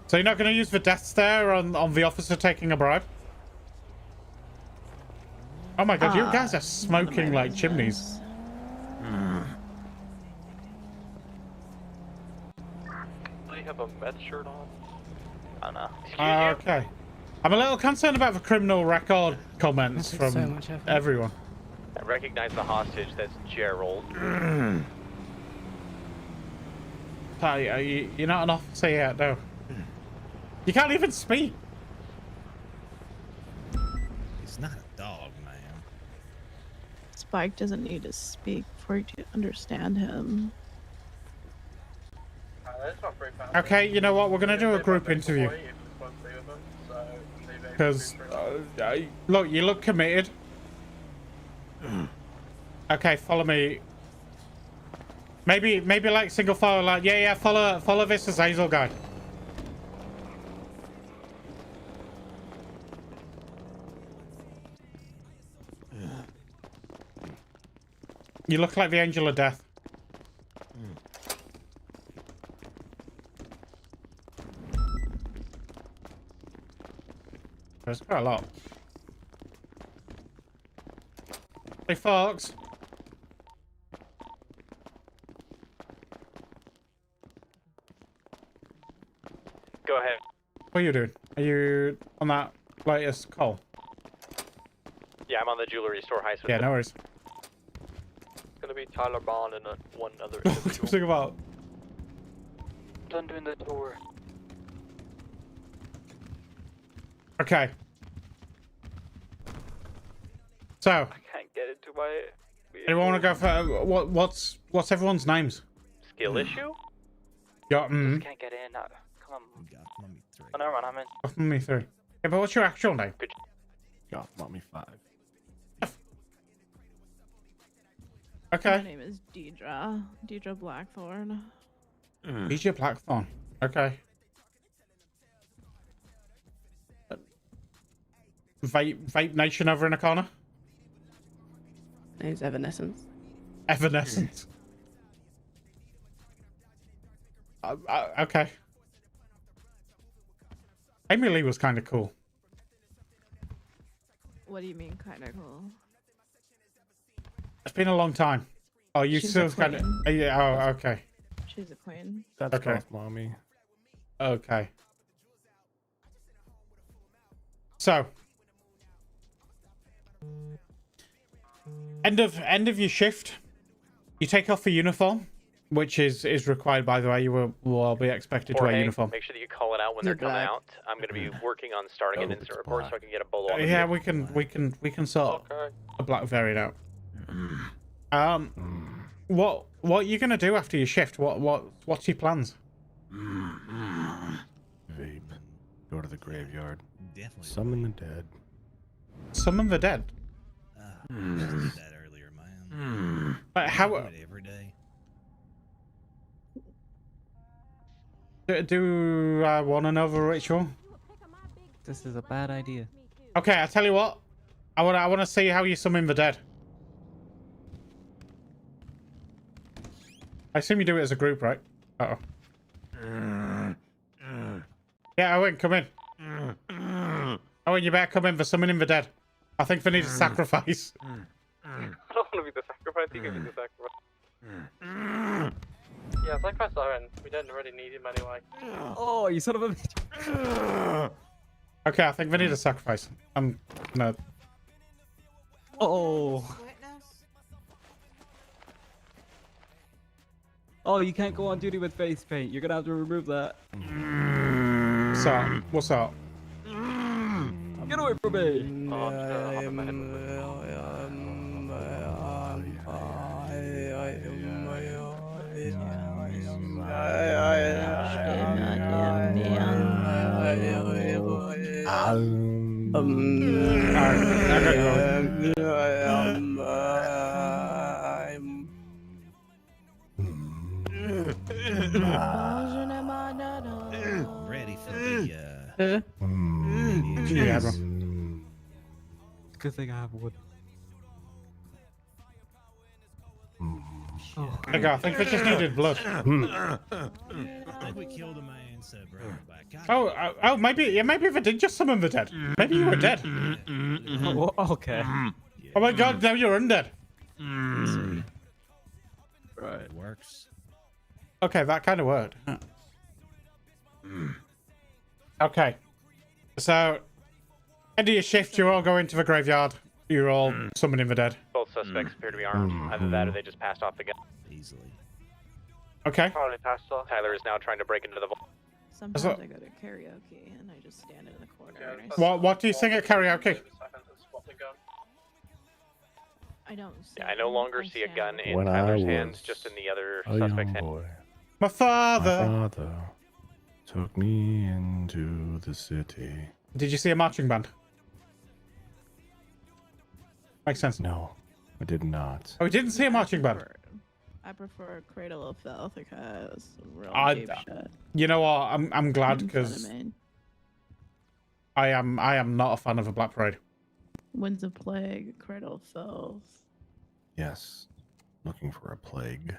[SPEAKER 2] So you're not going to use the death stare on the officer taking a bribe? Oh my god, you guys are smoking like chimneys.
[SPEAKER 6] Do you have a meth shirt on? Oh no.
[SPEAKER 2] Okay. I'm a little concerned about the criminal record comments from everyone.
[SPEAKER 5] I recognize the hostage. That's Gerald.
[SPEAKER 2] You're not an officer yet, no. You can't even speak.
[SPEAKER 14] It's not a dog, man.
[SPEAKER 13] Spike doesn't need to speak for you to understand him.
[SPEAKER 2] Okay, you know what? We're gonna do a group interview. Because look, you look committed. Okay, follow me. Maybe like single file, like yeah, follow this Azazel guy. You look like the Angel of Death. There's quite a lot. Hey, Fox.
[SPEAKER 5] Go ahead.
[SPEAKER 2] What are you doing? Are you on that latest call?
[SPEAKER 5] Yeah, I'm on the jewelry store high school.
[SPEAKER 2] Yeah, no worries.
[SPEAKER 6] It's gonna be Tyler Bond and one other
[SPEAKER 2] What do you think about?
[SPEAKER 6] Done doing the tour.
[SPEAKER 2] Okay. So,
[SPEAKER 6] I can't get into my.
[SPEAKER 2] anyone want to go for what's everyone's names?
[SPEAKER 5] Skill issue?
[SPEAKER 2] Yeah,
[SPEAKER 6] Just can't get in. Come on. Oh, never mind. I'm in.
[SPEAKER 2] me through. Yeah, but what's your actual name?
[SPEAKER 15] Goth Mommy 5.
[SPEAKER 2] Okay.
[SPEAKER 13] My name is Deidre Blackthorn.
[SPEAKER 2] DJ Blackthorn. Okay. Vape Nation over in the corner.
[SPEAKER 16] Name's Evanescence.
[SPEAKER 2] Evanescence. Okay. Amy Lee was kind of cool.
[SPEAKER 13] What do you mean, kind of cool?
[SPEAKER 2] It's been a long time. Oh, you
[SPEAKER 13] She's
[SPEAKER 2] still
[SPEAKER 13] a
[SPEAKER 2] kind of.
[SPEAKER 13] queen.
[SPEAKER 2] Yeah. Oh, okay.
[SPEAKER 13] She's a queen.
[SPEAKER 15] That's
[SPEAKER 2] Okay.
[SPEAKER 15] Goth Mommy.
[SPEAKER 2] Okay. So. End of your shift. You take off your uniform, which is required, by the way. You will all be expected to wear
[SPEAKER 5] Jorge,
[SPEAKER 2] uniform.
[SPEAKER 5] make sure that you call it out when they're coming out. I'm going to be working on starting an incident report so I can get a bolo on the
[SPEAKER 2] Yeah,
[SPEAKER 5] vehicle.
[SPEAKER 2] we can sort a black variant out. What are you gonna do after your shift? What's your plans?
[SPEAKER 15] Vape. Go to the graveyard.
[SPEAKER 14] Definitely.
[SPEAKER 15] Summon the dead.
[SPEAKER 2] Summon the dead.
[SPEAKER 14] I did that earlier, man.
[SPEAKER 2] But how?
[SPEAKER 14] I do it every day.
[SPEAKER 2] Do I want another ritual?
[SPEAKER 9] This is a bad idea.
[SPEAKER 2] Okay, I tell you what. I wanna see how you summon the dead. I assume you do it as a group, right? Uh oh. Yeah, Owen, come in. Owen, you better come in for summoning the dead. I think they need a sacrifice.
[SPEAKER 6] I don't want to be the sacrifice. You can be the sacrifice. Yeah, sacrifice Owen. We don't really need him anyway.
[SPEAKER 9] Oh, you son of a bitch.
[SPEAKER 2] Okay, I think they need a sacrifice. I'm gonna.
[SPEAKER 9] Oh. Oh, you can't go on duty with face paint. You're gonna have to remove that.
[SPEAKER 2] What's up? What's up?
[SPEAKER 9] Get away from me!
[SPEAKER 14] Ready for the
[SPEAKER 2] Yeah, bro.
[SPEAKER 9] Good thing I have wood.
[SPEAKER 2] Okay, I think they just needed blood.
[SPEAKER 14] I think we killed a man, so bring him back.
[SPEAKER 2] Oh, maybe they did just summon the dead. Maybe you were dead.
[SPEAKER 9] Oh, okay.
[SPEAKER 2] Oh my god, now you're undead.
[SPEAKER 9] Right.
[SPEAKER 14] It works.
[SPEAKER 2] Okay, that kind of worked. Okay. So, end of your shift, you're all going to the graveyard. You're all summoning the dead.
[SPEAKER 5] Both suspects appear to be armed. Either that or they just passed off the gun.
[SPEAKER 14] Easily.
[SPEAKER 2] Okay.
[SPEAKER 6] Probably passed off.
[SPEAKER 5] Tyler is now trying to break into the vault.
[SPEAKER 13] Sometimes I go to karaoke and I just stand in the corner. And I
[SPEAKER 2] What do you sing at karaoke?
[SPEAKER 13] I don't see
[SPEAKER 5] Yeah, I no
[SPEAKER 13] him.
[SPEAKER 5] longer
[SPEAKER 13] I
[SPEAKER 5] see a
[SPEAKER 13] stand
[SPEAKER 5] gun
[SPEAKER 13] with
[SPEAKER 5] in
[SPEAKER 16] When I
[SPEAKER 5] Tyler's hands,
[SPEAKER 16] was
[SPEAKER 5] just in the other
[SPEAKER 16] a
[SPEAKER 5] suspect's
[SPEAKER 16] young
[SPEAKER 5] hand.
[SPEAKER 16] boy,
[SPEAKER 2] My
[SPEAKER 16] my
[SPEAKER 2] father.
[SPEAKER 16] father took me into the city.
[SPEAKER 2] Did you see a marching band? Makes sense.
[SPEAKER 16] No, I did not.
[SPEAKER 2] Oh, we didn't see a marching band.
[SPEAKER 13] I prefer Cradle of Filth because real
[SPEAKER 2] I-
[SPEAKER 13] deep shit.
[SPEAKER 2] You know what? I'm glad because
[SPEAKER 13] Cinnamon.
[SPEAKER 2] I am not a fan of a Black Parade.
[SPEAKER 13] Winds of Plague, Cradle of Filth.
[SPEAKER 16] Yes, looking for a plague.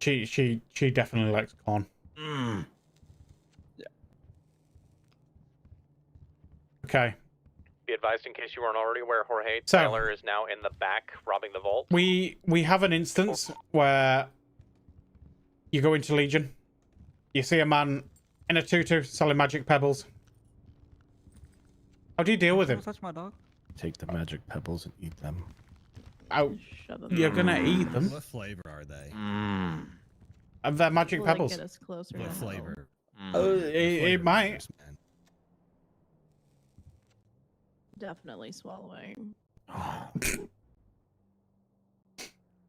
[SPEAKER 2] She definitely likes corn. Okay.
[SPEAKER 5] Be advised, in case you weren't already aware, Jorge,
[SPEAKER 2] So-
[SPEAKER 5] Tyler is now in the back robbing the vault.
[SPEAKER 2] We have an instance where you go into Legion, you see a man in a tutu selling magic pebbles. How do you deal with him?
[SPEAKER 9] Touch my dog.
[SPEAKER 16] Take the magic pebbles and eat them.
[SPEAKER 2] Oh,
[SPEAKER 13] Shove them
[SPEAKER 2] you're
[SPEAKER 13] in.
[SPEAKER 2] gonna eat them?
[SPEAKER 14] What flavor are they?
[SPEAKER 2] And they're magic
[SPEAKER 13] Will it
[SPEAKER 2] pebbles.
[SPEAKER 13] get us closer
[SPEAKER 14] What
[SPEAKER 13] to
[SPEAKER 14] flavor?
[SPEAKER 2] It might.
[SPEAKER 14] matters, man.
[SPEAKER 13] Definitely swallowing.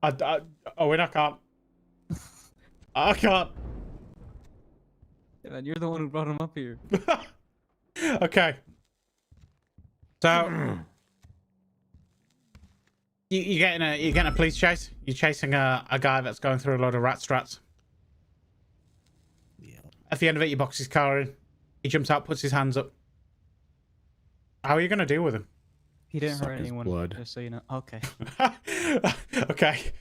[SPEAKER 2] Owen, I can't. I can't.
[SPEAKER 9] Yeah, man, you're the one who brought him up here.
[SPEAKER 2] Okay. So you're getting a police chase. You're chasing a guy that's going through a load of rat strats.
[SPEAKER 14] Yeah.
[SPEAKER 2] At the end of it, you box his car in. He jumps out, puts his hands up. How are you gonna deal with him?
[SPEAKER 9] He didn't
[SPEAKER 16] Suck
[SPEAKER 9] hurt
[SPEAKER 16] his
[SPEAKER 9] anyone.
[SPEAKER 16] blood.
[SPEAKER 9] Just so you know. Okay.
[SPEAKER 2] Okay.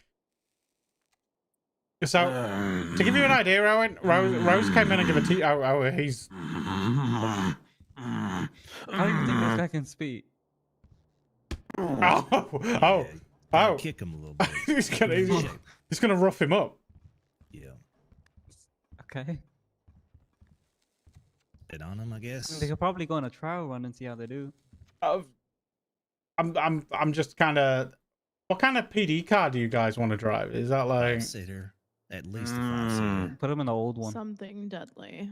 [SPEAKER 2] So to give you an idea, Owen, Rose came in and gave a tea. Oh, he's.
[SPEAKER 9] How do you think this guy can speak?
[SPEAKER 2] Oh.
[SPEAKER 14] Kick him a little bit.
[SPEAKER 2] he's gonna rough him up.
[SPEAKER 14] Yeah.
[SPEAKER 9] Okay.
[SPEAKER 14] Spit on him, I guess.
[SPEAKER 9] They could probably go on a trial run and see how they do.
[SPEAKER 2] I'm just kind of. What kind of PD car do you guys want to drive? Is that like?
[SPEAKER 14] Five-seater. At least a five-seater.
[SPEAKER 9] Put him in the old one.
[SPEAKER 13] Something deadly.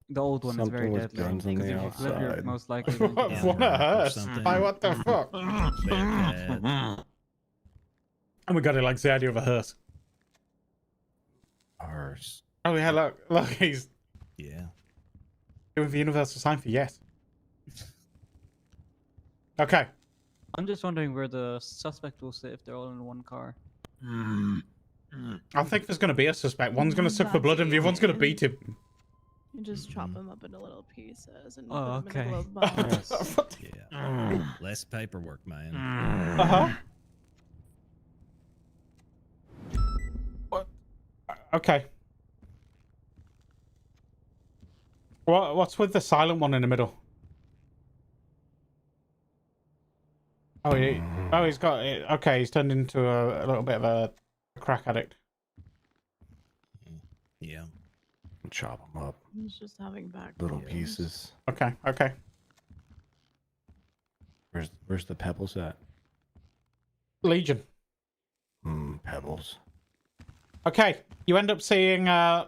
[SPEAKER 9] The old one is
[SPEAKER 16] Something
[SPEAKER 9] very
[SPEAKER 16] with
[SPEAKER 9] deadly.
[SPEAKER 16] guns on
[SPEAKER 9] 'cause
[SPEAKER 16] the
[SPEAKER 9] if you flip, you're
[SPEAKER 16] outside.
[SPEAKER 9] most likely going to
[SPEAKER 2] What
[SPEAKER 9] get
[SPEAKER 2] a
[SPEAKER 9] hurt.
[SPEAKER 2] hearse?
[SPEAKER 14] something.
[SPEAKER 2] Like, what the fuck?
[SPEAKER 14] Bearcat.
[SPEAKER 2] Oh my god, he likes the idea of a hearse.
[SPEAKER 16] Ours.
[SPEAKER 2] Oh yeah, look, he's
[SPEAKER 14] Yeah.
[SPEAKER 2] doing the universal sign for yes. Okay.
[SPEAKER 9] I'm just wondering where the suspect will sit if they're all in one car.
[SPEAKER 2] I think there's going to be a suspect. One's going to suck for blood and the other one's going to beat him.
[SPEAKER 13] You just chop them up into little pieces and
[SPEAKER 9] Oh,
[SPEAKER 13] put them in a
[SPEAKER 9] okay.
[SPEAKER 13] glove box.
[SPEAKER 14] Yeah. Less paperwork, man.
[SPEAKER 2] Uh-huh. Okay. What's with the silent one in the middle? Oh, he's got it. Okay, he's turned into a little bit of a crack addict.
[SPEAKER 14] Yeah.
[SPEAKER 16] Chop them up.
[SPEAKER 13] He's just having back
[SPEAKER 16] Little
[SPEAKER 13] problems.
[SPEAKER 16] pieces.
[SPEAKER 2] Okay.
[SPEAKER 16] Where's the pebbles at?
[SPEAKER 2] Legion.
[SPEAKER 16] Pebbles.
[SPEAKER 2] Okay, you end up seeing an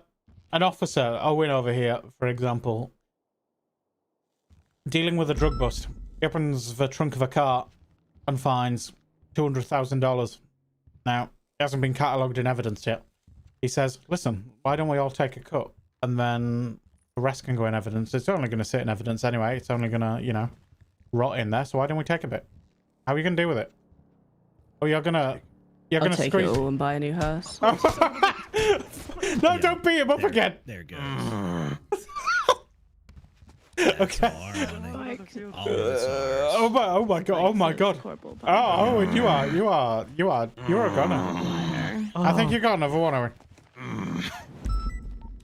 [SPEAKER 2] officer, Owen over here, for example, dealing with a drug bust. He opens the trunk of a car and finds $200,000. Now, it hasn't been catalogued in evidence yet. He says, listen, why don't we all take a cut? And then the rest can go in evidence. It's only going to sit in evidence anyway. It's only going to, rot in there. So why don't we take a bit? How are you going to deal with it? Oh, you're going to
[SPEAKER 17] take
[SPEAKER 2] squeeze...
[SPEAKER 17] it all and buy a new hearse.
[SPEAKER 2] No, don't beat him up again.
[SPEAKER 14] There it goes.
[SPEAKER 2] Okay. Oh my god. Oh, you are a gunner. I think you got another one, Owen.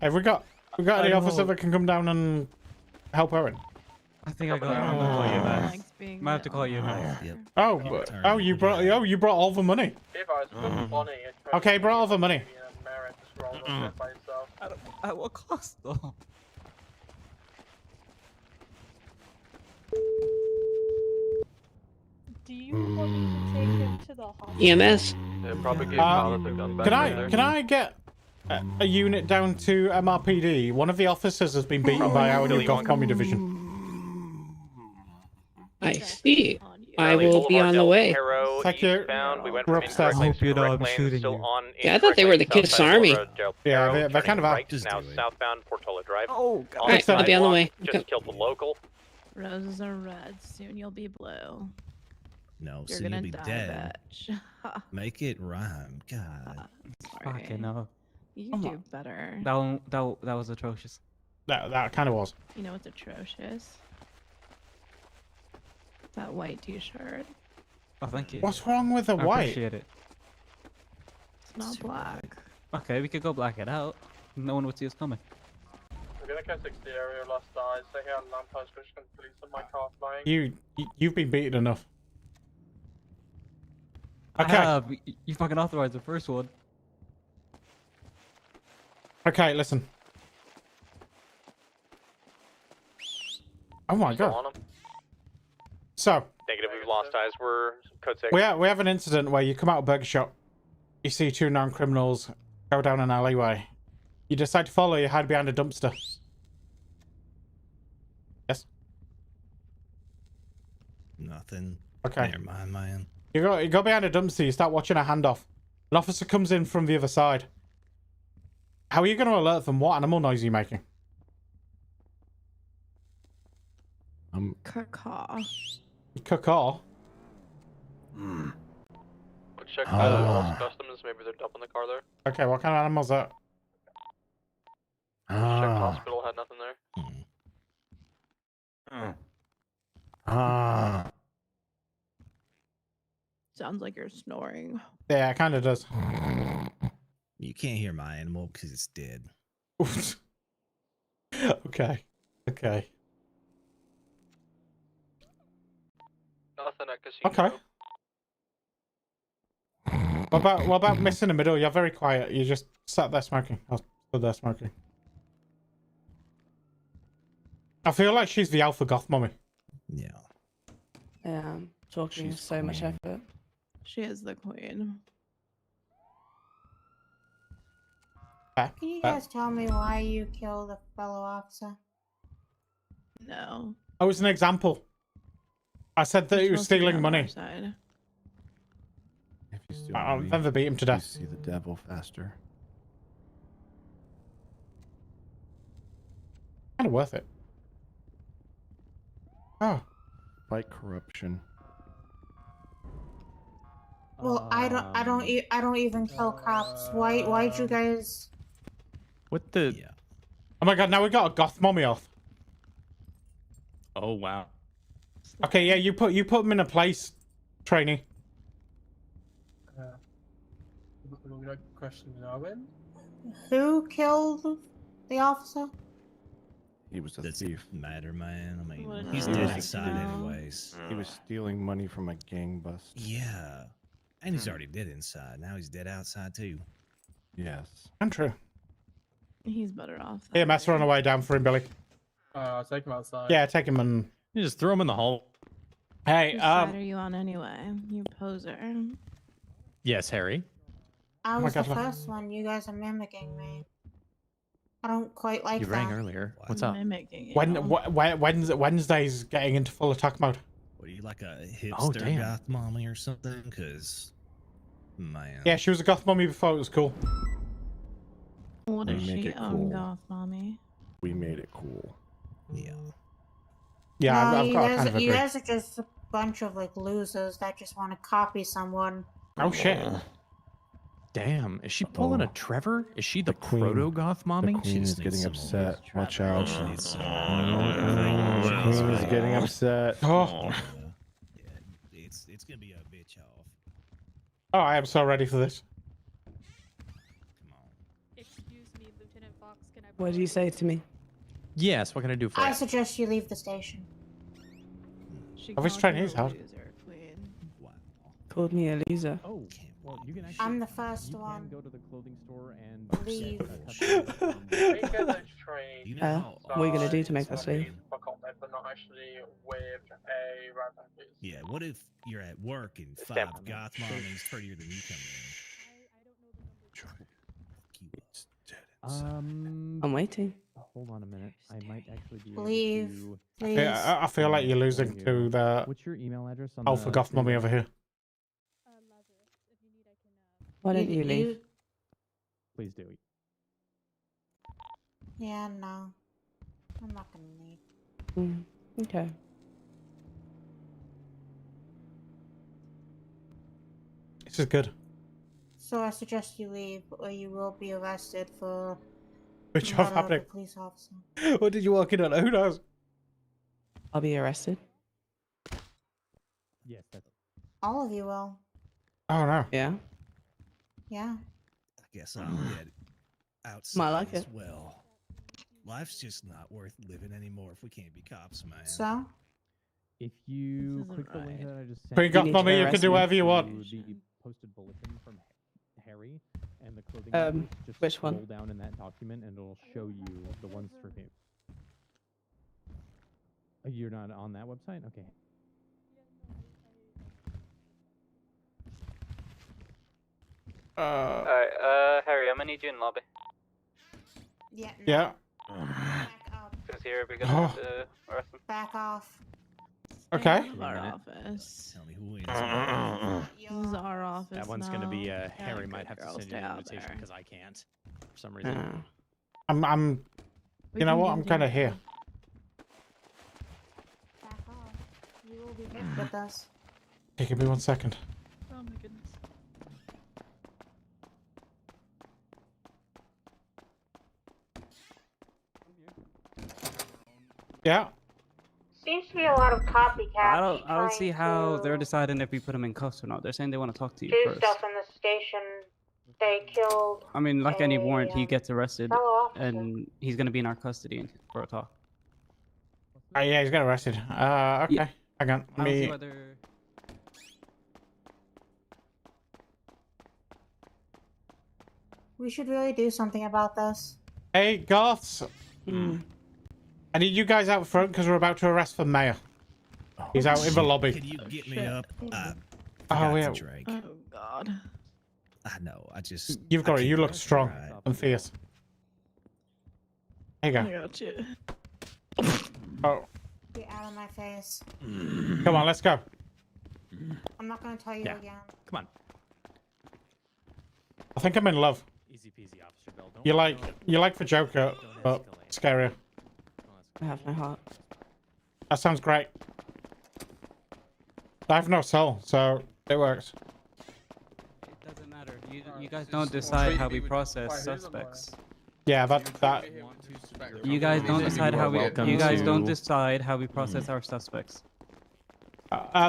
[SPEAKER 2] Have we got any officer that can come down and help Owen?
[SPEAKER 9] I think I got it. I'm gonna call you back. Might have to call you back.
[SPEAKER 14] Yep.
[SPEAKER 2] You brought all the money. Okay, brought all the money.
[SPEAKER 9] At what cost, though?
[SPEAKER 12] Do you want me to take him to the hospital?
[SPEAKER 6] EMS. Yeah, probably give Tyler the gun back later.
[SPEAKER 2] Can I get a unit down to MRPD? One of the officers has been beaten by our new Goth Commie division.
[SPEAKER 6] I see.
[SPEAKER 5] I will be on the way. Thank you. We went from
[SPEAKER 2] upstairs.
[SPEAKER 5] incorrect lanes to correct lanes, still on
[SPEAKER 17] Yeah, I thought they were the Kiss Army.
[SPEAKER 2] Yeah, they're kind of out.
[SPEAKER 5] Right now, southbound Portola Drive.
[SPEAKER 2] Oh,
[SPEAKER 5] God.
[SPEAKER 17] Alright, I'll be on the way.
[SPEAKER 5] Just killed the local.
[SPEAKER 13] Roses are red. Soon you'll be blue.
[SPEAKER 14] No,
[SPEAKER 13] You're
[SPEAKER 14] so
[SPEAKER 13] gonna
[SPEAKER 14] you'll be
[SPEAKER 13] die,
[SPEAKER 14] dead.
[SPEAKER 13] bitch.
[SPEAKER 14] Make it rhyme. God.
[SPEAKER 13] Sorry.
[SPEAKER 9] Fucking hell.
[SPEAKER 13] You can do better.
[SPEAKER 9] That was atrocious.
[SPEAKER 2] That kind of was.
[SPEAKER 13] You know what's atrocious? That white t-shirt.
[SPEAKER 9] Oh, thank you.
[SPEAKER 2] What's wrong with the
[SPEAKER 9] I
[SPEAKER 2] white?
[SPEAKER 9] appreciate it.
[SPEAKER 13] It's not black.
[SPEAKER 9] Okay, we could go black it out. No one would see us coming.
[SPEAKER 6] I'm gonna go 60 area last night. Stay here on lamppost, push police on my car flying.
[SPEAKER 2] You've been beaten enough.
[SPEAKER 9] I
[SPEAKER 2] Okay.
[SPEAKER 9] have. You fucking authorized the first one.
[SPEAKER 2] Okay, listen. Oh my god. So
[SPEAKER 5] Negative, we've lost eyes. We're code 6.
[SPEAKER 2] we have an incident where you come out of a burger shop, you see two non-criminals go down an alleyway. You decide to follow. You hide behind a dumpster. Yes.
[SPEAKER 14] Nothing.
[SPEAKER 2] Okay.
[SPEAKER 14] Never mind, man.
[SPEAKER 2] You go behind a dumpster. You start watching a handoff. An officer comes in from the other side. How are you going to alert them? What animal noise are you making?
[SPEAKER 13] Caw.
[SPEAKER 2] Caw.
[SPEAKER 6] We'll check the lost customs. Maybe they're dumping the car there.
[SPEAKER 2] Okay, what kind of animal is that?
[SPEAKER 6] Check the hospital. Had nothing there.
[SPEAKER 13] Sounds like you're snoring.
[SPEAKER 2] Yeah, it kind of does.
[SPEAKER 14] You can't hear my animal because it's dead.
[SPEAKER 2] Okay. Okay.
[SPEAKER 6] Nothing at casino.
[SPEAKER 2] Okay. What about Miss in the middle? You're very quiet. You just sat there smoking. I stood there smoking. I feel like she's the alpha goth mummy.
[SPEAKER 14] Yeah.
[SPEAKER 17] Yeah, talking so much effort.
[SPEAKER 13] She is the queen.
[SPEAKER 7] Can you guys tell me why you killed a fellow officer?
[SPEAKER 13] No.
[SPEAKER 2] Oh, it's an example. I said that he was stealing money.
[SPEAKER 16] If you steal
[SPEAKER 2] I'll
[SPEAKER 16] money,
[SPEAKER 2] never beat him to death.
[SPEAKER 16] You see the devil faster.
[SPEAKER 2] Kind of worth it. Oh.
[SPEAKER 16] Fight corruption.
[SPEAKER 7] Well, I don't even kill cops. Why'd you guys?
[SPEAKER 8] What the?
[SPEAKER 14] Yeah.
[SPEAKER 2] Oh my god! Now we got a goth mommy off.
[SPEAKER 8] Oh wow.
[SPEAKER 2] Okay, yeah, you put him in a place, trainee. Who killed the officer?
[SPEAKER 16] He was a
[SPEAKER 14] That's
[SPEAKER 16] thief.
[SPEAKER 14] Matter, man. I mean,
[SPEAKER 13] What
[SPEAKER 14] he's
[SPEAKER 13] is
[SPEAKER 14] dead
[SPEAKER 13] that
[SPEAKER 14] inside
[SPEAKER 13] now?
[SPEAKER 14] anyways.
[SPEAKER 16] He was stealing money from a gang bust.
[SPEAKER 14] Yeah. And he's already dead inside. Now he's dead outside too.
[SPEAKER 16] Yes.
[SPEAKER 2] Untrue.
[SPEAKER 13] He's better off.
[SPEAKER 2] Here, mess run away down for him, Billy.
[SPEAKER 6] I'll take him outside.
[SPEAKER 2] Yeah, take him and.
[SPEAKER 8] You just throw him in the hole.
[SPEAKER 2] Hey,
[SPEAKER 13] Whose side are you on anyway? You poser.
[SPEAKER 8] Yes, Harry.
[SPEAKER 7] I
[SPEAKER 2] my
[SPEAKER 7] was the
[SPEAKER 2] God, look.
[SPEAKER 7] first one. You guys are mimicking me. I don't quite like
[SPEAKER 8] You
[SPEAKER 7] that.
[SPEAKER 8] rang earlier. What's up?
[SPEAKER 13] Mimicking you.
[SPEAKER 2] Wednesday's getting into full attack mode.
[SPEAKER 14] What are you, like a hipster
[SPEAKER 8] Oh, damn.
[SPEAKER 14] goth mommy or something? Because, man.
[SPEAKER 2] Yeah, she was a goth mummy before it was cool.
[SPEAKER 13] What
[SPEAKER 16] We
[SPEAKER 13] is
[SPEAKER 16] make
[SPEAKER 13] she
[SPEAKER 16] it
[SPEAKER 13] on
[SPEAKER 16] cool.
[SPEAKER 13] goth mommy?
[SPEAKER 16] We made it cool.
[SPEAKER 14] Yeah.
[SPEAKER 2] Yeah,
[SPEAKER 7] No,
[SPEAKER 2] I've
[SPEAKER 7] you
[SPEAKER 2] got to
[SPEAKER 7] guys,
[SPEAKER 2] kind of
[SPEAKER 7] you
[SPEAKER 2] agree.
[SPEAKER 7] guys are just a bunch of like losers that just want to copy someone.
[SPEAKER 2] Oh shit!
[SPEAKER 8] Damn, is she pulling a Trevor? Is she the,
[SPEAKER 16] queen-
[SPEAKER 8] proto goth mommy?
[SPEAKER 16] The queen is
[SPEAKER 14] just
[SPEAKER 16] getting
[SPEAKER 14] needs some
[SPEAKER 16] upset. Watch
[SPEAKER 13] Trevor.
[SPEAKER 16] out.
[SPEAKER 14] She needs some-
[SPEAKER 16] The queen is getting upset.
[SPEAKER 2] Oh,
[SPEAKER 14] Yeah, it's gonna be a bitch off.
[SPEAKER 2] oh, I am so ready for this.
[SPEAKER 14] Come on.
[SPEAKER 12] Excuse me, Lieutenant Fox, can I...
[SPEAKER 17] What did you say to me?
[SPEAKER 8] Yes, what can I do for
[SPEAKER 7] I
[SPEAKER 8] you?
[SPEAKER 7] suggest you leave the station.
[SPEAKER 13] She
[SPEAKER 2] I was
[SPEAKER 13] called
[SPEAKER 2] trying
[SPEAKER 13] you
[SPEAKER 2] his
[SPEAKER 13] a
[SPEAKER 2] house.
[SPEAKER 13] loser, queen.
[SPEAKER 14] Wow.
[SPEAKER 17] Called me a loser.
[SPEAKER 8] Oh, well, you can actually.
[SPEAKER 7] I'm the first one.
[SPEAKER 8] go to the clothing store and
[SPEAKER 7] Leave.
[SPEAKER 14] You know
[SPEAKER 17] What are you gonna do to make us leave?
[SPEAKER 14] Yeah, what if you're at work and five
[SPEAKER 5] Stamp.
[SPEAKER 14] goth mommies prettier than you come in?
[SPEAKER 16] It's dead inside.
[SPEAKER 17] I'm waiting.
[SPEAKER 8] hold on a minute. I might actually be
[SPEAKER 7] Leave,
[SPEAKER 8] able to...
[SPEAKER 7] please.
[SPEAKER 2] Yeah, I feel like you're losing to the
[SPEAKER 8] What's your email address on
[SPEAKER 2] Alpha Goth mummy over here.
[SPEAKER 17] Why don't you leave?
[SPEAKER 8] Please do.
[SPEAKER 7] Yeah, no. I'm not gonna leave.
[SPEAKER 17] Okay.
[SPEAKER 2] This is good.
[SPEAKER 7] So I suggest you leave, or you will be arrested for
[SPEAKER 2] Which
[SPEAKER 7] murder
[SPEAKER 2] of
[SPEAKER 7] of a
[SPEAKER 2] happening?
[SPEAKER 7] police officer.
[SPEAKER 2] What did you walk in on? Who knows?
[SPEAKER 17] I'll be arrested.
[SPEAKER 8] Yes, that's...
[SPEAKER 7] All of you will.
[SPEAKER 2] Oh no.
[SPEAKER 17] Yeah.
[SPEAKER 7] Yeah.
[SPEAKER 14] I guess I'll get outside
[SPEAKER 17] like
[SPEAKER 14] as
[SPEAKER 17] it.
[SPEAKER 14] well. Life's just not worth living anymore if we can't be cops, man.
[SPEAKER 7] So?
[SPEAKER 8] If you
[SPEAKER 17] This
[SPEAKER 8] click the
[SPEAKER 17] isn't
[SPEAKER 8] link
[SPEAKER 17] right.
[SPEAKER 8] that I just sent...
[SPEAKER 2] Queen Goth
[SPEAKER 17] need to
[SPEAKER 2] mummy, you
[SPEAKER 17] arrest
[SPEAKER 2] can do
[SPEAKER 17] me.
[SPEAKER 2] whatever you want.
[SPEAKER 8] to the posted bulletin from Harry and the clothing numbers, just
[SPEAKER 17] which
[SPEAKER 8] scroll
[SPEAKER 17] one?
[SPEAKER 8] down in that document and it'll show you the ones for him. You're not on that website? Okay.
[SPEAKER 6] Alright, Harry, I'm gonna need you in lobby.
[SPEAKER 7] Yeah. No.
[SPEAKER 2] Yeah.
[SPEAKER 7] Back up.
[SPEAKER 6] Because here we're gonna have to arrest him.
[SPEAKER 7] Back off.
[SPEAKER 2] Okay.
[SPEAKER 13] Our office.
[SPEAKER 14] Tell me who wins.
[SPEAKER 13] This is our office.
[SPEAKER 8] That one's going to be Harry
[SPEAKER 13] good
[SPEAKER 8] might have to
[SPEAKER 13] girl,
[SPEAKER 8] send you
[SPEAKER 13] stay
[SPEAKER 8] an
[SPEAKER 13] out
[SPEAKER 8] invitation
[SPEAKER 13] there.
[SPEAKER 8] because I can't for some reason.
[SPEAKER 2] I'm you know what? I'm kind of here.
[SPEAKER 7] Back off. You will be hit with us.
[SPEAKER 2] Okay, give me 1 second.
[SPEAKER 12] Oh my goodness.
[SPEAKER 2] Yeah.
[SPEAKER 7] Seems to be a lot of copycats.
[SPEAKER 9] I don't
[SPEAKER 7] trying
[SPEAKER 9] see how
[SPEAKER 7] to
[SPEAKER 9] they're deciding if we put him in cuffs or not. They're saying they want to talk to you
[SPEAKER 7] do
[SPEAKER 9] first.
[SPEAKER 7] stuff in the station. They killed.
[SPEAKER 9] I mean, like any warrant, he gets arrested,
[SPEAKER 7] fellow officer.
[SPEAKER 9] and he's gonna be in our custody for a talk.
[SPEAKER 2] Yeah, he's got arrested. Okay.
[SPEAKER 9] Yeah.
[SPEAKER 2] Hang on.
[SPEAKER 9] I don't see
[SPEAKER 2] Me.
[SPEAKER 9] why they're...
[SPEAKER 7] We should really do something about this.
[SPEAKER 2] Hey, Goths. I need you guys out front because we're about to arrest the mayor. He's out in the lobby.
[SPEAKER 14] Can you get me up?
[SPEAKER 2] Oh, yeah.
[SPEAKER 14] Drink.
[SPEAKER 13] Oh God.
[SPEAKER 14] I know. I just.
[SPEAKER 2] You've got
[SPEAKER 14] I
[SPEAKER 2] it. You
[SPEAKER 14] can't
[SPEAKER 2] look strong
[SPEAKER 14] right.
[SPEAKER 2] and fierce. There you
[SPEAKER 13] I
[SPEAKER 2] go.
[SPEAKER 13] got you.
[SPEAKER 2] Oh,
[SPEAKER 7] Get out of my face.
[SPEAKER 2] come on, let's go.
[SPEAKER 7] I'm not gonna tell you
[SPEAKER 8] Yeah.
[SPEAKER 7] again.
[SPEAKER 8] Come on.
[SPEAKER 2] I think I'm in love.
[SPEAKER 8] Easy peasy, Officer Bell. Don't
[SPEAKER 2] You like the Joker, but scarier.
[SPEAKER 17] I have no heart.
[SPEAKER 2] That sounds great. I have no soul, so it works.
[SPEAKER 9] It doesn't matter. You guys don't decide how we process suspects.
[SPEAKER 2] Yeah, that.
[SPEAKER 9] You guys don't decide how we.
[SPEAKER 8] welcome
[SPEAKER 9] You guys
[SPEAKER 8] to-
[SPEAKER 9] don't decide how we process our suspects.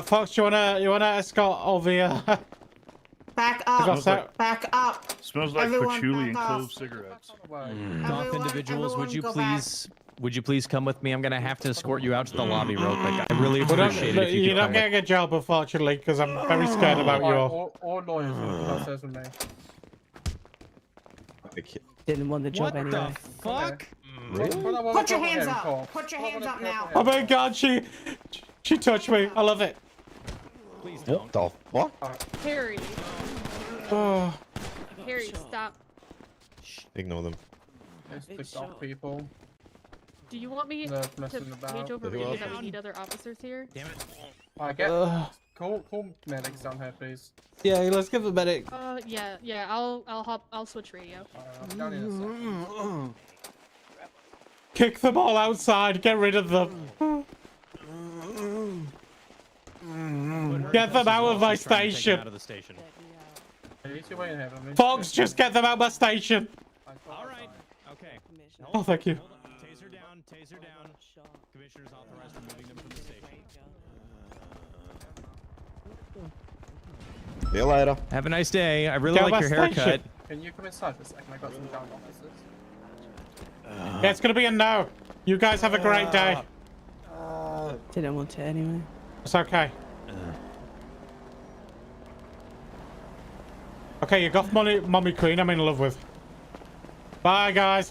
[SPEAKER 2] Fox, you wanna escort all the
[SPEAKER 7] Back
[SPEAKER 2] Goths
[SPEAKER 7] up.
[SPEAKER 2] out?
[SPEAKER 7] Back up.
[SPEAKER 16] Smells like
[SPEAKER 7] Everyone
[SPEAKER 16] patchouli and
[SPEAKER 7] back off.
[SPEAKER 16] clove cigarettes.
[SPEAKER 8] Goth individuals, would you
[SPEAKER 7] go back.
[SPEAKER 8] please come with me? I'm gonna have to escort you out to the lobby real quick. I really
[SPEAKER 2] Well,
[SPEAKER 8] appreciate it if you
[SPEAKER 2] you're
[SPEAKER 8] could
[SPEAKER 2] not
[SPEAKER 8] come
[SPEAKER 2] getting a job, unfortunately, because I'm very scared about you all.
[SPEAKER 6] All lawyers will process with me.
[SPEAKER 17] Didn't want the job
[SPEAKER 8] What
[SPEAKER 17] anyway.
[SPEAKER 8] the fuck?
[SPEAKER 7] Put your hands up. Put your hands up now.
[SPEAKER 2] Oh my god, she touched me. I love it.
[SPEAKER 8] Please don't.
[SPEAKER 16] What the fuck?
[SPEAKER 12] Harry.
[SPEAKER 2] Oh,
[SPEAKER 12] Harry, stop.
[SPEAKER 16] Ignore them.
[SPEAKER 6] It's pissed off people.
[SPEAKER 12] Do you want me
[SPEAKER 6] No,
[SPEAKER 12] to
[SPEAKER 6] messing about.
[SPEAKER 12] page over
[SPEAKER 16] Who
[SPEAKER 12] radio
[SPEAKER 16] else?
[SPEAKER 12] that we need other officers here?
[SPEAKER 8] Damn it.
[SPEAKER 6] I get.
[SPEAKER 2] Ugh.
[SPEAKER 6] Call medics down here, please.
[SPEAKER 2] Yeah, let's give the medic.
[SPEAKER 12] Yeah. I'll switch radio.
[SPEAKER 6] I'm down in a second.
[SPEAKER 2] Kick them all outside. Get rid of them. Get them out of my station.
[SPEAKER 8] Out of the station.
[SPEAKER 6] Hey, you two wait in here, let me-
[SPEAKER 2] Fox, just get them out of my station.
[SPEAKER 8] All right. Okay.
[SPEAKER 2] Oh, thank you.
[SPEAKER 8] Hold on. Taser down. Taser down. Commissioner's authorized removing them from the station.
[SPEAKER 16] See you later.
[SPEAKER 8] Have a nice day. I really
[SPEAKER 2] Get
[SPEAKER 8] like
[SPEAKER 2] my
[SPEAKER 8] your haircut.
[SPEAKER 2] station.
[SPEAKER 6] Can you come inside for a second? I got some down officers.
[SPEAKER 2] Yeah, it's gonna be a no. You guys have a great day.
[SPEAKER 17] Didn't want it anyway.
[SPEAKER 2] It's okay. Okay, you got mommy queen I'm in love with. Bye, guys.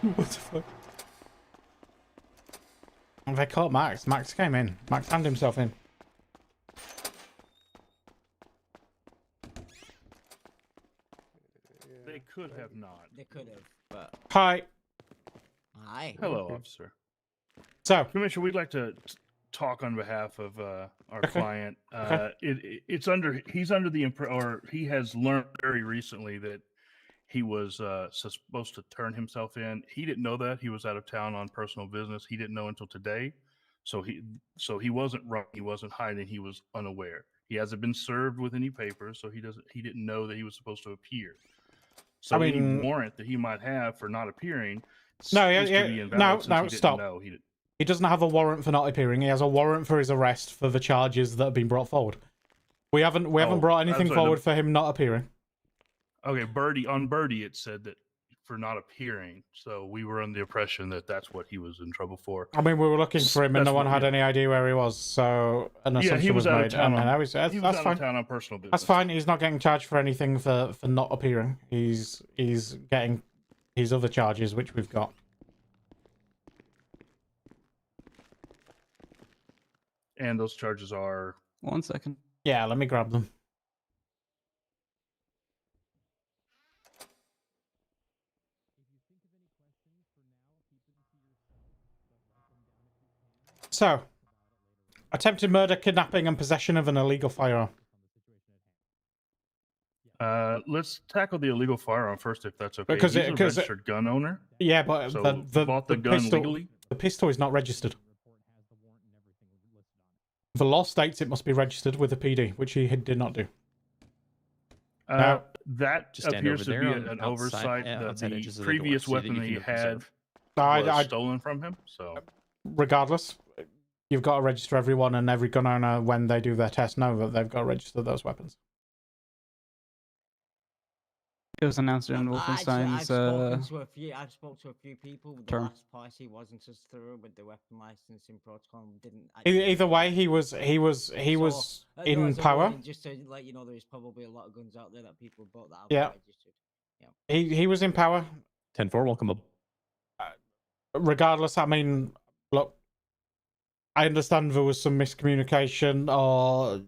[SPEAKER 2] What the fuck? They caught Max. Max came in. Max handed himself in.
[SPEAKER 18] They could have not.
[SPEAKER 19] They could have, but
[SPEAKER 2] Hi.
[SPEAKER 19] hi.
[SPEAKER 18] Hello, officer.
[SPEAKER 2] So,
[SPEAKER 18] Commissioner, we'd like to talk on behalf of our
[SPEAKER 2] Okay.
[SPEAKER 18] client.
[SPEAKER 2] Okay.
[SPEAKER 18] He's under the or he has learned very recently that he was supposed to turn himself in. He didn't know that. He was out of town on personal business. He didn't know until today. So he wasn't running. He wasn't hiding. He was unaware. He hasn't been served with any papers, so he didn't know that he was supposed to appear. So
[SPEAKER 2] I mean-
[SPEAKER 18] any warrant that he might have for not appearing
[SPEAKER 2] No,
[SPEAKER 18] is to be invalid since he didn't
[SPEAKER 2] stop.
[SPEAKER 18] know.
[SPEAKER 2] He doesn't have a warrant for not appearing. He has a warrant for his arrest for the charges that have been brought forward. We haven't brought anything forward for him not appearing.
[SPEAKER 18] Okay, Birdie, it said that for not appearing. So we were under the impression that that's what he was in trouble for.
[SPEAKER 2] I mean, we were looking for him, and no one had any idea where he was. So an assumption was made. And now he's
[SPEAKER 18] he was
[SPEAKER 2] that's
[SPEAKER 18] out
[SPEAKER 2] fine.
[SPEAKER 18] of town on personal business.
[SPEAKER 2] That's fine. He's not getting charged for anything for not appearing. He's getting his other charges, which we've got.
[SPEAKER 18] And those charges are...
[SPEAKER 9] 1 second.
[SPEAKER 2] Yeah, let me grab them. So, attempted murder, kidnapping, and possession of an illegal firearm.
[SPEAKER 18] Let's tackle the illegal firearm first, if that's okay.
[SPEAKER 2] Because
[SPEAKER 18] He's a registered gun owner.
[SPEAKER 2] Yeah, but
[SPEAKER 18] So
[SPEAKER 2] the
[SPEAKER 18] bought the gun
[SPEAKER 2] pistol,
[SPEAKER 18] legally?
[SPEAKER 2] The pistol is not registered. The law states it must be registered with the PD, which he did not do. Now,
[SPEAKER 18] that
[SPEAKER 8] Just stand
[SPEAKER 18] appears to
[SPEAKER 8] over
[SPEAKER 18] be
[SPEAKER 8] there
[SPEAKER 18] an
[SPEAKER 8] outside-
[SPEAKER 18] oversight.
[SPEAKER 8] outside
[SPEAKER 18] The
[SPEAKER 8] edges of the
[SPEAKER 18] previous
[SPEAKER 8] door so that
[SPEAKER 18] weapon
[SPEAKER 8] you
[SPEAKER 18] that
[SPEAKER 8] can
[SPEAKER 18] he had
[SPEAKER 8] observe.
[SPEAKER 18] was
[SPEAKER 2] I-
[SPEAKER 18] stolen from him. So
[SPEAKER 2] regardless, you've got to register everyone, and every gun owner, when they do their test, know that they've got to register those weapons.
[SPEAKER 9] It was announced in
[SPEAKER 19] I've
[SPEAKER 9] Wolfenstein's
[SPEAKER 19] spoken to a few. I've spoken to a few people. The
[SPEAKER 9] term.
[SPEAKER 19] last party wasn't as thorough with the weapon licensing protocol. And didn't.
[SPEAKER 2] Either way, he was
[SPEAKER 19] no,
[SPEAKER 2] in
[SPEAKER 19] as a
[SPEAKER 2] power.
[SPEAKER 19] warning, just to let you know, there's probably a lot of guns out there that people bought that aren't
[SPEAKER 2] Yeah.
[SPEAKER 19] registered. Yeah.
[SPEAKER 2] He was in power.
[SPEAKER 8] 10-4, welcome up.
[SPEAKER 2] Regardless, I mean, look, I understand there was some miscommunication or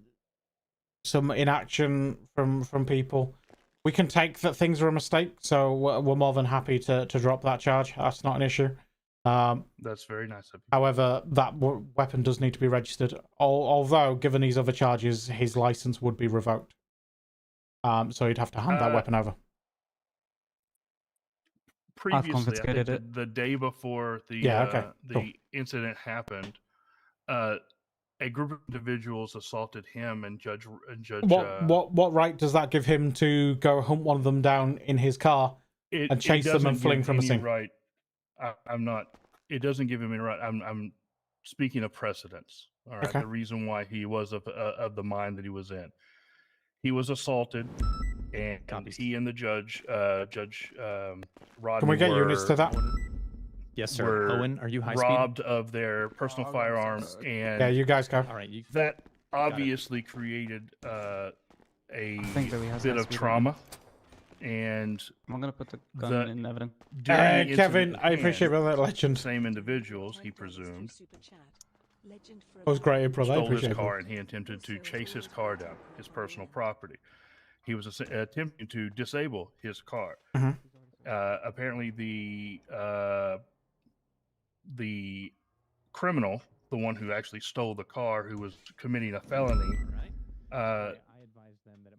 [SPEAKER 2] some inaction from people. We can take that things are a mistake, so we're more than happy to drop that charge. That's not an issue.
[SPEAKER 18] that's very nice of you.
[SPEAKER 2] However, that weapon does need to be registered. Although, given these other charges, his license would be revoked. So he'd have to hand that weapon over.
[SPEAKER 18] Previously, I
[SPEAKER 9] confiscated
[SPEAKER 18] think
[SPEAKER 9] it.
[SPEAKER 18] the day before the
[SPEAKER 2] Cool.
[SPEAKER 18] incident happened, a group of individuals assaulted him and Judge.
[SPEAKER 2] What right does that give him to go hunt one of them down in his car and chase them and fling from a scene?
[SPEAKER 18] Right. I'm not. It doesn't give him any right. I'm speaking of precedence. All right.
[SPEAKER 2] Okay.
[SPEAKER 18] The reason why he was of the mind that he was in. He was assaulted, and he and the judge, Rodney,
[SPEAKER 2] Can we get units to that?
[SPEAKER 8] Yes, sir.
[SPEAKER 18] were
[SPEAKER 8] Owen, are you high speed?
[SPEAKER 18] robbed of their personal firearms, and
[SPEAKER 2] Yeah, you guys go.
[SPEAKER 8] All right,
[SPEAKER 18] that obviously created a
[SPEAKER 9] think Billy has
[SPEAKER 18] bit
[SPEAKER 9] high
[SPEAKER 18] of
[SPEAKER 9] speed
[SPEAKER 18] trauma. And
[SPEAKER 9] I'm gonna put the gun in evidence.
[SPEAKER 18] during the
[SPEAKER 2] Kevin,
[SPEAKER 18] incident
[SPEAKER 2] I
[SPEAKER 18] at
[SPEAKER 2] appreciate
[SPEAKER 18] hand,
[SPEAKER 2] that legend.
[SPEAKER 18] Same individuals, he presumed,
[SPEAKER 2] That was great, April. I
[SPEAKER 18] stole his
[SPEAKER 2] appreciate
[SPEAKER 18] car,
[SPEAKER 2] it.
[SPEAKER 18] and he attempted to chase his car down, his personal property. He was attempting to disable his car.
[SPEAKER 2] Mhm.
[SPEAKER 18] Apparently, the criminal, the one who actually stole the car, who was committing a felony,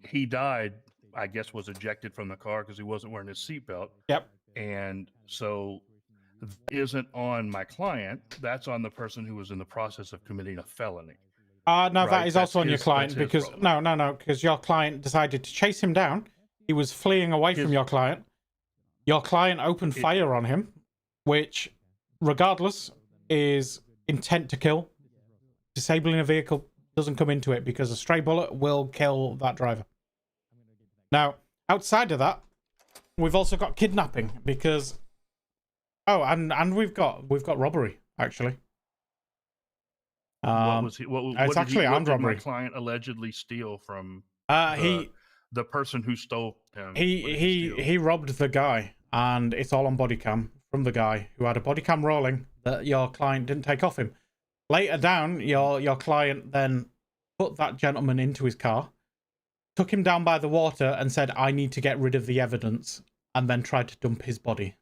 [SPEAKER 18] he died. I guess was ejected from the car because he wasn't wearing his seatbelt.
[SPEAKER 2] Yep.
[SPEAKER 18] And so isn't on my client. That's on the person who was in the process of committing a felony.
[SPEAKER 2] No,
[SPEAKER 18] Right,
[SPEAKER 2] that is also
[SPEAKER 18] that's
[SPEAKER 2] on your
[SPEAKER 18] his-
[SPEAKER 2] client
[SPEAKER 18] that's his
[SPEAKER 2] because
[SPEAKER 18] problem.
[SPEAKER 2] no, because your client decided to chase him down. He was fleeing away from your client. Your client opened fire on him, which, regardless, is intent to kill. Disabling a vehicle doesn't come into it because a stray bullet will kill that driver. Now, outside of that, we've also got kidnapping because and we've got robbery actually.
[SPEAKER 18] What was he?
[SPEAKER 2] It's actually armed
[SPEAKER 18] what did
[SPEAKER 2] robbery.
[SPEAKER 18] my client allegedly steal from
[SPEAKER 2] the
[SPEAKER 18] person who stole him?
[SPEAKER 2] He robbed the guy, and it's all on body cam from the guy who had a body cam rolling that your client didn't take off him. Later down, your client then put that gentleman into his car, took him down by the water, and said, "I need to get rid of the evidence. and then tried to dump his body.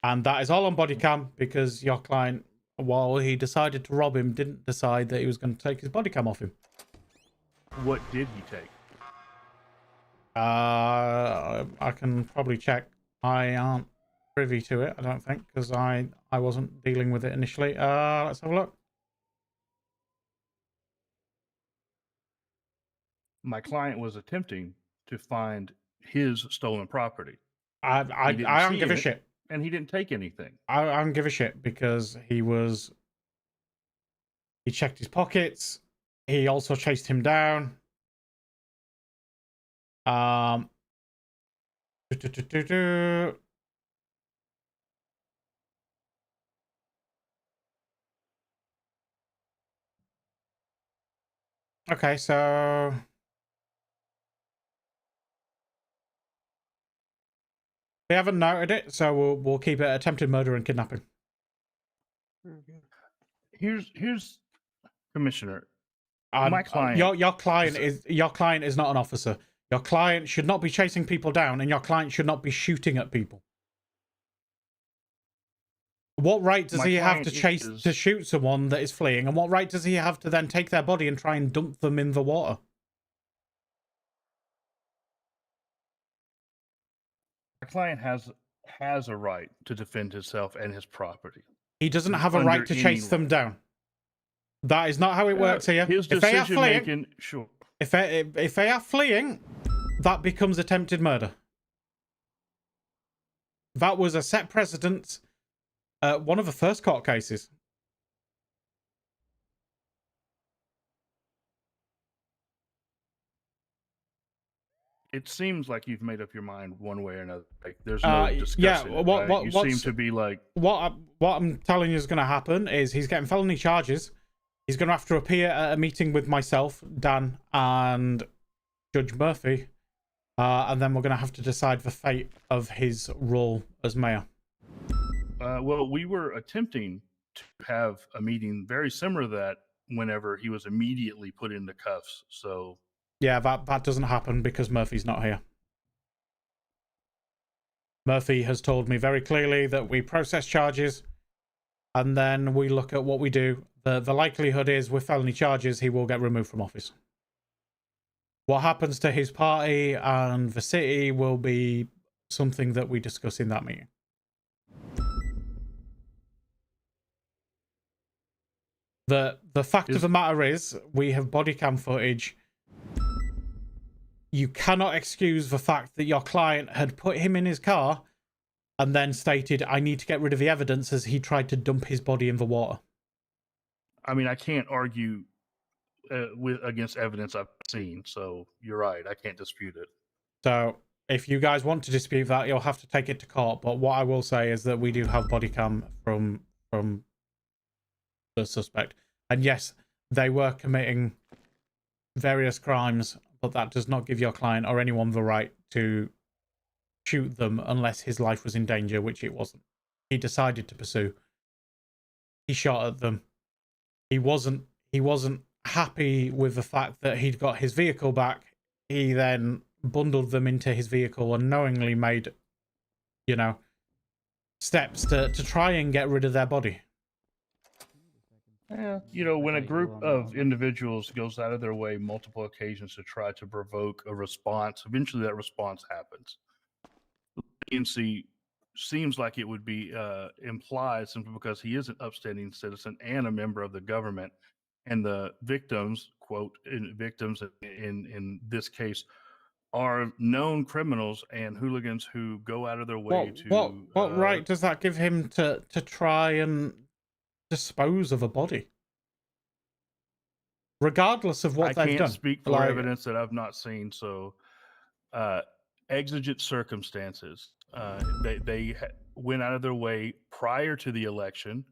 [SPEAKER 2] And that is all on body cam because your client, while he decided to rob him, didn't decide that he was going to take his body cam off him.
[SPEAKER 18] What did he take?
[SPEAKER 2] I can probably check. I aren't privy to it, I don't think, because I wasn't dealing with it initially. Let's have a look.
[SPEAKER 18] My client was attempting to find his stolen property.
[SPEAKER 2] I don't give a shit.
[SPEAKER 18] And he didn't take anything.
[SPEAKER 2] I don't give a shit because he checked his pockets. He also chased him down. Okay, so we haven't noted it, so we'll keep it attempted murder and kidnapping.
[SPEAKER 18] Here's Commissioner. My client.
[SPEAKER 2] Your client is not an officer. Your client should not be chasing people down, and your client should not be shooting at people. What right does he have to shoot someone that is fleeing, and what right does he have to then take their body and try and dump them in the water?
[SPEAKER 18] My client has a right to defend himself and his property.
[SPEAKER 2] He doesn't have a right to chase them down. That is not how it works here.
[SPEAKER 18] His
[SPEAKER 2] If they are
[SPEAKER 18] decision
[SPEAKER 2] fleeing,
[SPEAKER 18] making, sure.
[SPEAKER 2] if they are fleeing, that becomes attempted murder. That was a set precedent. One of the first court cases.
[SPEAKER 18] It seems like you've made up your mind one way or another. Like there's no discussion.
[SPEAKER 2] Yeah,
[SPEAKER 18] you seem to be like
[SPEAKER 2] what I'm telling you is going to happen is he's getting felony charges. He's going to have to appear at a meeting with myself, Dan, and Judge Murphy, and then we're going to have to decide the fate of his role as mayor.
[SPEAKER 18] Well, we were attempting to have a meeting very similar to that whenever he was immediately put into cuffs. So
[SPEAKER 2] yeah, that doesn't happen because Murphy's not here. Murphy has told me very clearly that we process charges and then we look at what we do. The likelihood is with felony charges, he will get removed from office. What happens to his party and the city will be something that we discuss in that meeting. The fact of the matter is, we have body cam footage. You cannot excuse the fact that your client had put him in his car and then stated, I need to get rid of the evidence as he tried to dump his body in the water.
[SPEAKER 18] I mean, I can't argue against evidence I've seen. So you're right. I can't dispute it.
[SPEAKER 2] So if you guys want to dispute that, you'll have to take it to court. But what I will say is that we do have body cam from the suspect. And yes, they were committing various crimes, but that does not give your client or anyone the right to shoot them unless his life was in danger, which it wasn't. He decided to pursue. He shot at them. He wasn't happy with the fact that he'd got his vehicle back. He then bundled them into his vehicle and knowingly made, steps to try and get rid of their body.
[SPEAKER 18] Yeah, when a group of individuals goes out of their way multiple occasions to try to provoke a response, eventually that response happens. Leniency seems like it would be implied simply because he is an upstanding citizen and a member of the government, and the victims, quote, victims in this case, are known criminals and hooligans who go out of their way
[SPEAKER 2] What right does that give him to try and dispose of a body, regardless of what they've done?
[SPEAKER 18] I can't speak for evidence that I've not seen. So, exigent circumstances. They went out of their way prior to the election,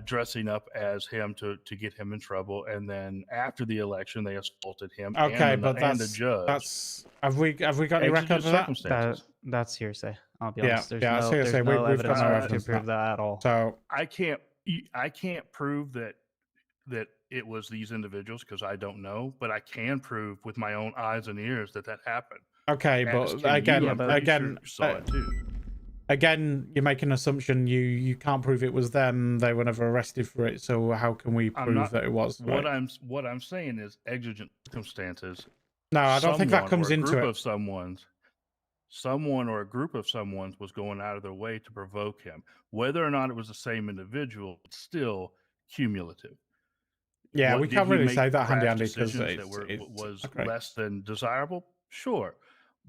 [SPEAKER 18] dressing up as him to get him in trouble, and then after the election, they assaulted him.
[SPEAKER 2] Okay,
[SPEAKER 18] and the judge.
[SPEAKER 2] Have we got any record of that?
[SPEAKER 9] That's hearsay. I'll be
[SPEAKER 2] Yeah,
[SPEAKER 9] honest. There's
[SPEAKER 2] yeah,
[SPEAKER 9] no,
[SPEAKER 2] hearsay.
[SPEAKER 9] there's no
[SPEAKER 2] We've got
[SPEAKER 9] evidence
[SPEAKER 2] no
[SPEAKER 9] to
[SPEAKER 2] evidence
[SPEAKER 9] prove that at all.
[SPEAKER 2] So
[SPEAKER 18] I can't prove that that it was these individuals because I don't know, but I can prove with my own eyes and ears that happened.
[SPEAKER 2] Okay,
[SPEAKER 18] As
[SPEAKER 2] but
[SPEAKER 18] can
[SPEAKER 2] again,
[SPEAKER 18] you, I'm pretty
[SPEAKER 2] again,
[SPEAKER 18] sure you saw it too.
[SPEAKER 2] Again, you make an assumption. You can't prove it was them. They were never arrested for it. So how can we prove that it was?
[SPEAKER 18] What
[SPEAKER 2] right?
[SPEAKER 18] what I'm saying is exigent circumstances.
[SPEAKER 2] No, I don't think that
[SPEAKER 18] Someone
[SPEAKER 2] comes
[SPEAKER 18] or a
[SPEAKER 2] into
[SPEAKER 18] group
[SPEAKER 2] it.
[SPEAKER 18] of someone or a group of someone's was going out of their way to provoke him. Whether or not it was the same individual, it's still cumulative.
[SPEAKER 2] Yeah, we can't really say that
[SPEAKER 18] rash
[SPEAKER 2] handy because
[SPEAKER 18] decisions that was less than desirable? Sure.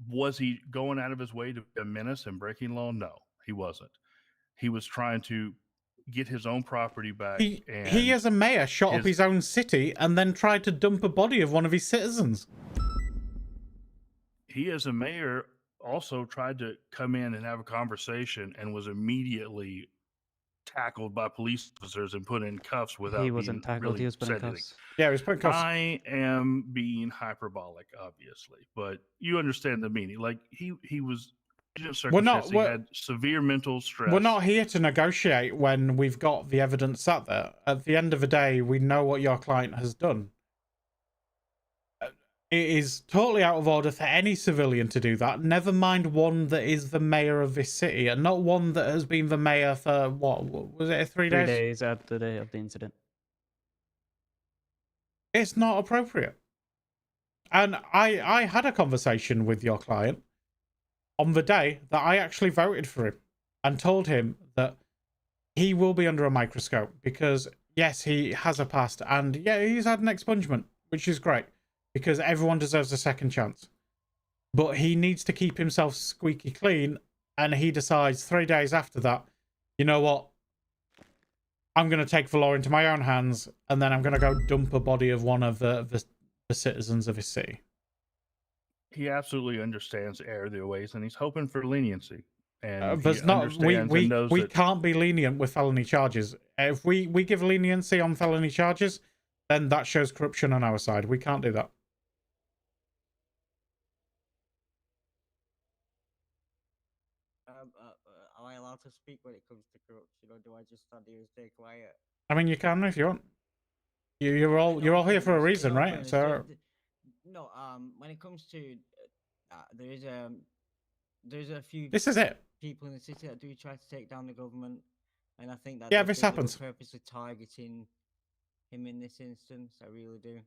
[SPEAKER 18] Was he going out of his way to be a menace and breaking law? No, he wasn't. He was trying to get his own property back.
[SPEAKER 2] He as a mayor shot up his own city and then tried to dump a body of one of his citizens.
[SPEAKER 18] He as a mayor also tried to come in and have a conversation and was immediately tackled by police officers and put in cuffs without
[SPEAKER 9] He wasn't tackled, he was put in
[SPEAKER 18] said anything.
[SPEAKER 9] cuffs.
[SPEAKER 2] Yeah, he was put in cuffs.
[SPEAKER 18] I am being hyperbolic, obviously, but you understand the meaning. Like he was
[SPEAKER 2] We're not-
[SPEAKER 18] he had severe mental stress.
[SPEAKER 2] We're not here to negotiate when we've got the evidence sat there. At the end of the day, we know what your client has done. It is totally out of order for any civilian to do that. Never mind one that is the mayor of this city, and not one that has been the mayor for what was it? 3 days?
[SPEAKER 9] 3 days at the day of the incident.
[SPEAKER 2] It's not appropriate. And I had a conversation with your client on the day that I actually voted for him and told him that he will be under a microscope because, yes, he has a past and, yeah, he's had an expungement, which is great because everyone deserves a second chance. But he needs to keep himself squeaky clean, and he decides 3 days after that, you know what? I'm going to take the law into my own hands, and then I'm going to go dump a body of one of the citizens of his city.
[SPEAKER 18] He absolutely understands the error of their ways, and he's hoping for leniency. And
[SPEAKER 2] There's
[SPEAKER 18] he
[SPEAKER 2] not
[SPEAKER 18] understands and knows
[SPEAKER 2] we
[SPEAKER 18] that
[SPEAKER 2] can't be lenient with felony charges. If we give leniency on felony charges, then that shows corruption on our side. We can't do that.
[SPEAKER 19] Am I allowed to speak when it comes to corruption, or do I just stand here and stay quiet?
[SPEAKER 2] I mean, you can if you want. You're all here for a reason, right? So
[SPEAKER 19] No, when it comes to there's a few
[SPEAKER 2] This is it.
[SPEAKER 19] people in the city that do try to take down the government, and I think that
[SPEAKER 2] Yeah,
[SPEAKER 19] they
[SPEAKER 2] this
[SPEAKER 19] think they were
[SPEAKER 2] happens.
[SPEAKER 19] purposely targeting him in this instance. I really do.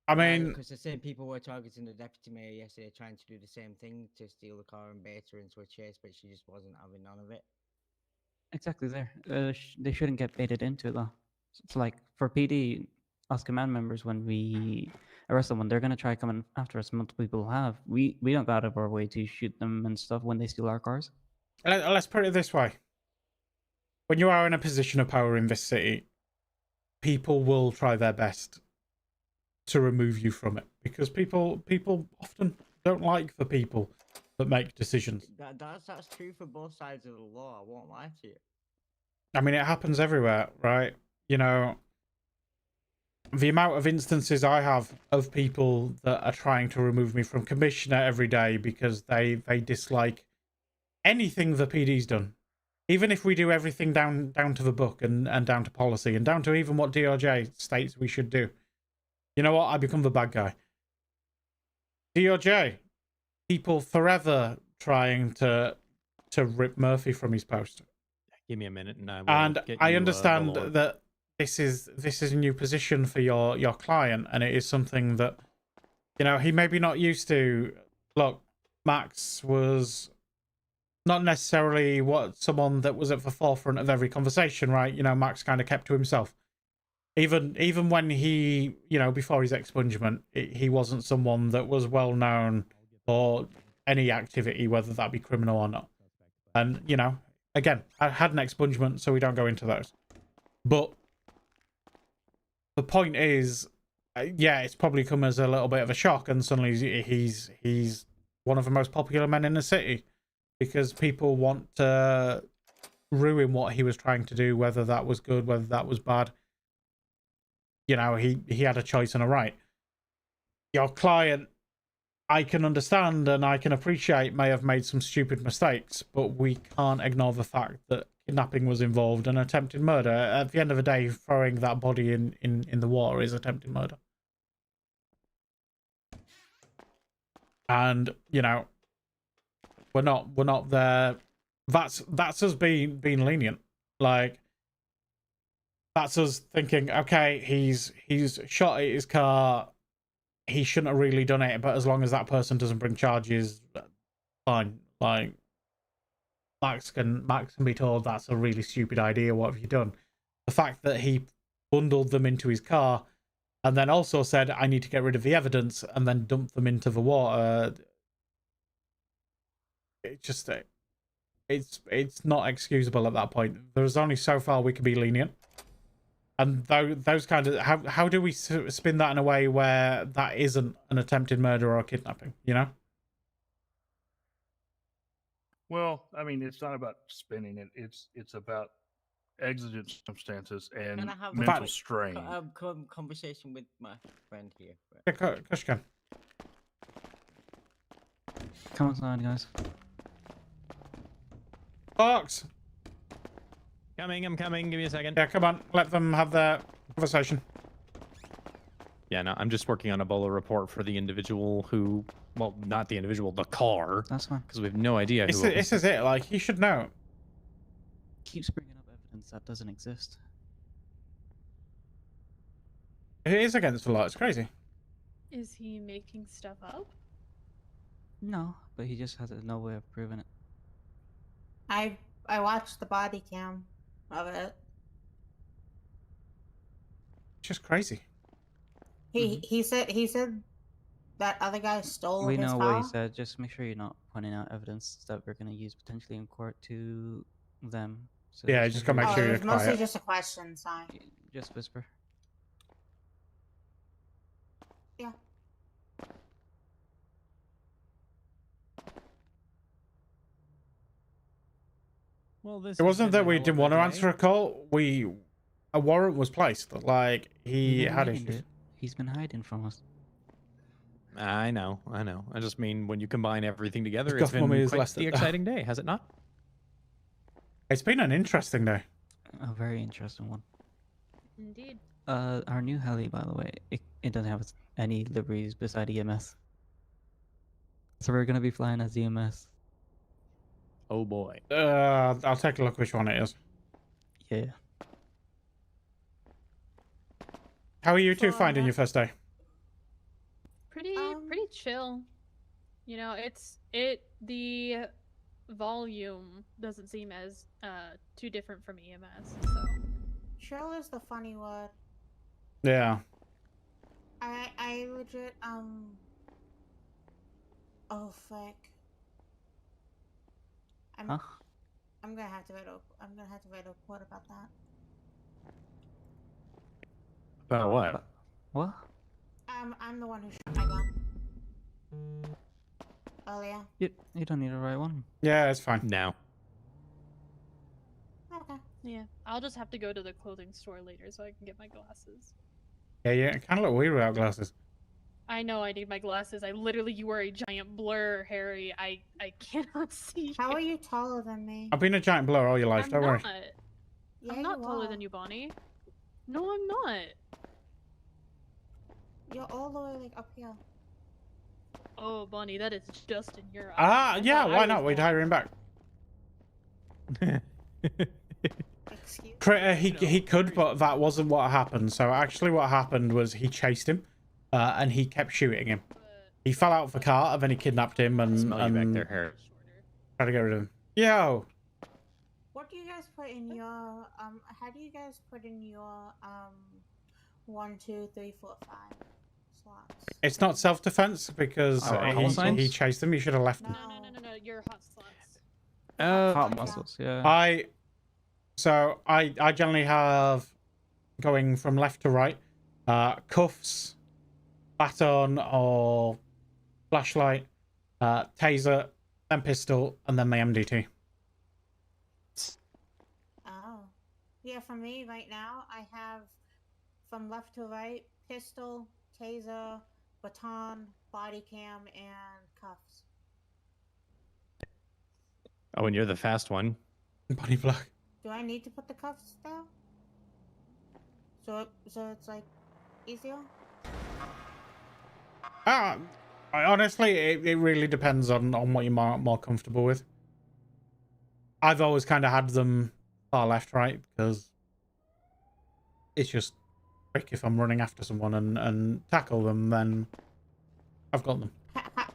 [SPEAKER 2] I mean,
[SPEAKER 19] because the same people were targeting the deputy mayor yesterday, trying to do the same thing to steal the car and bait her into a chase, but she just wasn't having none of it.
[SPEAKER 9] Exactly there. They shouldn't get baited into it, though. It's like for PD, us command members, when we arrest someone, they're gonna try coming after us. Multiple people have. We don't go out of our way to shoot them and stuff when they steal our cars.
[SPEAKER 2] let's put it this way. When you are in a position of power in this city, people will try their best to remove you from it because people often don't like the people that make decisions.
[SPEAKER 19] That's true for both sides of the law. I won't lie to you.
[SPEAKER 2] I mean, it happens everywhere, right? You know, the amount of instances I have of people that are trying to remove me from commissioner every day because they dislike anything the PD's done. Even if we do everything down to the book and down to policy and down to even what DOJ states we should do. You know what? I become the bad guy. DOJ, people forever trying to rip Murphy from his post.
[SPEAKER 8] Give me a minute, and I will.
[SPEAKER 2] And
[SPEAKER 8] get
[SPEAKER 2] I
[SPEAKER 8] you,
[SPEAKER 2] understand
[SPEAKER 8] the law.
[SPEAKER 2] that this is a new position for your client, and it is something that, you know, he may be not used to. Look, Max was not necessarily someone that was at the forefront of every conversation, right? You know, Max kind of kept to himself. Even when he, you know, before his expungement, he wasn't someone that was well known for any activity, whether that be criminal or not. And, you know, again, I had an expungement, so we don't go into those. But the point is, yeah, it's probably come as a little bit of a shock, and suddenly he's one of the most popular men in the city because people want to ruin what he was trying to do, whether that was good, whether that was bad. You know, he had a choice and a right. Your client, I can understand and I can appreciate, may have made some stupid mistakes, but we can't ignore the fact that kidnapping was involved and attempted murder. At the end of the day, throwing that body in the water is attempted murder. And, you know, we're not there. That's us being lenient. Like, that's us thinking, okay, he's shot at his car. He shouldn't have really done it, but as long as that person doesn't bring charges, fine. Like, Max can be told that's a really stupid idea. What have you done? The fact that he bundled them into his car and then also said, I need to get rid of the evidence, and then dumped them into the water. It just, it's not excusable at that point. There's only so far we can be lenient. And those kind of, how do we spin that in a way where that isn't an attempted murder or a kidnapping, you know?
[SPEAKER 18] Well, I mean, it's not about spinning it. It's about exigent circumstances and
[SPEAKER 19] Can I have
[SPEAKER 18] mental
[SPEAKER 19] a
[SPEAKER 18] strain.
[SPEAKER 19] conversation with my friend here?
[SPEAKER 2] Yeah, Kush can.
[SPEAKER 9] Come outside, guys.
[SPEAKER 2] Fox!
[SPEAKER 8] I'm coming. Give me a second.
[SPEAKER 2] Yeah, come on. Let them have their conversation.
[SPEAKER 8] Yeah, no, I'm just working on a Ebola report for the individual who, well, not the individual, the car.
[SPEAKER 9] That's fine.
[SPEAKER 8] Because we have no idea who.
[SPEAKER 2] This is it. Like, he should know.
[SPEAKER 9] Keeps bringing up evidence that doesn't exist.
[SPEAKER 2] It is against the law. It's crazy.
[SPEAKER 12] Is he making stuff up?
[SPEAKER 9] No, but he just has no way of proving it.
[SPEAKER 7] I watched the body cam of it.
[SPEAKER 2] It's just crazy.
[SPEAKER 7] He said that other guy stole
[SPEAKER 9] We
[SPEAKER 7] his
[SPEAKER 9] know
[SPEAKER 7] car.
[SPEAKER 9] what he said. Just make sure you're not pointing out evidence that we're going to use potentially in court to them. So
[SPEAKER 2] Yeah, just gotta make sure
[SPEAKER 7] it
[SPEAKER 2] you're
[SPEAKER 7] was mostly
[SPEAKER 2] quiet.
[SPEAKER 7] just a question, sign.
[SPEAKER 9] Just whisper.
[SPEAKER 7] Yeah.
[SPEAKER 8] Well, this
[SPEAKER 2] It wasn't
[SPEAKER 8] has been
[SPEAKER 2] that
[SPEAKER 8] a
[SPEAKER 2] we
[SPEAKER 8] hell
[SPEAKER 2] didn't
[SPEAKER 8] of
[SPEAKER 2] want to
[SPEAKER 8] day.
[SPEAKER 2] answer a call. A warrant was placed. Like, he
[SPEAKER 9] been
[SPEAKER 2] had
[SPEAKER 9] hiding
[SPEAKER 2] issues.
[SPEAKER 9] it. He's been hiding from us.
[SPEAKER 8] I know. I just mean when you combine everything together,
[SPEAKER 2] The
[SPEAKER 8] it's
[SPEAKER 2] government
[SPEAKER 8] been
[SPEAKER 2] is
[SPEAKER 8] quite
[SPEAKER 2] less
[SPEAKER 8] the
[SPEAKER 2] than-
[SPEAKER 8] exciting day, has it not?
[SPEAKER 2] It's been an interesting day.
[SPEAKER 9] A very interesting one.
[SPEAKER 12] Indeed.
[SPEAKER 9] Our new heli, by the way, it doesn't have any liveries beside EMS. So we're gonna be flying as EMS.
[SPEAKER 8] Oh boy.
[SPEAKER 2] I'll take a look which one it is.
[SPEAKER 9] Yeah.
[SPEAKER 2] How are you two finding your first day?
[SPEAKER 12] Pretty chill. You know, the volume doesn't seem as too different from EMS, so
[SPEAKER 7] Chill is the funny word.
[SPEAKER 2] Yeah.
[SPEAKER 7] I legit oh fuck. I'm gonna have to write a report about that.
[SPEAKER 8] About what?
[SPEAKER 9] What?
[SPEAKER 7] I'm the one who shot my gun earlier.
[SPEAKER 9] You don't need to write one.
[SPEAKER 2] Yeah, it's fine.
[SPEAKER 8] Now.
[SPEAKER 7] Okay.
[SPEAKER 12] yeah. I'll just have to go to the clothing store later so I can get my glasses.
[SPEAKER 2] Yeah, it kind of look weird without glasses.
[SPEAKER 12] I know I need my glasses. You were a giant blur, Harry. I cannot see.
[SPEAKER 7] How are you taller than me?
[SPEAKER 2] I've been a giant blur all your life, don't worry.
[SPEAKER 7] Yeah,
[SPEAKER 12] I'm not
[SPEAKER 7] you
[SPEAKER 12] taller
[SPEAKER 7] are.
[SPEAKER 12] than you, Bonnie. No, I'm not.
[SPEAKER 7] You're all the way like up here.
[SPEAKER 12] Oh, Bonnie, that is just in your eyes.
[SPEAKER 2] Ah,
[SPEAKER 12] I
[SPEAKER 2] yeah,
[SPEAKER 12] thought I
[SPEAKER 2] why
[SPEAKER 12] was
[SPEAKER 2] not? We'd
[SPEAKER 12] blind.
[SPEAKER 2] hire him back.
[SPEAKER 7] Excuse
[SPEAKER 2] He could, but that wasn't what happened. So actually what happened was he chased him, and he kept shooting him. He fell out of the car, and then he kidnapped him and
[SPEAKER 8] Smell you back there, Harry.
[SPEAKER 2] tried to get rid of him. Yo!
[SPEAKER 7] What do you guys put in your how do you guys put in your 1, 2, 3, 4, 5 slots?
[SPEAKER 2] It's not self-defense because
[SPEAKER 9] call signs?
[SPEAKER 2] he chased him. He should have left him.
[SPEAKER 12] No, your hot slots.
[SPEAKER 9] Hot muscles, yeah.
[SPEAKER 2] I generally have going from left to right, cuffs, baton or flashlight, taser, then pistol, and then my MDT.
[SPEAKER 7] Oh. Yeah, for me right now I have from left to right pistol, taser, baton, body cam, and cuffs.
[SPEAKER 8] Oh, and you're the fast one.
[SPEAKER 2] Bonnie Black.
[SPEAKER 7] Do I need to put the cuffs down? So it's like easier?
[SPEAKER 2] Honestly, it really depends on what you're more comfortable with. I've always kind of had them far left, right, because it's just quick if I'm running after someone and tackle them, then I've got them.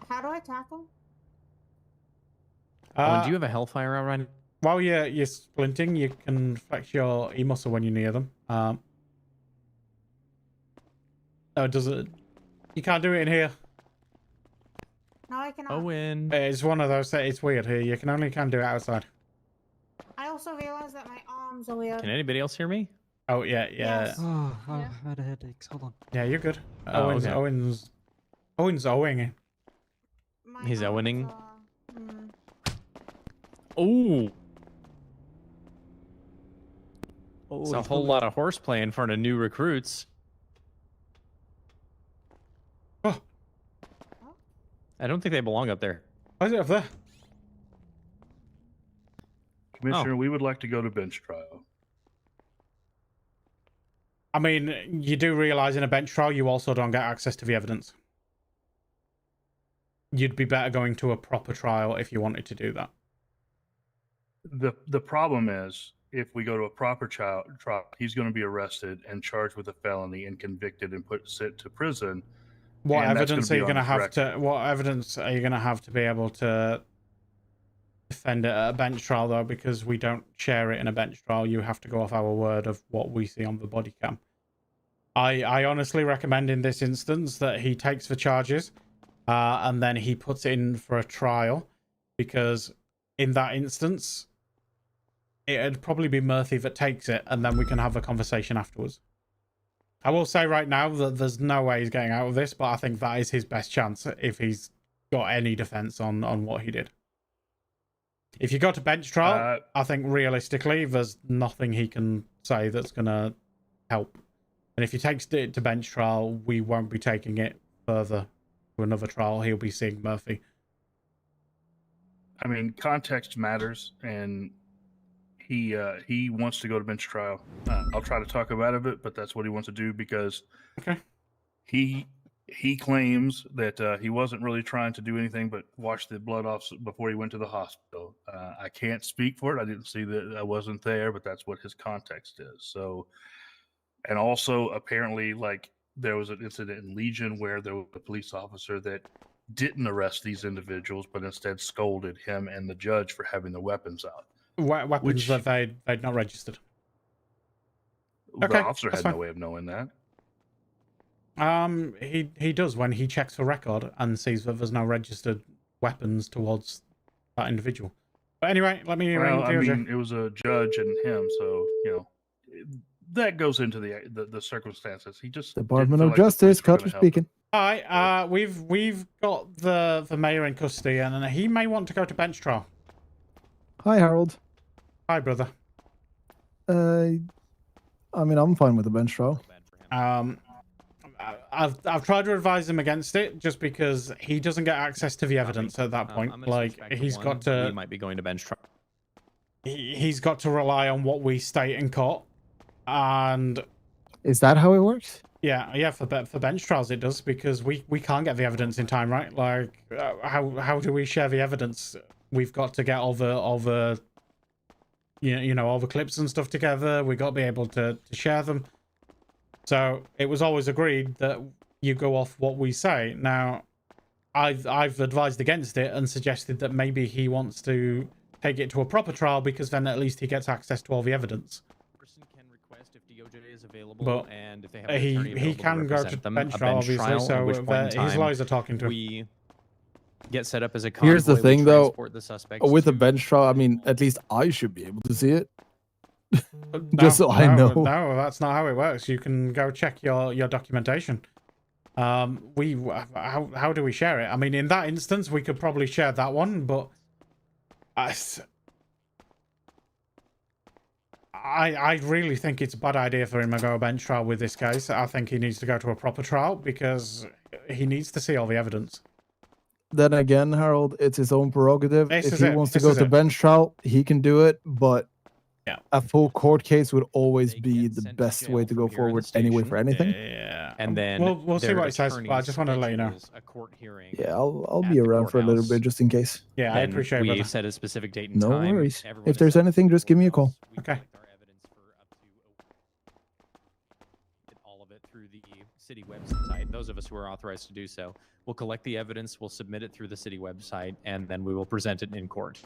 [SPEAKER 7] How do I tackle?
[SPEAKER 8] Owen, do you have a Hellfire out right now?
[SPEAKER 2] While you're splinting, you can flex your E muscle when you're near them. Oh, does it? You can't do it in here.
[SPEAKER 7] No, I cannot.
[SPEAKER 8] Owen.
[SPEAKER 2] It's one of those. It's weird here. You can do it outside.
[SPEAKER 7] I also realized that my arms are weird.
[SPEAKER 8] Can anybody else hear me?
[SPEAKER 2] Oh yeah.
[SPEAKER 7] Yes.
[SPEAKER 9] Oh, I had a headache. Hold on.
[SPEAKER 2] Yeah, you're good.
[SPEAKER 8] Oh, okay.
[SPEAKER 2] Owen's owing.
[SPEAKER 8] He's owning.
[SPEAKER 7] Hmm.
[SPEAKER 8] Ooh.
[SPEAKER 9] Oh,
[SPEAKER 8] It's a whole lot of horseplay in front of new recruits.
[SPEAKER 2] Oh.
[SPEAKER 8] I don't think they belong up there.
[SPEAKER 2] Why is it up there?
[SPEAKER 18] Commissioner, we would like to go to bench trial.
[SPEAKER 2] I mean, you do realize in a bench trial, you also don't get access to the evidence. You'd be better going to a proper trial if you wanted to do that.
[SPEAKER 18] The problem is, if we go to a proper trial, he's going to be arrested and charged with a felony and convicted and sent to prison.
[SPEAKER 2] What
[SPEAKER 18] and that's
[SPEAKER 2] evidence
[SPEAKER 18] gonna
[SPEAKER 2] are
[SPEAKER 18] be
[SPEAKER 2] you
[SPEAKER 18] on
[SPEAKER 2] going to
[SPEAKER 18] his
[SPEAKER 2] have
[SPEAKER 18] record.
[SPEAKER 2] to? What evidence are you going to have to be able to defend it at a bench trial, though? Because we don't share it in a bench trial. You have to go off our word of what we see on the body cam. I honestly recommend in this instance that he takes the charges, and then he puts it in for a trial, because in that instance, it'd probably be Murphy that takes it, and then we can have a conversation afterwards. I will say right now that there's no way he's getting out of this, but I think that is his best chance if he's got any defense on what he did. If you go to bench trial, I think realistically there's nothing he can say that's going to help. And if he takes it to bench trial, we won't be taking it further to another trial. He'll be seeing Murphy.
[SPEAKER 18] I mean, context matters, and he wants to go to bench trial. I'll try to talk him out of it, but that's what he wants to do because he claims that he wasn't really trying to do anything but wash the blood off before he went to the hospital. I can't speak for it. I didn't see that. I wasn't there, but that's what his context is. So, and also apparently, like, there was an incident in Legion where there was a police officer that didn't arrest these individuals, but instead scolded him and the judge for having the weapons out.
[SPEAKER 2] Weapons that they'd not registered.
[SPEAKER 18] The officer had no way of knowing that.
[SPEAKER 2] He does when he checks for record and sees that there's no registered weapons towards that individual. But anyway, let me ring
[SPEAKER 18] Well, I
[SPEAKER 2] DOJ.
[SPEAKER 18] mean, it was a judge and him, so that goes into the circumstances. He just
[SPEAKER 20] Department
[SPEAKER 18] didn't
[SPEAKER 20] of
[SPEAKER 18] feel like the
[SPEAKER 20] Justice,
[SPEAKER 18] police were
[SPEAKER 20] Cutter
[SPEAKER 18] gonna help
[SPEAKER 20] speaking.
[SPEAKER 2] Hi, we've got the mayor in custody, and he may want to go to bench trial.
[SPEAKER 20] Hi, Harold.
[SPEAKER 2] Hi, brother.
[SPEAKER 20] I mean, I'm fine with the bench trial.
[SPEAKER 2] I've tried to advise him against it just because he doesn't get access to the evidence at that point. Like, he's got to.
[SPEAKER 8] We might be going to bench trial.
[SPEAKER 2] He's got to rely on what we state in court, and
[SPEAKER 20] Is that how it works?
[SPEAKER 2] yeah, for bench trials it does, because we can't get the evidence in time, right? Like, how do we share the evidence? We've got to get all the you know all the clips and stuff together. We got to be able to share them. So it was always agreed that you go off what we say. Now, I've advised against it and suggested that maybe he wants to take it to a proper trial, because then at least he gets access to all the evidence.
[SPEAKER 8] Person can request if DOJ is available,
[SPEAKER 2] But
[SPEAKER 8] and if they have an attorney
[SPEAKER 2] he
[SPEAKER 8] available
[SPEAKER 2] can
[SPEAKER 8] to
[SPEAKER 2] go to
[SPEAKER 8] represent them,
[SPEAKER 2] bench
[SPEAKER 8] a
[SPEAKER 2] trial,
[SPEAKER 8] bench
[SPEAKER 2] obviously.
[SPEAKER 8] trial,
[SPEAKER 2] So
[SPEAKER 8] at which point in
[SPEAKER 2] his
[SPEAKER 8] time
[SPEAKER 2] lawyers are talking to him.
[SPEAKER 8] we get set up as a convoy.
[SPEAKER 20] Here's the
[SPEAKER 8] we
[SPEAKER 20] thing, though.
[SPEAKER 8] transport the suspects
[SPEAKER 20] With a
[SPEAKER 8] to-
[SPEAKER 20] bench trial, I mean, at least I should be able to see it. Just so I know.
[SPEAKER 2] No, that's not how it works. You can go check your documentation. How do we share it? I mean, in that instance, we could probably share that one, but I really think it's a bad idea for him to go a bench trial with this case. I think he needs to go to a proper trial, because he needs to see all the evidence.
[SPEAKER 20] Then again, Harold, it's his own prerogative.
[SPEAKER 2] This
[SPEAKER 20] If
[SPEAKER 2] is
[SPEAKER 20] he
[SPEAKER 2] it.
[SPEAKER 20] wants to
[SPEAKER 2] This
[SPEAKER 20] go
[SPEAKER 2] is
[SPEAKER 20] to
[SPEAKER 2] it.
[SPEAKER 20] bench trial, he can do it. But a full court case would always be the best way to go forward anyway for anything.
[SPEAKER 2] Yeah.
[SPEAKER 8] And then
[SPEAKER 2] we'll see
[SPEAKER 8] their
[SPEAKER 2] what he says. But I just want to let you know.
[SPEAKER 8] schedules a court hearing.
[SPEAKER 20] Yeah, I'll
[SPEAKER 8] at
[SPEAKER 20] be
[SPEAKER 8] the
[SPEAKER 20] around for a little
[SPEAKER 8] courthouse.
[SPEAKER 20] bit just in case.
[SPEAKER 2] Yeah, I
[SPEAKER 8] Then
[SPEAKER 2] appreciate it,
[SPEAKER 8] we
[SPEAKER 2] brother.
[SPEAKER 8] set a specific date and
[SPEAKER 20] No
[SPEAKER 8] time.
[SPEAKER 20] worries.
[SPEAKER 8] Everyone
[SPEAKER 20] If
[SPEAKER 8] is
[SPEAKER 20] there's
[SPEAKER 8] at
[SPEAKER 20] anything, just give me a call.
[SPEAKER 2] Okay.
[SPEAKER 8] Get all of it through the city website. Those of us who are authorized to do so will collect the evidence, we'll submit it through the city website, and then we will present it in court.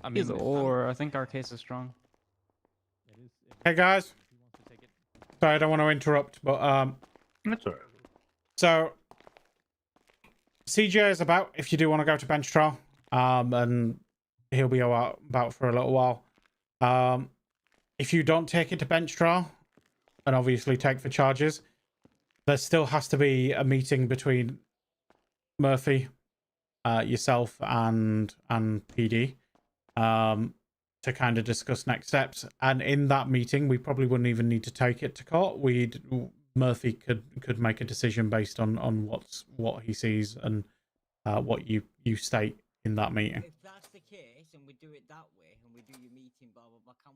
[SPEAKER 8] I mean,
[SPEAKER 9] Either or, I think our case is strong.
[SPEAKER 2] Hey guys. Sorry, I don't want to interrupt, but
[SPEAKER 18] That's all right.
[SPEAKER 2] so CJ is about if you do want to go to bench trial, and he'll be about for a little while. If you don't take it to bench trial, and obviously take for charges, there still has to be a meeting between Murphy, yourself, and PD, to kind of discuss next steps. And in that meeting, we probably wouldn't even need to take it to court. Murphy could make a decision based on what he sees and what you state in that meeting.
[SPEAKER 19] If that's the case, and we do it that way, and we do your meeting, blah blah blah, can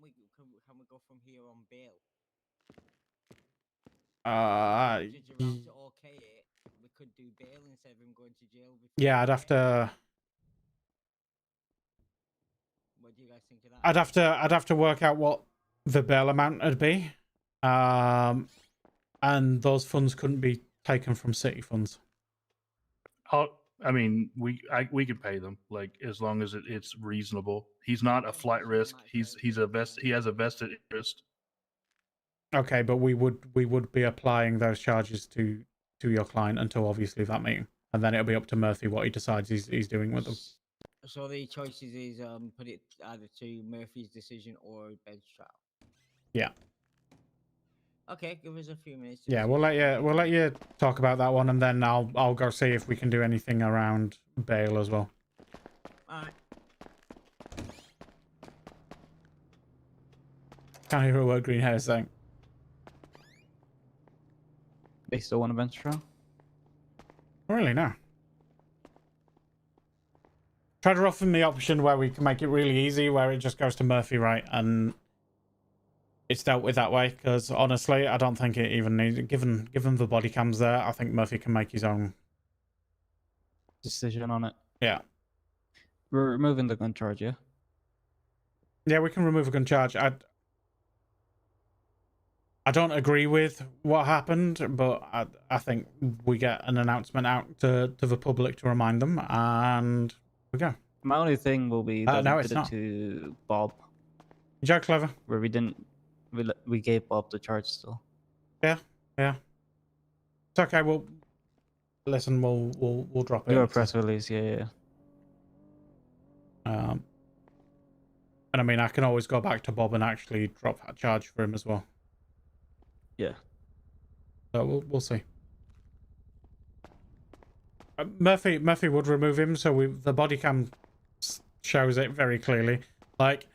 [SPEAKER 19] we go from here on bail? Judge around to okay it, we could do bail instead of him going to jail.
[SPEAKER 2] Yeah, I'd have to.
[SPEAKER 19] What do you guys think of that?
[SPEAKER 2] I'd have to work out what the bail amount would be, and those funds couldn't be taken from city funds.
[SPEAKER 18] I mean, we can pay them, like, as long as it's reasonable. He's not a flight risk. He has a vested interest.
[SPEAKER 2] Okay, but we would be applying those charges to your client until obviously that meeting, and then it'll be up to Murphy what he decides he's doing with them.
[SPEAKER 19] So the choices is put it either to Murphy's decision or bench trial.
[SPEAKER 2] Yeah.
[SPEAKER 19] Okay, give us a few minutes.
[SPEAKER 2] Yeah, we'll let you talk about that one, and then I'll go see if we can do anything around bail as well.
[SPEAKER 19] Alright.
[SPEAKER 2] Can't hear a word green hair is saying.
[SPEAKER 9] They still want a bench trial?
[SPEAKER 2] Really, no. Try to offer me the option where we can make it really easy, where it just goes to Murphy, right, and it's dealt with that way. Because honestly, I don't think it even needs. Given the body cams there, I think Murphy can make his own
[SPEAKER 9] decision on it.
[SPEAKER 2] Yeah.
[SPEAKER 9] We're removing the gun charge, yeah?
[SPEAKER 2] Yeah, we can remove a gun charge. I don't agree with what happened, but I think we get an announcement out to the public to remind them, and we go.
[SPEAKER 9] My only thing will be that
[SPEAKER 2] no,
[SPEAKER 9] we
[SPEAKER 2] it's
[SPEAKER 9] did it
[SPEAKER 2] not.
[SPEAKER 9] to Bob.
[SPEAKER 2] Joe Clever.
[SPEAKER 9] Where we didn't, we gave Bob the charge still.
[SPEAKER 2] Yeah. It's okay. We'll listen. We'll drop it.
[SPEAKER 9] Do a press release, yeah.
[SPEAKER 2] And I mean, I can always go back to Bob and actually drop that charge for him as well.
[SPEAKER 9] Yeah.
[SPEAKER 2] So we'll see. Murphy would remove him, so the body cam shows it very clearly. Like,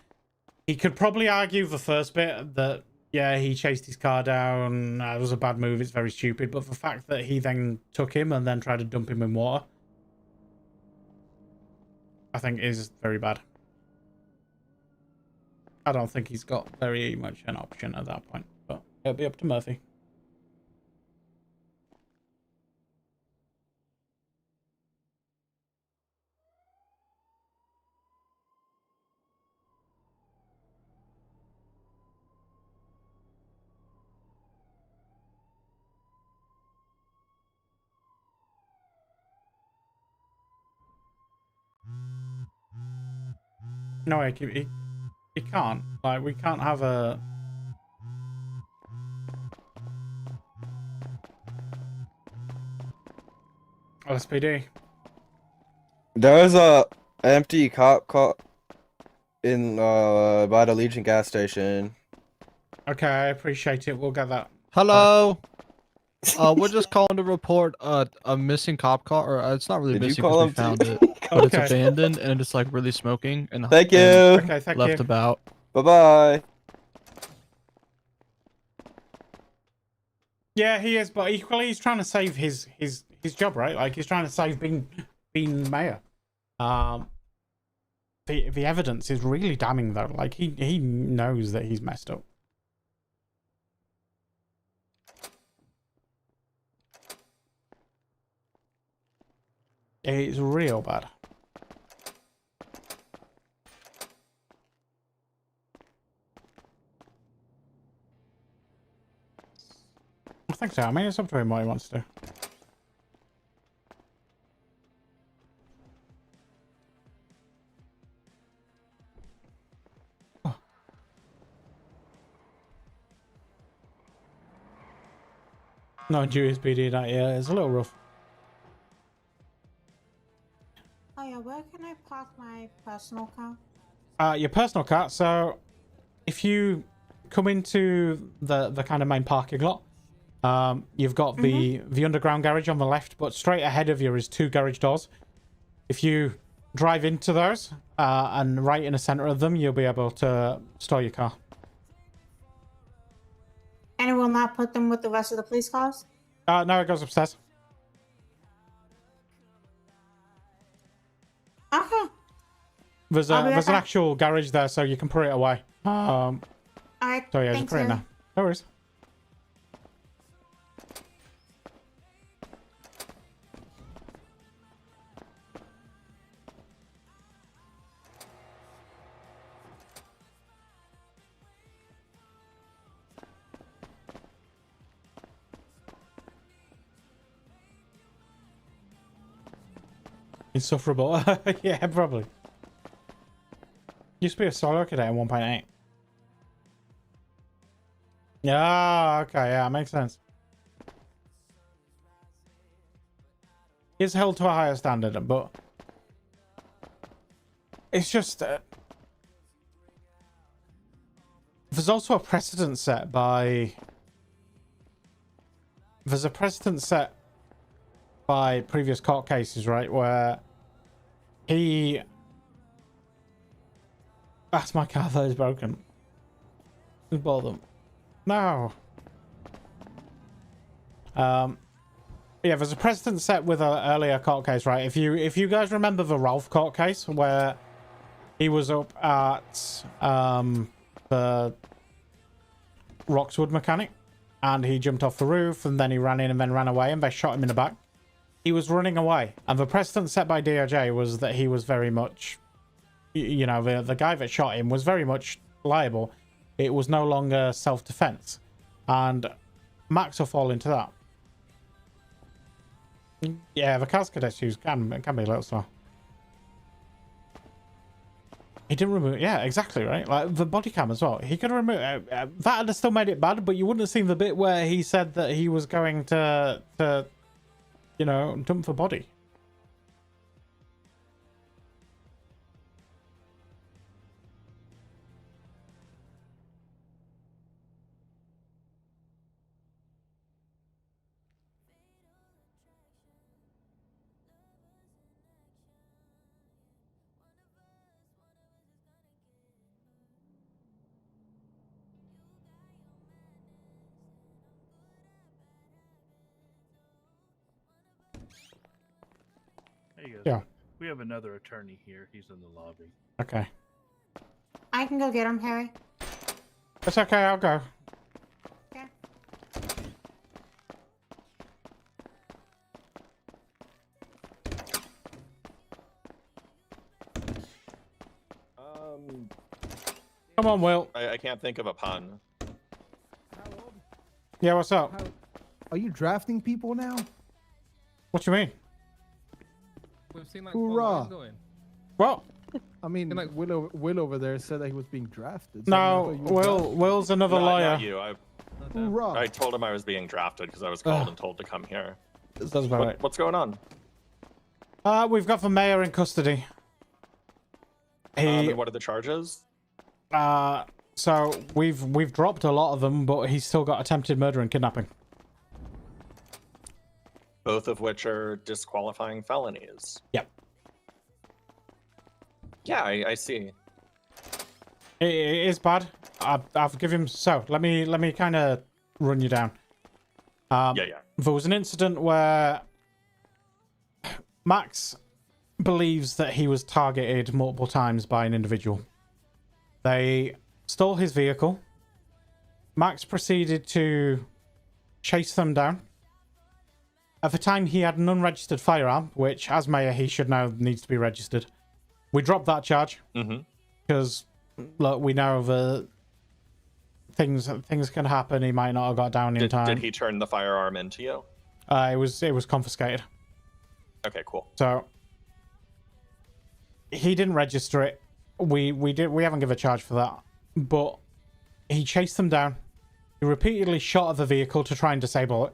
[SPEAKER 2] he could probably argue the first bit that, yeah, he chased his car down, it was a bad move, it's very stupid, but the fact that he then took him and then tried to dump him in water, I think is very bad. I don't think he's got very much an option at that point, but it'll be up to Murphy. No, he can't. Like, we can't have a... LSPD.
[SPEAKER 21] There was a empty cop car in by the Legion gas station.
[SPEAKER 2] Okay, I appreciate it. We'll get that.
[SPEAKER 3] Hello. We're just calling to report a missing cop car. Or it's not really
[SPEAKER 21] Did you
[SPEAKER 3] missing
[SPEAKER 21] call
[SPEAKER 3] because we
[SPEAKER 21] him
[SPEAKER 3] found
[SPEAKER 21] too?
[SPEAKER 3] it, but it's
[SPEAKER 2] Okay.
[SPEAKER 3] abandoned and it's like really smoking and
[SPEAKER 21] Thank you.
[SPEAKER 3] and
[SPEAKER 2] Okay, thank
[SPEAKER 3] left
[SPEAKER 2] you.
[SPEAKER 3] about.
[SPEAKER 21] Bye bye.
[SPEAKER 2] Yeah, he is, but equally he's trying to save his his job, right? Like he's trying to save being mayor. The evidence is really damning though. Like he knows that he's messed up. It's real bad. I think so. I mean, it's up to him what he wants to do. Oh. No GSPD that yeah, it's a little rough.
[SPEAKER 7] Oh yeah, where can I park my personal car?
[SPEAKER 2] Your personal car. So, if you come into the kind of main parking lot, you've got the underground garage on the left, but straight ahead of you is 2 garage doors. If you drive into those, and right in the center of them, you'll be able to store your car.
[SPEAKER 7] And it will not put them with the rest of the police cars?
[SPEAKER 2] No, it goes upstairs.
[SPEAKER 7] Okay.
[SPEAKER 2] There's
[SPEAKER 7] I'll be right
[SPEAKER 2] an
[SPEAKER 7] back.
[SPEAKER 2] actual garage there, so you can put it away.
[SPEAKER 7] Alright,
[SPEAKER 2] So yeah, just
[SPEAKER 7] thanks,
[SPEAKER 2] put it in
[SPEAKER 7] Lily.
[SPEAKER 2] there. No worries. Insufferable. Yeah, probably. Used to be a solo cadet at 1.8. Yeah, okay, yeah, makes sense. It's held to a higher standard, but it's just there's also a precedent set by previous court cases, right, where that's my car that is broken. Who's bought them? No. Yeah, there's a precedent set with an earlier court case, right? If you guys remember the Ralph court case where he was up at the Roxwood mechanic and he jumped off the roof and then he ran in and then ran away and they shot him in the back. He was running away, and the precedent set by DOJ was that he was very much, you know, the guy that shot him was very much liable. It was no longer self-defense, and Max will fall into that. Yeah, the cars cadets use can be a little slow. He didn't remove, yeah, exactly, right? Like the body cam as well. He could remove that would have still made it bad, but you wouldn't have seen the bit where he said that he was going to you know, dump the body.
[SPEAKER 18] Hey guys.
[SPEAKER 2] Yeah.
[SPEAKER 18] We have another attorney here. He's in the lobby.
[SPEAKER 2] Okay.
[SPEAKER 7] I can go get him, Harry.
[SPEAKER 2] It's okay, I'll go.
[SPEAKER 7] Okay.
[SPEAKER 2] Come on, Will.
[SPEAKER 1] I can't think of a pun.
[SPEAKER 2] Yeah, what's up?
[SPEAKER 20] Are you drafting people now?
[SPEAKER 2] What you mean?
[SPEAKER 4] We've seen like
[SPEAKER 20] Hoorah.
[SPEAKER 4] going.
[SPEAKER 2] What?
[SPEAKER 20] I mean, like Will over there said that he was being drafted. so
[SPEAKER 2] No,
[SPEAKER 20] I thought you were drafting.
[SPEAKER 2] Will's another
[SPEAKER 1] Not
[SPEAKER 2] lawyer.
[SPEAKER 1] you.
[SPEAKER 20] Hoorah.
[SPEAKER 1] I told him I was being drafted because I was called and told to come here.
[SPEAKER 2] That's about right.
[SPEAKER 1] What's going on?
[SPEAKER 2] We've got the mayor in custody.
[SPEAKER 1] And what are the charges?
[SPEAKER 2] So we've dropped a lot of them, but he's still got attempted murder and kidnapping.
[SPEAKER 1] Both of which are disqualifying felonies.
[SPEAKER 2] Yep.
[SPEAKER 1] Yeah, I see.
[SPEAKER 2] It is bad. I've given him. So let me kind of run you down.
[SPEAKER 1] Yeah.
[SPEAKER 2] There was an incident where Max believes that he was targeted multiple times by an individual. They stole his vehicle. Max proceeded to chase them down. At the time, he had an unregistered firearm, which, as mayor, he should know needs to be registered. We dropped that charge because, look, we know that things can happen. He might not have got down in time.
[SPEAKER 1] Did he turn the firearm into you?
[SPEAKER 2] It was confiscated.
[SPEAKER 1] Okay, cool.
[SPEAKER 2] So he didn't register it. We haven't given a charge for that. But he chased them down. He repeatedly shot at the vehicle to try and disable it,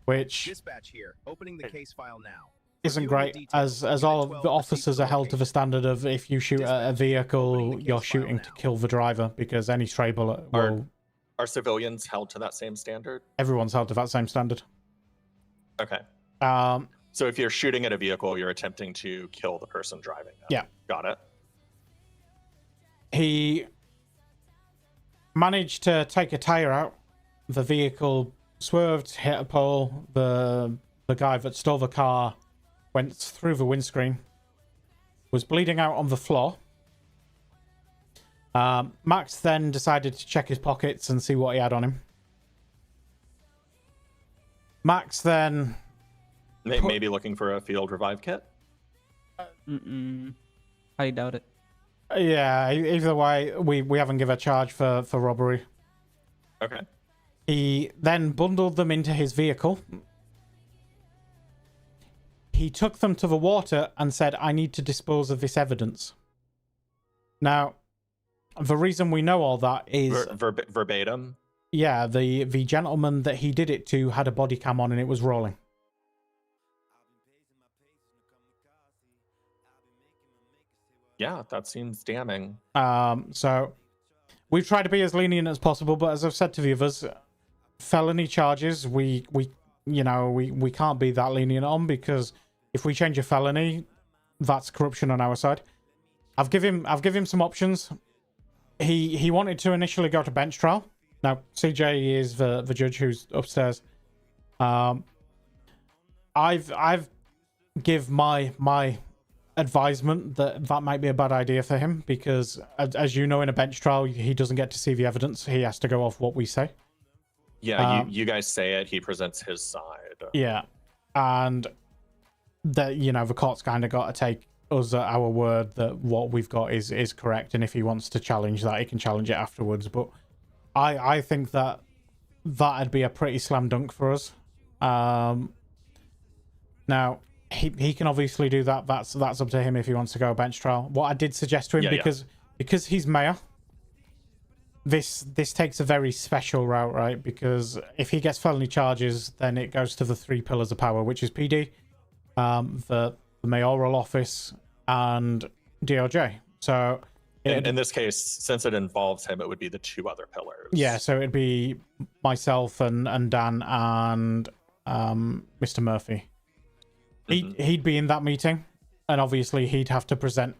[SPEAKER 2] which
[SPEAKER 10] Dispatch here. Opening the case file now.
[SPEAKER 2] isn't great, as all of the officers are held to the standard of if you shoot at a vehicle, you're shooting to kill the driver, because any stray bullet will...
[SPEAKER 1] Are civilians held to that same standard?
[SPEAKER 2] Everyone's held to that same standard.
[SPEAKER 1] Okay. So if you're shooting at a vehicle, you're attempting to kill the person driving it.
[SPEAKER 2] Yeah.
[SPEAKER 1] Got it.
[SPEAKER 2] He managed to take a tire out. The vehicle swerved, hit a pole. The guy that stole the car went through the windscreen, was bleeding out on the floor. Max then decided to check his pockets and see what he had on him. Max then...
[SPEAKER 1] Maybe looking for a field revive kit?
[SPEAKER 9] I doubt it.
[SPEAKER 2] Yeah, either way, we haven't given a charge for robbery.
[SPEAKER 1] Okay.
[SPEAKER 2] He then bundled them into his vehicle. He took them to the water and said, I need to dispose of this evidence. Now, the reason we know all that is...
[SPEAKER 1] verbatim?
[SPEAKER 2] Yeah, the gentleman that he did it to had a body cam on and it was rolling.
[SPEAKER 1] Yeah, that seems damning.
[SPEAKER 2] So we've tried to be as lenient as possible, but as I've said to the others, felony charges we can't be that lenient on, because if we change a felony, that's corruption on our side. I've given him some options. He wanted to initially go to bench trial. Now CJ is the judge who's upstairs. I've give my advisement that might be a bad idea for him, because as you know, in a bench trial he doesn't get to see the evidence. He has to go off what we say.
[SPEAKER 1] Yeah, you guys say it, he presents his side.
[SPEAKER 2] Yeah, and that, the court's kind of got to take us at our word that what we've got is correct, and if he wants to challenge that, he can challenge it afterwards. But I think that'd be a pretty slam dunk for us. Now he can obviously do that. That's up to him if he wants to go bench trial. What I did suggest to him, because he's mayor, this takes a very special route, right? Because if he gets felony charges, then it goes to the 3 pillars of power, which is PD, the mayoral office, and DOJ. So
[SPEAKER 1] in this case, since it involves him, it would be the 2 other pillars.
[SPEAKER 2] Yeah, so it'd be myself and Dan and Mr. Murphy. He'd be in that meeting, and obviously he'd have to present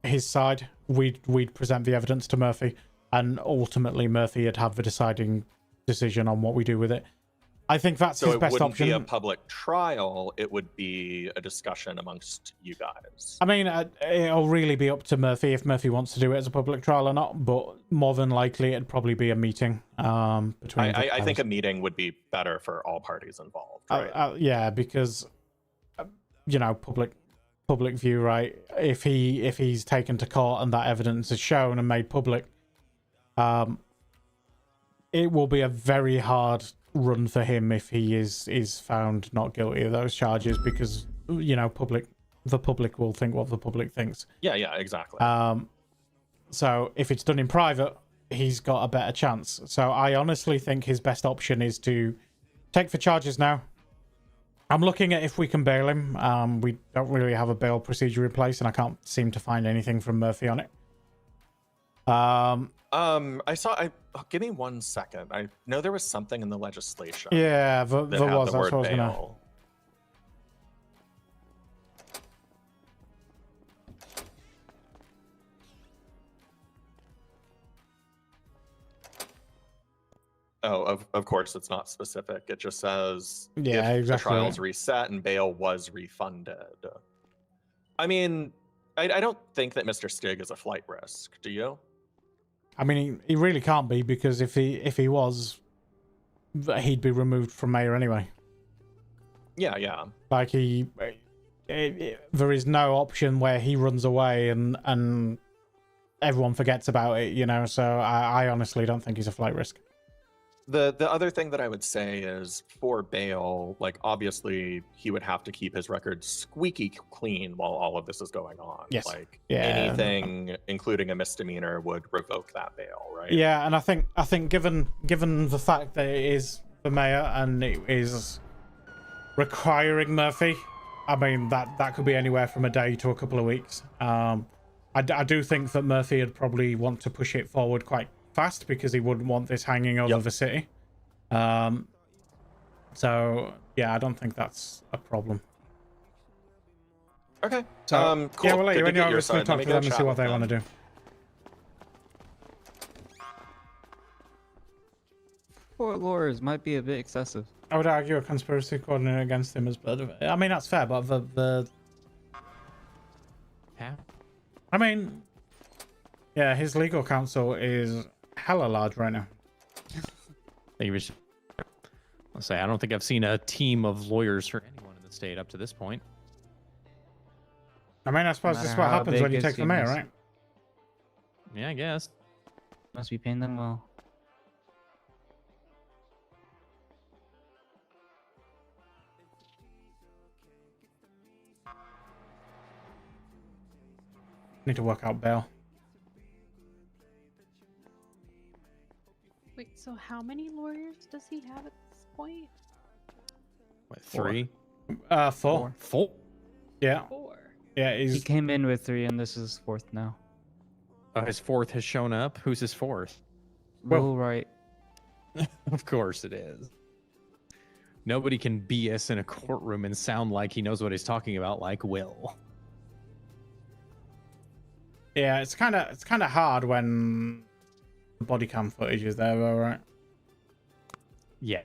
[SPEAKER 2] his side. We'd present the evidence to Murphy, and ultimately Murphy would have the deciding decision on what we do with it. I think that's his best option. So it wouldn't be a
[SPEAKER 1] public trial, it would be a discussion amongst you guys.
[SPEAKER 2] I mean, it'll really be up to Murphy if Murphy wants to do it as a public trial or not, but more than likely it'd probably be a meeting between
[SPEAKER 1] I think a meeting would be better for all parties involved, right?
[SPEAKER 2] Yeah, because public view, right? If he's taken to court and that evidence is shown and made public, it will be a very hard run for him if he is found not guilty of those charges, because the public will think what the public thinks.
[SPEAKER 1] Yeah, exactly.
[SPEAKER 2] So if it's done in private, he's got a better chance. So I honestly think his best option is to take the charges now. I'm looking at if we can bail him. We don't really have a bail procedure in place, and I can't seem to find anything from Murphy on it.
[SPEAKER 1] Give me 1 second. I know there was something in the legislation.
[SPEAKER 2] Yeah, there was.
[SPEAKER 1] That's
[SPEAKER 2] what I was gonna...
[SPEAKER 1] Oh, of course it's not specific. It just says
[SPEAKER 2] Yeah,
[SPEAKER 1] if
[SPEAKER 2] exactly.
[SPEAKER 1] the trial's reset and bail was refunded. I mean, I don't think that Mr. Stig is a flight risk. Do you?
[SPEAKER 2] I mean, he really can't be, because if he was, he'd be removed from mayor anyway.
[SPEAKER 1] Yeah, yeah.
[SPEAKER 2] Like there is no option where he runs away and everyone forgets about it, you know. So I honestly don't think he's a flight risk.
[SPEAKER 1] The other thing that I would say is for bail, like obviously he would have to keep his record squeaky clean while all of this is going on.
[SPEAKER 2] Yes.
[SPEAKER 1] Like
[SPEAKER 2] Yeah.
[SPEAKER 1] anything, including a misdemeanor, would revoke that bail, right?
[SPEAKER 2] Yeah, and I think given the fact that it is the mayor and it is requiring Murphy, I mean that could be anywhere from a day to a couple of weeks. I do think that Murphy would probably want to push it forward quite fast because he wouldn't want this hanging over the city. So yeah, I don't think that's a problem.
[SPEAKER 1] Okay.
[SPEAKER 2] So
[SPEAKER 1] Cool.
[SPEAKER 2] yeah, we'll let
[SPEAKER 1] Good
[SPEAKER 2] you
[SPEAKER 1] to
[SPEAKER 2] in.
[SPEAKER 1] get
[SPEAKER 2] You're
[SPEAKER 1] your
[SPEAKER 2] just going
[SPEAKER 1] side.
[SPEAKER 2] to
[SPEAKER 1] Let
[SPEAKER 2] talk
[SPEAKER 1] me
[SPEAKER 2] to
[SPEAKER 1] go
[SPEAKER 2] them and see
[SPEAKER 1] chat
[SPEAKER 2] what
[SPEAKER 1] with
[SPEAKER 2] they
[SPEAKER 1] them.
[SPEAKER 2] want to do.
[SPEAKER 9] Four lawyers might be a bit excessive.
[SPEAKER 2] I would argue a conspiracy coordinator against him is better. I mean, that's fair, but I mean, yeah, his legal counsel is hella large right now.
[SPEAKER 8] I'll say, I don't think I've seen a team of lawyers for anyone in the state up to this point.
[SPEAKER 2] I mean, I suppose this is what happens when you take the mayor, right?
[SPEAKER 8] Yeah, I guess.
[SPEAKER 9] Must be paying them well.
[SPEAKER 2] Need to work out bail.
[SPEAKER 12] Wait, so how many lawyers does he have at this point?
[SPEAKER 8] What, 3?
[SPEAKER 2] 4.
[SPEAKER 8] 4?
[SPEAKER 2] Yeah.
[SPEAKER 12] 4.
[SPEAKER 2] Yeah,
[SPEAKER 9] He came in with 3, and this is 4th now.
[SPEAKER 8] Oh, his 4th has shown up. Who's his 4th?
[SPEAKER 9] Will Wright.
[SPEAKER 8] Of course it is. Nobody can BS in a courtroom and sound like he knows what he's talking about, like Will.
[SPEAKER 2] Yeah, it's kind of hard when the body cam footage is there, though, right?
[SPEAKER 8] Yeah.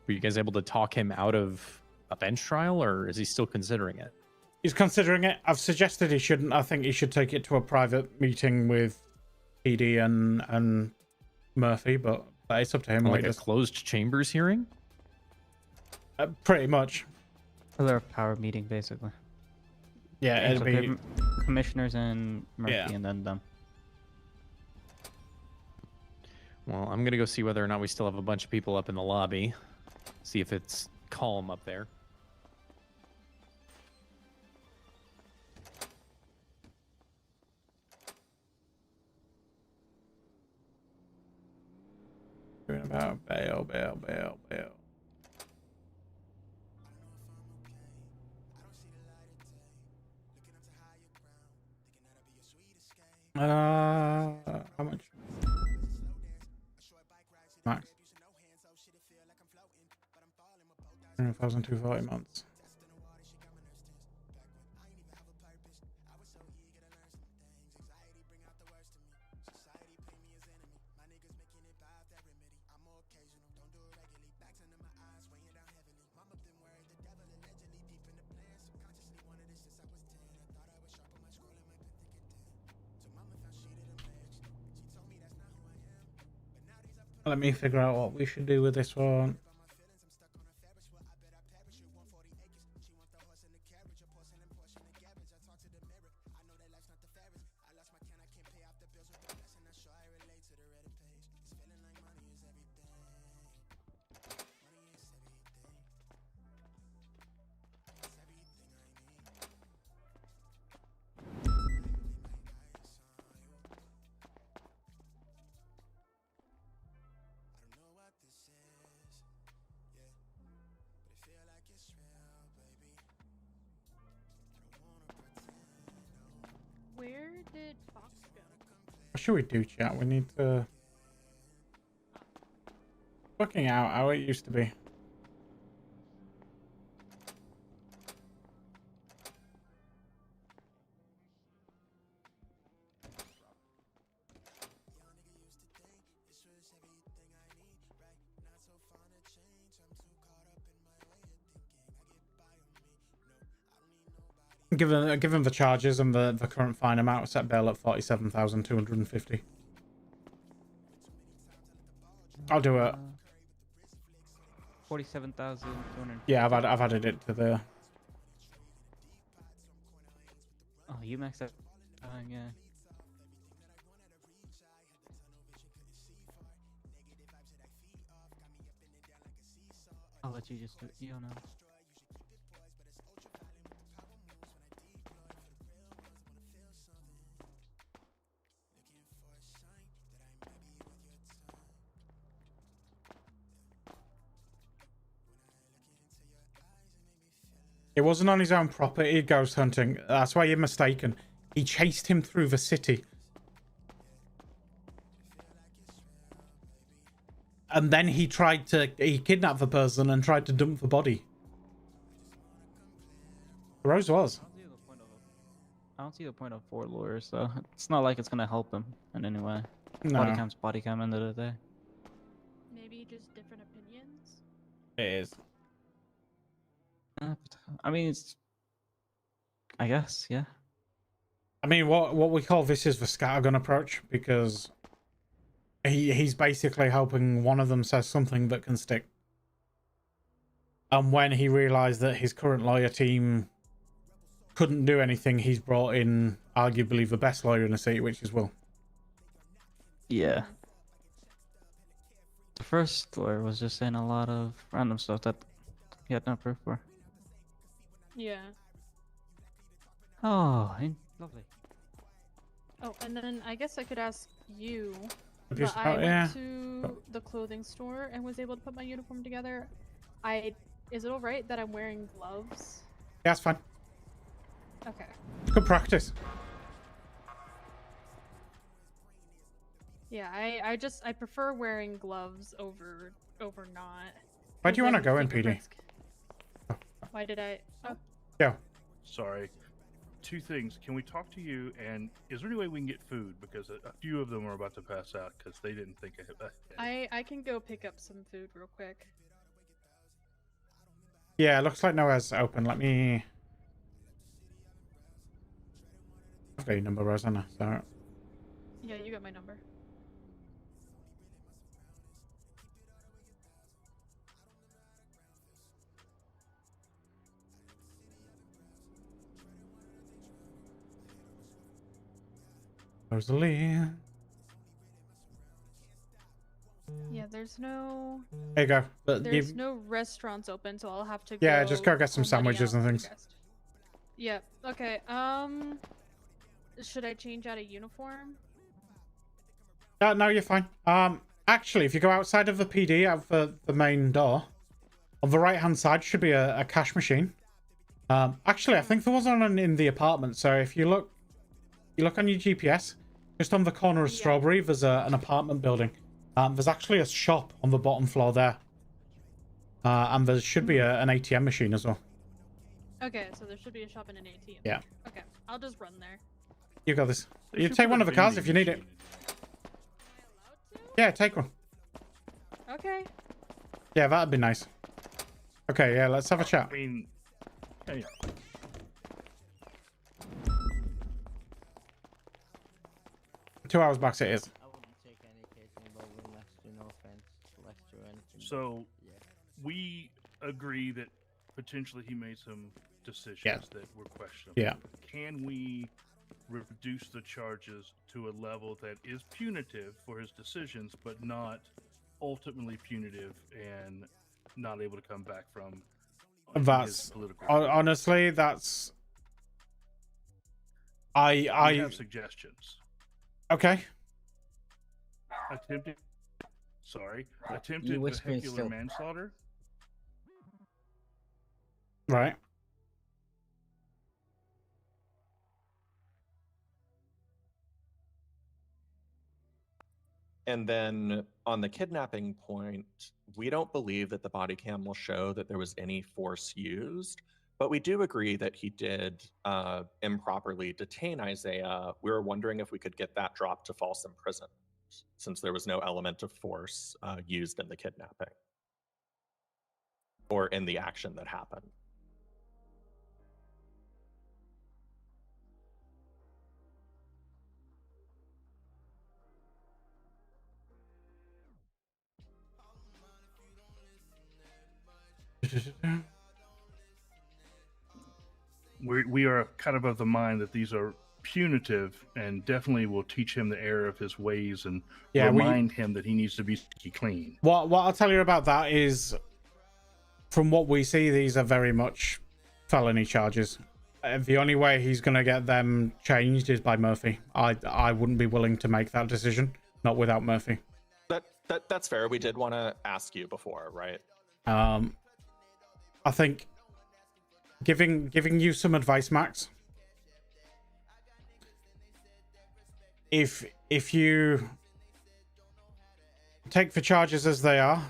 [SPEAKER 8] Were you guys able to talk him out of a bench trial, or is he still considering it?
[SPEAKER 2] He's considering it. I've suggested he shouldn't. I think he should take it to a private meeting with PD and Murphy, but it's up to him.
[SPEAKER 8] Like a closed chambers hearing?
[SPEAKER 2] Pretty much.
[SPEAKER 9] Pillar of power meeting, basically.
[SPEAKER 2] Yeah, it'd
[SPEAKER 9] So
[SPEAKER 2] be
[SPEAKER 9] commissioners and Murphy,
[SPEAKER 2] Yeah.
[SPEAKER 9] and then them.
[SPEAKER 8] Well, I'm gonna go see whether or not we still have a bunch of people up in the lobby. See if it's calm up there.
[SPEAKER 2] Talking about bail. How much? Max. 1,240 months. Let me figure out what we should do with this one.
[SPEAKER 12] Where did Fox go?
[SPEAKER 2] What should we do, chat? We need to... Working out how it used to be. Given the charges and the current fine amount, set bail at 47,250. I'll do it.
[SPEAKER 9] 47,200.
[SPEAKER 2] Yeah, I've added it to the.
[SPEAKER 9] Oh, you maxed out. Yeah. I'll let you just do it. You don't know.
[SPEAKER 2] It wasn't on his own property ghost hunting. That's why you're mistaken. He chased him through the city. And then he kidnapped the person and tried to dump the body. Rose was.
[SPEAKER 9] I don't see the point of 4 lawyers, though. It's not like it's gonna help him in any way.
[SPEAKER 2] No.
[SPEAKER 9] Body cam, end of the day.
[SPEAKER 12] Maybe just different opinions.
[SPEAKER 2] It is.
[SPEAKER 9] I mean, it's. I guess, yeah.
[SPEAKER 2] I mean, what we call this is the scattergun approach, because he's basically hoping one of them says something that can stick. And when he realized that his current lawyer team couldn't do anything, he's brought in arguably the best lawyer in the city, which is Will.
[SPEAKER 9] Yeah. The first lawyer was just saying a lot of random stuff that he had no proof for.
[SPEAKER 12] Yeah.
[SPEAKER 9] Oh, lovely.
[SPEAKER 12] Oh, and then I guess I could ask you.
[SPEAKER 2] Abuse
[SPEAKER 12] But I
[SPEAKER 2] about- yeah.
[SPEAKER 12] went to the clothing store and was able to put my uniform together. Is it alright that I'm wearing gloves?
[SPEAKER 2] Yeah, that's fine.
[SPEAKER 12] Okay.
[SPEAKER 2] Good practice.
[SPEAKER 12] Yeah, I prefer wearing gloves over not.
[SPEAKER 2] Why do you want to go in, PD?
[SPEAKER 12] fingerprints- Why did I? Oh.
[SPEAKER 2] Yeah.
[SPEAKER 18] Sorry. 2 things. Can we talk to you? And is there any way we can get food? Because a few of them are about to pass out because they didn't think of it.
[SPEAKER 12] I can go pick up some food real quick.
[SPEAKER 2] Yeah, looks like nowhere's open. Let me. I've got your number, Rosanna. So.
[SPEAKER 12] Yeah, you got my number.
[SPEAKER 2] Rosalie.
[SPEAKER 12] Yeah, there's no.
[SPEAKER 2] There you go. But
[SPEAKER 12] There's no restaurants open, so I'll have to.
[SPEAKER 2] Yeah, just go get some
[SPEAKER 12] pull money
[SPEAKER 2] sandwiches
[SPEAKER 12] out
[SPEAKER 2] and
[SPEAKER 12] for
[SPEAKER 2] things.
[SPEAKER 12] guest. Yeah. Okay. Should I change out a uniform?
[SPEAKER 2] No, you're fine. Actually, if you go outside of the PD, out the main door, on the right-hand side should be a cash machine. Actually, I think there was one in the apartment. So if you look on your GPS, just on the corner of Strawberry, there's an apartment building. There's actually a shop on the bottom floor there. And there should be an ATM machine as well.
[SPEAKER 12] Okay, so there should be a shop and an ATM.
[SPEAKER 2] Yeah.
[SPEAKER 12] Okay, I'll just run there.
[SPEAKER 2] You got this.
[SPEAKER 18] They
[SPEAKER 2] You
[SPEAKER 18] should
[SPEAKER 2] take
[SPEAKER 18] put
[SPEAKER 2] one
[SPEAKER 18] a
[SPEAKER 2] of the cars
[SPEAKER 18] vending
[SPEAKER 2] if you need it.
[SPEAKER 18] machine.
[SPEAKER 2] Yeah, take one.
[SPEAKER 12] Okay.
[SPEAKER 2] Yeah, that'd be nice. Okay, yeah, let's have a chat.
[SPEAKER 18] I mean, yeah.
[SPEAKER 2] 2 hours max it is.
[SPEAKER 19] I wouldn't take any case involving Lester, no offense to Lester or anything.
[SPEAKER 18] So,
[SPEAKER 19] yeah.
[SPEAKER 18] we agree that potentially he made some decisions
[SPEAKER 2] Yeah.
[SPEAKER 18] that were questionable.
[SPEAKER 2] Yeah.
[SPEAKER 18] Can we reduce the charges to a level that is punitive for his decisions, but not ultimately punitive and not able to come back from his
[SPEAKER 2] That's
[SPEAKER 18] political?
[SPEAKER 2] honestly, that's.
[SPEAKER 18] I
[SPEAKER 2] I
[SPEAKER 18] have suggestions.
[SPEAKER 2] okay.
[SPEAKER 18] Attempted
[SPEAKER 19] You whispering
[SPEAKER 18] vehicular
[SPEAKER 19] still.
[SPEAKER 18] manslaughter.
[SPEAKER 2] Right.
[SPEAKER 1] And then on the kidnapping point, we don't believe that the body cam will show that there was any force used, but we do agree that he did improperly detain Isaiah. We were wondering if we could get that dropped to false imprisonment, since there was no element of force used in the kidnapping or in the action that happened.
[SPEAKER 18] We are kind of the mind that these are punitive and definitely will teach him the error of his ways and
[SPEAKER 2] Yeah,
[SPEAKER 18] remind him that he needs to be clean.
[SPEAKER 2] What I'll tell you about that is, from what we see, these are very much felony charges. The only way he's going to get them changed is by Murphy. I wouldn't be willing to make that decision, not without Murphy.
[SPEAKER 1] That's fair. We did want to ask you before, right?
[SPEAKER 2] I think giving you some advice, Max. If you take the charges as they are,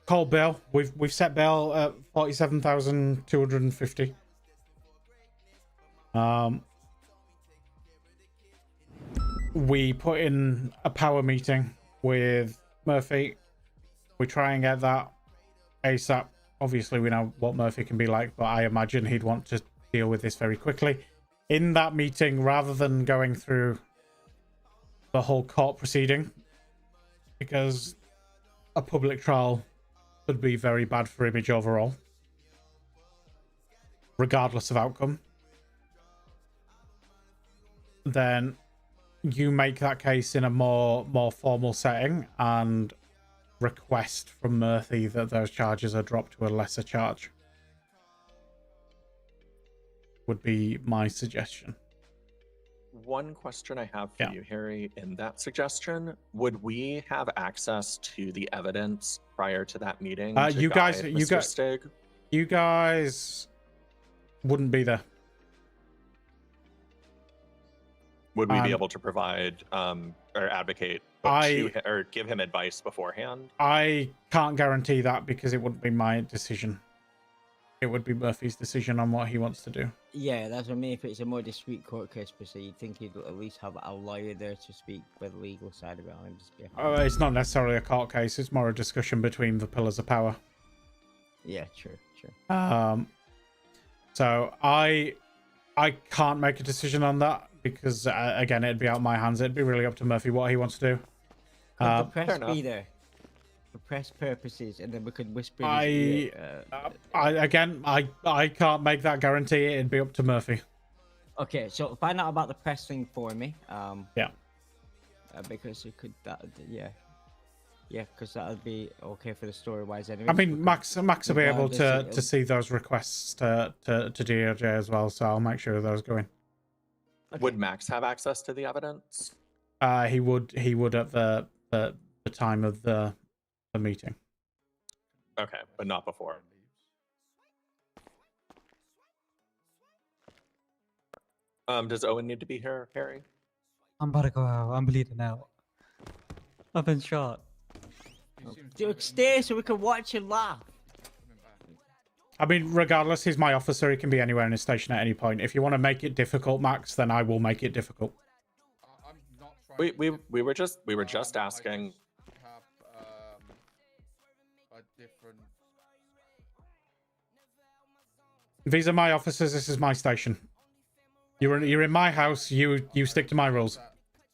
[SPEAKER 2] call bail. We've set bail at 47,250. We put in a power meeting with Murphy. We try and get that ASAP. Obviously, we know what Murphy can be like, but I imagine he'd want to deal with this very quickly. In that meeting, rather than going through the whole court proceeding, because a public trial would be very bad for image overall, regardless of outcome, then you make that case in a more formal setting and request from Murphy that those charges are dropped to a lesser charge. Would be my suggestion.
[SPEAKER 1] One question I have for you, Harry, in that suggestion, would we have access to the evidence prior to that meeting?
[SPEAKER 2] You guys wouldn't be there.
[SPEAKER 1] Would we be able to provide or advocate or give him advice beforehand?
[SPEAKER 2] I can't guarantee that because it wouldn't be my decision. It would be Murphy's decision on what he wants to do.
[SPEAKER 19] Yeah, that's what I mean. If it's a more discreet court case per se, you'd think he'd at least have a lawyer there to speak with the legal side of it.
[SPEAKER 2] It's not necessarily a court case. It's more a discussion between the pillars of power.
[SPEAKER 19] Yeah, sure.
[SPEAKER 2] So I can't make a decision on that because again, it'd be out of my hands. It'd be really up to Murphy what he wants to do.
[SPEAKER 19] Could the press be there for press purposes, and then we could whisper? I
[SPEAKER 2] can't make that guarantee. It'd be up to Murphy.
[SPEAKER 19] Okay, so find out about the press thing for me. Because it could because that would be okay for the story wise anyway.
[SPEAKER 2] I mean, Max will be able to see those requests to DOJ as well, so I'll make sure those go in.
[SPEAKER 1] Okay. Would Max have access to the evidence?
[SPEAKER 2] He would at the time of the meeting.
[SPEAKER 1] Okay, but not before. Does Owen need to be here, Harry?
[SPEAKER 11] I'm about to go out. I'm bleeding out. I've been shot.
[SPEAKER 19] Dude, stay so we can watch and laugh.
[SPEAKER 2] I mean, regardless, he's my officer. He can be anywhere in his station at any point. If you want to make it difficult, Max, then I will make it difficult.
[SPEAKER 1] We were just asking.
[SPEAKER 2] These are my officers. This is my station. You're in my house. You stick to my rules.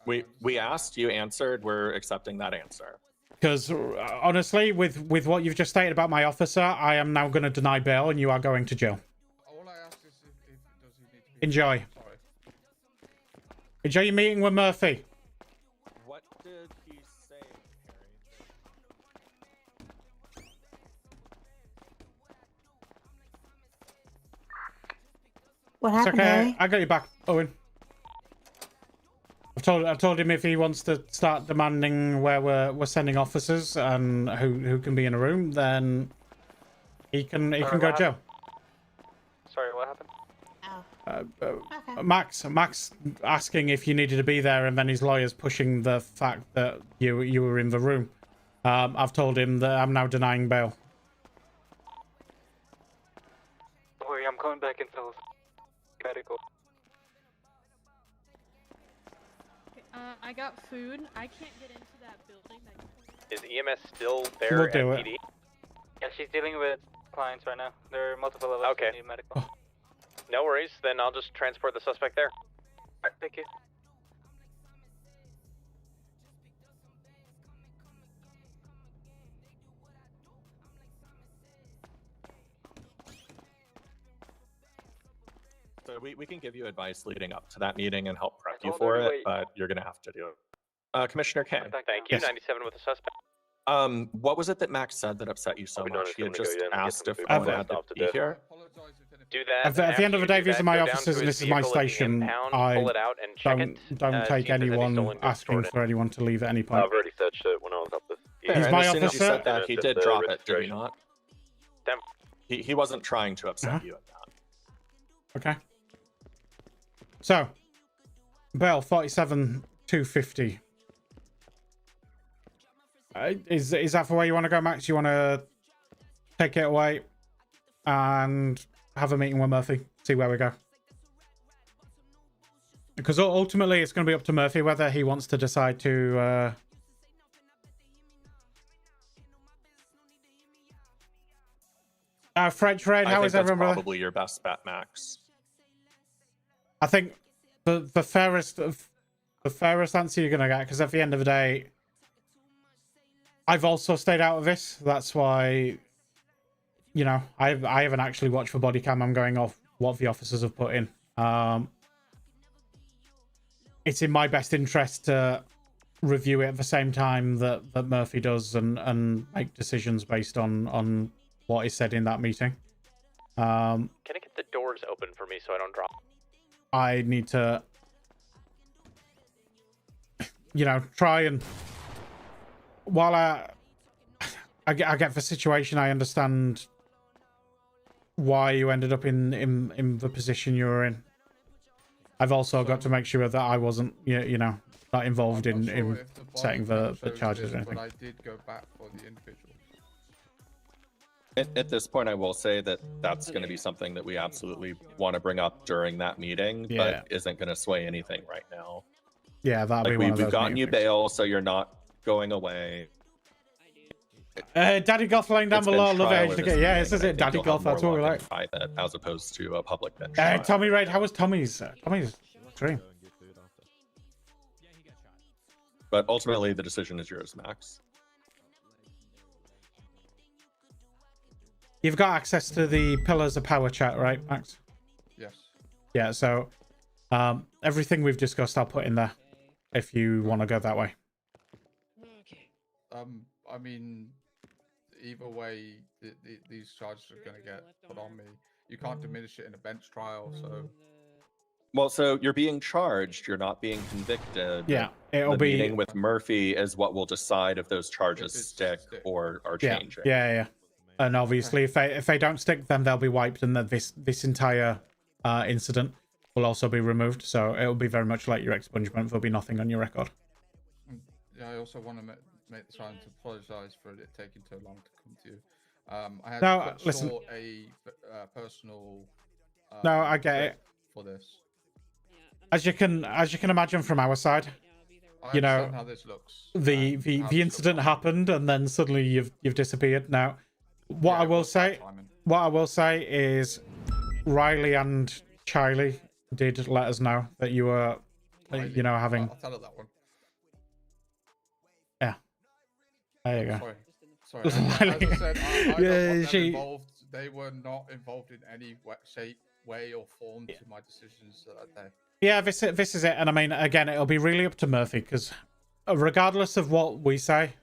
[SPEAKER 1] We asked. You answered. We're accepting that answer.
[SPEAKER 2] Because honestly, with what you've just stated about my officer, I am now going to deny bail, and you are going to jail. Enjoy. Enjoy your meeting with Murphy.
[SPEAKER 1] What did he say, Harry?
[SPEAKER 7] What happened,
[SPEAKER 2] it's okay.
[SPEAKER 7] Harry?
[SPEAKER 2] I got you back, Owen. I've told him if he wants to start demanding where we're sending officers and who can be in a room, then he can go to jail.
[SPEAKER 6] Sorry, what happened?
[SPEAKER 7] Okay.
[SPEAKER 2] Max asking if you needed to be there, and then his lawyer's pushing the fact that you were in the room. I've told him that I'm now denying bail.
[SPEAKER 6] Don't worry, I'm coming back until medical.
[SPEAKER 12] I got food. I can't get into that building.
[SPEAKER 5] Is EMS still there
[SPEAKER 2] We'll
[SPEAKER 5] at
[SPEAKER 2] do it.
[SPEAKER 5] PD?
[SPEAKER 6] Yeah, she's dealing with clients right now. There are multiple of us
[SPEAKER 5] Okay.
[SPEAKER 6] who need medical.
[SPEAKER 5] No worries, then I'll just transport the suspect there.
[SPEAKER 6] Alright, thank you.
[SPEAKER 1] So we can give you advice leading up to that meeting and help prep you for it, but you're going to have to do it. Commissioner K.
[SPEAKER 5] Thank you.
[SPEAKER 1] Yes.
[SPEAKER 5] 97 with a suspect.
[SPEAKER 1] What was it that Max said that upset you so much? He had just asked if
[SPEAKER 5] I
[SPEAKER 1] one had to be here.
[SPEAKER 5] Do that.
[SPEAKER 2] At the end of the day, these are my
[SPEAKER 5] Go down
[SPEAKER 2] officers
[SPEAKER 5] to
[SPEAKER 2] and
[SPEAKER 5] his
[SPEAKER 2] this is my
[SPEAKER 5] vehicle at the
[SPEAKER 2] station.
[SPEAKER 5] impound,
[SPEAKER 2] I
[SPEAKER 5] pull it out and check
[SPEAKER 2] don't
[SPEAKER 5] it,
[SPEAKER 2] take
[SPEAKER 5] see if there's any
[SPEAKER 2] anyone
[SPEAKER 5] stolen goods
[SPEAKER 2] asking
[SPEAKER 5] stored in
[SPEAKER 2] for anyone to leave at any point.
[SPEAKER 15] I've already searched it when I was up this.
[SPEAKER 1] Fair,
[SPEAKER 2] He's
[SPEAKER 1] and
[SPEAKER 2] my
[SPEAKER 1] as soon as you
[SPEAKER 2] officer.
[SPEAKER 1] said that, he did drop it, did he not?
[SPEAKER 5] Them.
[SPEAKER 1] He wasn't trying to upset you at that.
[SPEAKER 2] Okay. So, bail 47,250. Is that for where you want to go, Max? You want to take it away and have a meeting with Murphy, see where we go? Because ultimately, it's going to be up to Murphy whether he wants to decide to. French Raid, how is everyone, brother?
[SPEAKER 1] Probably your best bet, Max.
[SPEAKER 2] I think the fairest answer you're gonna get, because at the end of the day, I've also stayed out of this. That's why, you know, I haven't actually watched for body cam. I'm going off what the officers have put in. It's in my best interest to review it at the same time that Murphy does and make decisions based on what is said in that meeting.
[SPEAKER 5] Can I get the doors open for me so I don't drop?
[SPEAKER 2] I need to, you know, try and while I get the situation, I understand why you ended up in the position you were in. I've also got to make sure that I wasn't, you know, not involved in setting the charges or anything.
[SPEAKER 22] But I did go back for the individual.
[SPEAKER 1] At this point, I will say that that's going to be something that we absolutely want to bring up during that meeting, but isn't going to sway anything right now.
[SPEAKER 2] Yeah, that'll be
[SPEAKER 1] like
[SPEAKER 2] one of those
[SPEAKER 1] we've gotten you
[SPEAKER 2] meetings.
[SPEAKER 1] bail, so you're not going away.
[SPEAKER 2] Daddy Golf laying down
[SPEAKER 1] It's been
[SPEAKER 2] below. Love
[SPEAKER 1] trial
[SPEAKER 2] it.
[SPEAKER 1] in this
[SPEAKER 2] Yeah,
[SPEAKER 1] meeting,
[SPEAKER 2] this is
[SPEAKER 1] and I
[SPEAKER 2] it.
[SPEAKER 1] think
[SPEAKER 2] Daddy
[SPEAKER 1] you'll
[SPEAKER 2] Golf.
[SPEAKER 1] have
[SPEAKER 2] That's
[SPEAKER 1] more
[SPEAKER 2] what we
[SPEAKER 1] luck
[SPEAKER 2] like.
[SPEAKER 1] in private as opposed to a public bench trial.
[SPEAKER 2] Tommy Raid, how was Tommy's stream?
[SPEAKER 1] But ultimately, the decision is yours, Max.
[SPEAKER 2] You've got access to the Pillars of Power chat, right, Max?
[SPEAKER 22] Yes.
[SPEAKER 2] Yeah, so everything we've discussed, I'll put in there if you want to go that way.
[SPEAKER 22] I mean, either way, these charges are going to get put on me. You can't diminish it in a bench trial, so.
[SPEAKER 1] Well, so you're being charged. You're not being convicted.
[SPEAKER 2] Yeah, it'll
[SPEAKER 1] the
[SPEAKER 2] be
[SPEAKER 1] meeting with Murphy is what will decide if those charges stick or are changing.
[SPEAKER 2] Yeah. And obviously, if they don't stick, then they'll be wiped, and that this entire incident will also be removed. So it'll be very much like your expungement. There'll be nothing on your record.
[SPEAKER 22] Yeah, I also want to make the time to apologise for it taking too long to come to you. I had
[SPEAKER 2] No,
[SPEAKER 22] to cut
[SPEAKER 2] listen.
[SPEAKER 22] short a personal.
[SPEAKER 2] No, I get
[SPEAKER 22] trip
[SPEAKER 2] it.
[SPEAKER 22] For this.
[SPEAKER 2] As you can imagine from our side, you know,
[SPEAKER 22] understand how this looks,
[SPEAKER 2] the incident happened, and then suddenly you've disappeared. Now, what I will say is, Riley and Charlie did let us know that you were, you know, having.
[SPEAKER 22] I'll tell her that one.
[SPEAKER 2] Yeah. There you go.
[SPEAKER 22] Sorry. As I said, I don't want them
[SPEAKER 2] she.
[SPEAKER 22] involved. They were not involved in any shape, way, or form to my decisions that day.
[SPEAKER 2] Yeah, this is it, and I mean, again, it'll be really up to Murphy because, regardless of what we say,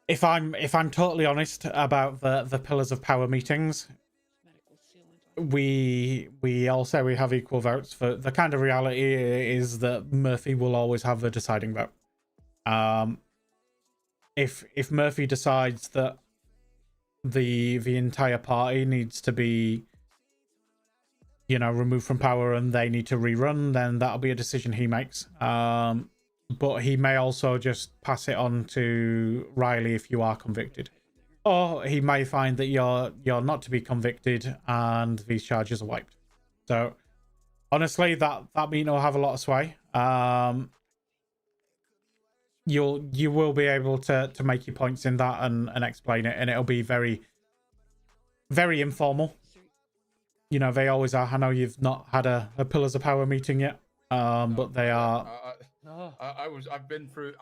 [SPEAKER 2] if I'm totally honest about the Pillars of Power meetings, we all say we have equal votes. For the kind of reality is that Murphy will always have the deciding vote. If Murphy decides that the entire party needs to be, you know, removed from power and they need to rerun, then that'll be a decision he makes. But he may also just pass it on to Riley if you are convicted, or he may find that you're not to be convicted and these charges are wiped. So honestly, that meeting will have a lot of sway. You will be able to make your points in that and explain it, and it'll be very, very informal. You know, they always are. I know you've not had a Pillars of Power meeting yet, but they are.
[SPEAKER 22] I've been through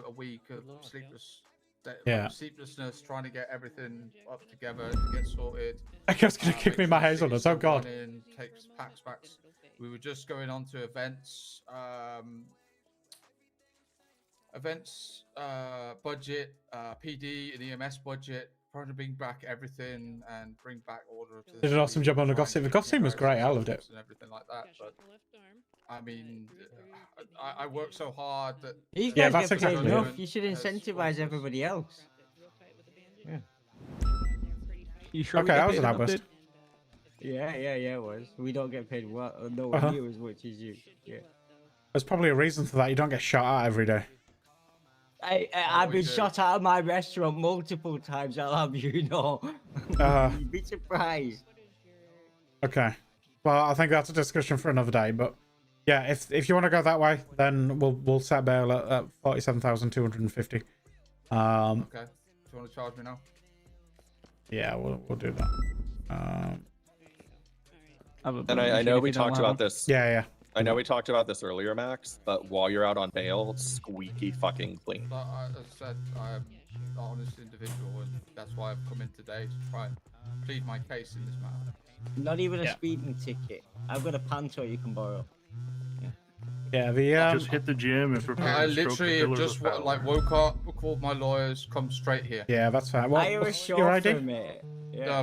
[SPEAKER 22] a week of sleepless
[SPEAKER 2] Yeah.
[SPEAKER 22] Sleeplessness, trying to get everything up together to get sorted.
[SPEAKER 2] I guess gonna give me my hazelnuts. Oh god.
[SPEAKER 22] Takes packs back. We were just going on to events. Budget, PD and EMS budget, trying to bring back everything and bring back order to the
[SPEAKER 2] Did an awesome job on the gossip. The gossip was great. I loved it.
[SPEAKER 22] and everything like that. But I mean, I work so hard that
[SPEAKER 19] You
[SPEAKER 2] Yeah,
[SPEAKER 19] guys
[SPEAKER 2] that's
[SPEAKER 19] get paid
[SPEAKER 2] exactly
[SPEAKER 19] enough.
[SPEAKER 2] it.
[SPEAKER 19] You should incentivize everybody else. Yeah.
[SPEAKER 11] You sure?
[SPEAKER 2] Okay, that was an outburst.
[SPEAKER 19] Yeah, it was. We don't get paid nowhere near as much as you. Yeah.
[SPEAKER 2] There's probably a reason for that. You don't get shot at every day.
[SPEAKER 19] I've been shot out of my restaurant multiple times. I'll have you know. You'd be surprised.
[SPEAKER 2] Okay. Well, I think that's a discussion for another day. But yeah, if you want to go that way, then we'll set bail at 47,250.
[SPEAKER 22] Okay. Do you want to charge me now?
[SPEAKER 2] Yeah, we'll do that.
[SPEAKER 1] And I know we talked about this.
[SPEAKER 2] Yeah.
[SPEAKER 1] I know we talked about this earlier, Max, but while you're out on bail, squeaky fucking clean.
[SPEAKER 22] But as I said, I am an honest individual, and that's why I've come in today to try and plead my case in this matter.
[SPEAKER 19] Not even a speeding ticket. I've got a panto you can borrow.
[SPEAKER 2] Yeah, the
[SPEAKER 18] just hit the gym and prepare.
[SPEAKER 22] I
[SPEAKER 18] to stroke the
[SPEAKER 22] literally have
[SPEAKER 18] pillars
[SPEAKER 22] just
[SPEAKER 18] of power.
[SPEAKER 22] woke up, called my lawyers, come straight here.
[SPEAKER 2] Yeah, that's fine. What, what's your ID?
[SPEAKER 22] 130. Yeah,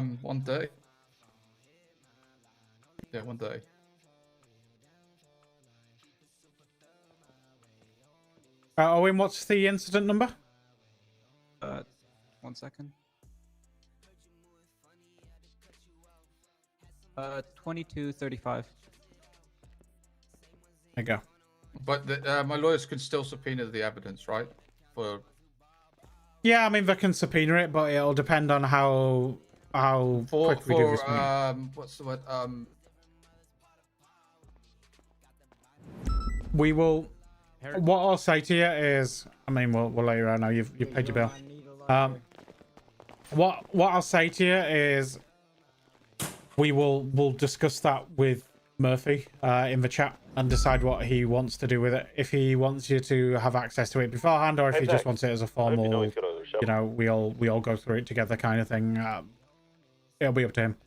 [SPEAKER 22] 130.
[SPEAKER 2] Owen, what's the incident number?
[SPEAKER 11] 1 second. 2235.
[SPEAKER 2] There you go.
[SPEAKER 22] But my lawyers can still subpoena the evidence, right?
[SPEAKER 2] Yeah, I mean they can subpoena it, but it'll depend on how quick we do this meeting.
[SPEAKER 22] What's the word?
[SPEAKER 2] We will. What I'll say to you is, I mean, we'll let you know. You've paid your bill. What I'll say to you is, we'll discuss that with Murphy in the chat and decide what he wants to do with it. If he wants you to have access to it beforehand, or if he just wants it as a formal, you know, we all go through it together kind of thing. It'll be up to him.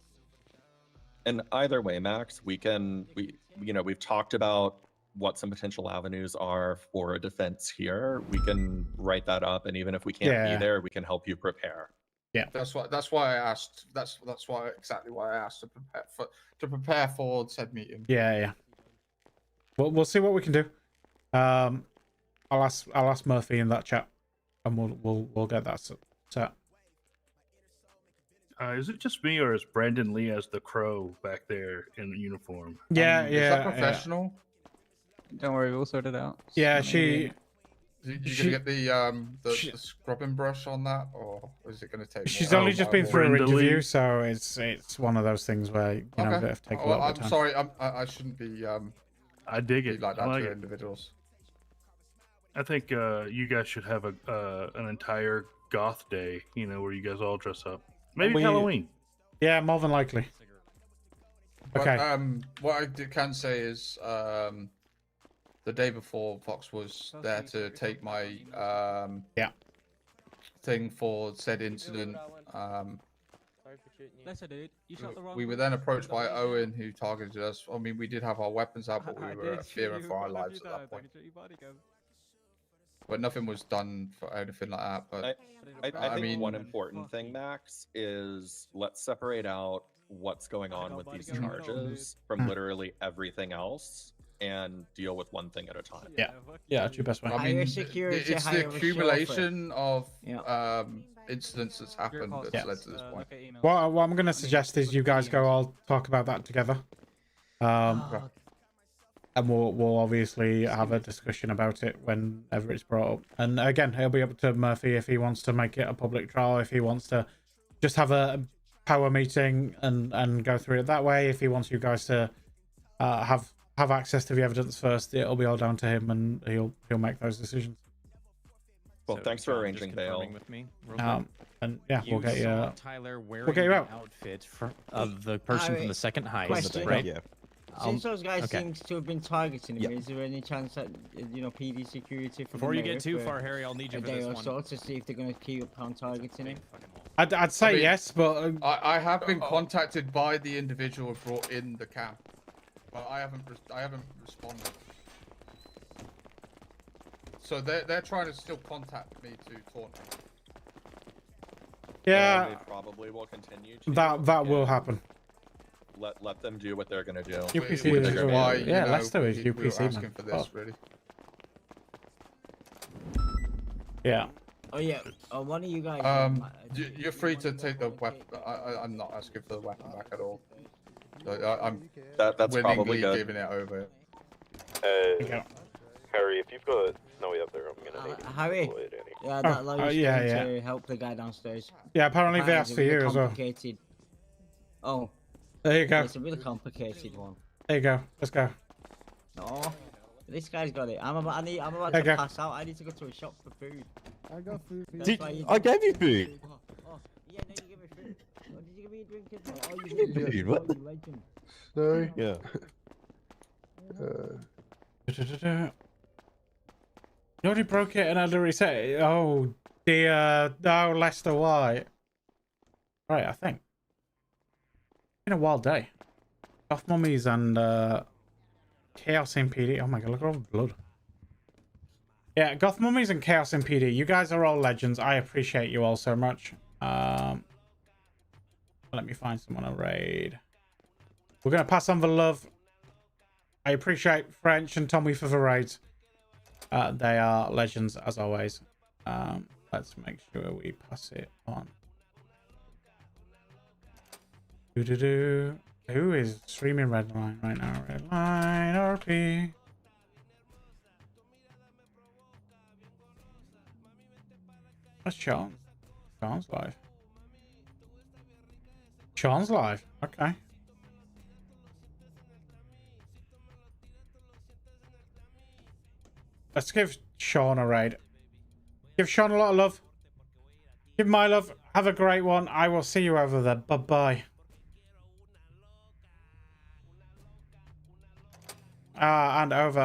[SPEAKER 1] And either way, Max, we've talked about what some potential avenues are for a defense here. We can write that up, and even if we can't be there, we can help you prepare.
[SPEAKER 2] Yeah,
[SPEAKER 22] that's why I asked. That's exactly why I asked to prepare for said meeting.
[SPEAKER 2] Yeah. Well, we'll see what we can do. I'll ask Murphy in that chat, and we'll get that set.
[SPEAKER 18] Is it just me, or is Brandon Lee as the Crow back there in uniform?
[SPEAKER 2] Yeah.
[SPEAKER 22] Is that professional?
[SPEAKER 11] Don't worry, we'll sort it out.
[SPEAKER 2] Yeah,
[SPEAKER 22] You gonna get the scrubbing brush on that, or is it gonna take?
[SPEAKER 2] She's only just been through her interview, so it's one of those things where you know it'll take a little bit of time.
[SPEAKER 22] I'm sorry, I shouldn't be.
[SPEAKER 18] I dig it.
[SPEAKER 22] Like that
[SPEAKER 18] I like
[SPEAKER 22] to
[SPEAKER 18] it.
[SPEAKER 22] individuals.
[SPEAKER 18] I think you guys should have an entire goth day, where you guys all dress up. Maybe Halloween.
[SPEAKER 2] Yeah, more than likely. Okay.
[SPEAKER 22] But, what I can say is, the day before, Fox was there to take my thing for said incident. We were then approached by Owen, who targeted us. I mean, we did have our weapons out, but we were fearing for our lives at that point. But nothing was done for anything like that. But
[SPEAKER 1] I think one important thing, Max, is let's separate out what's going on with these charges from literally everything else and deal with one thing at a time.
[SPEAKER 2] Yeah, that's your best way.
[SPEAKER 22] I mean, it's the accumulation of incidents that's happened that's led to this point.
[SPEAKER 2] What I'm going to suggest is you guys go all talk about that together. And we'll obviously have a discussion about it whenever it's brought up. And again, it'll be up to Murphy if he wants to make it a public trial, if he wants to just have a power meeting and go through it that way. If he wants you guys to have access to the evidence first, it'll be all down to him, and he'll make those decisions.
[SPEAKER 1] Well,
[SPEAKER 8] So,
[SPEAKER 1] thanks for
[SPEAKER 8] John,
[SPEAKER 1] arranging
[SPEAKER 8] just
[SPEAKER 1] bail.
[SPEAKER 8] confirming with me, real quick.
[SPEAKER 2] And yeah, we'll get you.
[SPEAKER 8] Tyler wearing
[SPEAKER 2] We'll get you
[SPEAKER 8] the
[SPEAKER 2] out.
[SPEAKER 8] outfit of the person from the second heist,
[SPEAKER 19] question.
[SPEAKER 8] right?
[SPEAKER 22] Yeah.
[SPEAKER 19] Since those guys
[SPEAKER 8] okay.
[SPEAKER 19] seem to have been targeting him, is there any chance that PD security for
[SPEAKER 8] Before you get too far, Harry, I'll need you
[SPEAKER 19] a
[SPEAKER 8] for
[SPEAKER 19] day
[SPEAKER 8] this
[SPEAKER 19] or
[SPEAKER 8] one.
[SPEAKER 19] so to see if they're going to keep on targeting him?
[SPEAKER 2] I'd say
[SPEAKER 22] I mean,
[SPEAKER 2] yes, but
[SPEAKER 22] I have been contacted by the individual who brought in the cam, but I haven't responded. So they're trying to still contact me to taunt me.
[SPEAKER 2] yeah,
[SPEAKER 1] they probably will continue to.
[SPEAKER 2] that will happen.
[SPEAKER 1] Let them do what they're gonna do.
[SPEAKER 2] UPC
[SPEAKER 22] Which
[SPEAKER 2] is
[SPEAKER 22] is
[SPEAKER 2] really-
[SPEAKER 22] why,
[SPEAKER 2] yeah,
[SPEAKER 22] you know,
[SPEAKER 2] Leicester is
[SPEAKER 22] we were
[SPEAKER 2] UPC,
[SPEAKER 22] asking
[SPEAKER 2] man.
[SPEAKER 22] for this,
[SPEAKER 2] Oh.
[SPEAKER 22] really.
[SPEAKER 2] Yeah.
[SPEAKER 19] Oh yeah. One of you guys.
[SPEAKER 22] You're free to take the weapon. I'm not asking for the weapon back at all. I'm
[SPEAKER 1] that's
[SPEAKER 22] willingly
[SPEAKER 1] probably good.
[SPEAKER 22] giving it over.
[SPEAKER 15] Harry, if you've got Snowy up there, I'm gonna need
[SPEAKER 19] Harry.
[SPEAKER 15] deploy it, Annie.
[SPEAKER 19] Yeah, that allows you
[SPEAKER 2] yeah.
[SPEAKER 19] to help the guy downstairs.
[SPEAKER 2] Yeah, apparently they asked
[SPEAKER 19] it's
[SPEAKER 2] for
[SPEAKER 19] a really
[SPEAKER 2] you as well.
[SPEAKER 19] complicated. Oh.
[SPEAKER 2] There you go.
[SPEAKER 19] It's a really complicated one.
[SPEAKER 2] There you go. Let's go.
[SPEAKER 19] No. This guy's got it. I'm about
[SPEAKER 2] There
[SPEAKER 19] to
[SPEAKER 2] you go.
[SPEAKER 19] pass out. I need to go to a shop for food.
[SPEAKER 16] I got food.
[SPEAKER 21] I gave you food.
[SPEAKER 19] Yeah, no, you give me food. Oh, did you give me a drink as well? Oh,
[SPEAKER 21] You did, dude, what?
[SPEAKER 19] Oh, you legend.
[SPEAKER 16] Sorry.
[SPEAKER 21] Yeah.
[SPEAKER 2] You already broke it and had to reset it. Oh dear. No, Leicester White. Right, I think. Been a wild day. Goth mummies and Chaos in PD. Oh my god, look at all the blood. Yeah, Goth mummies and Chaos in PD. You guys are all legends. I appreciate you all so much. Let me find someone to raid. We're gonna pass on the love. I appreciate French and Tommy for the raids. They are legends as always. Let's make sure we pass it on. Who is streaming Redline right now? Redline RP. That's Sean. Sean's live. Sean's live. Okay. Let's give Sean a raid. Give Sean a lot of love. Give my love. Have a great one. I will see you over there. Bye-bye. And over.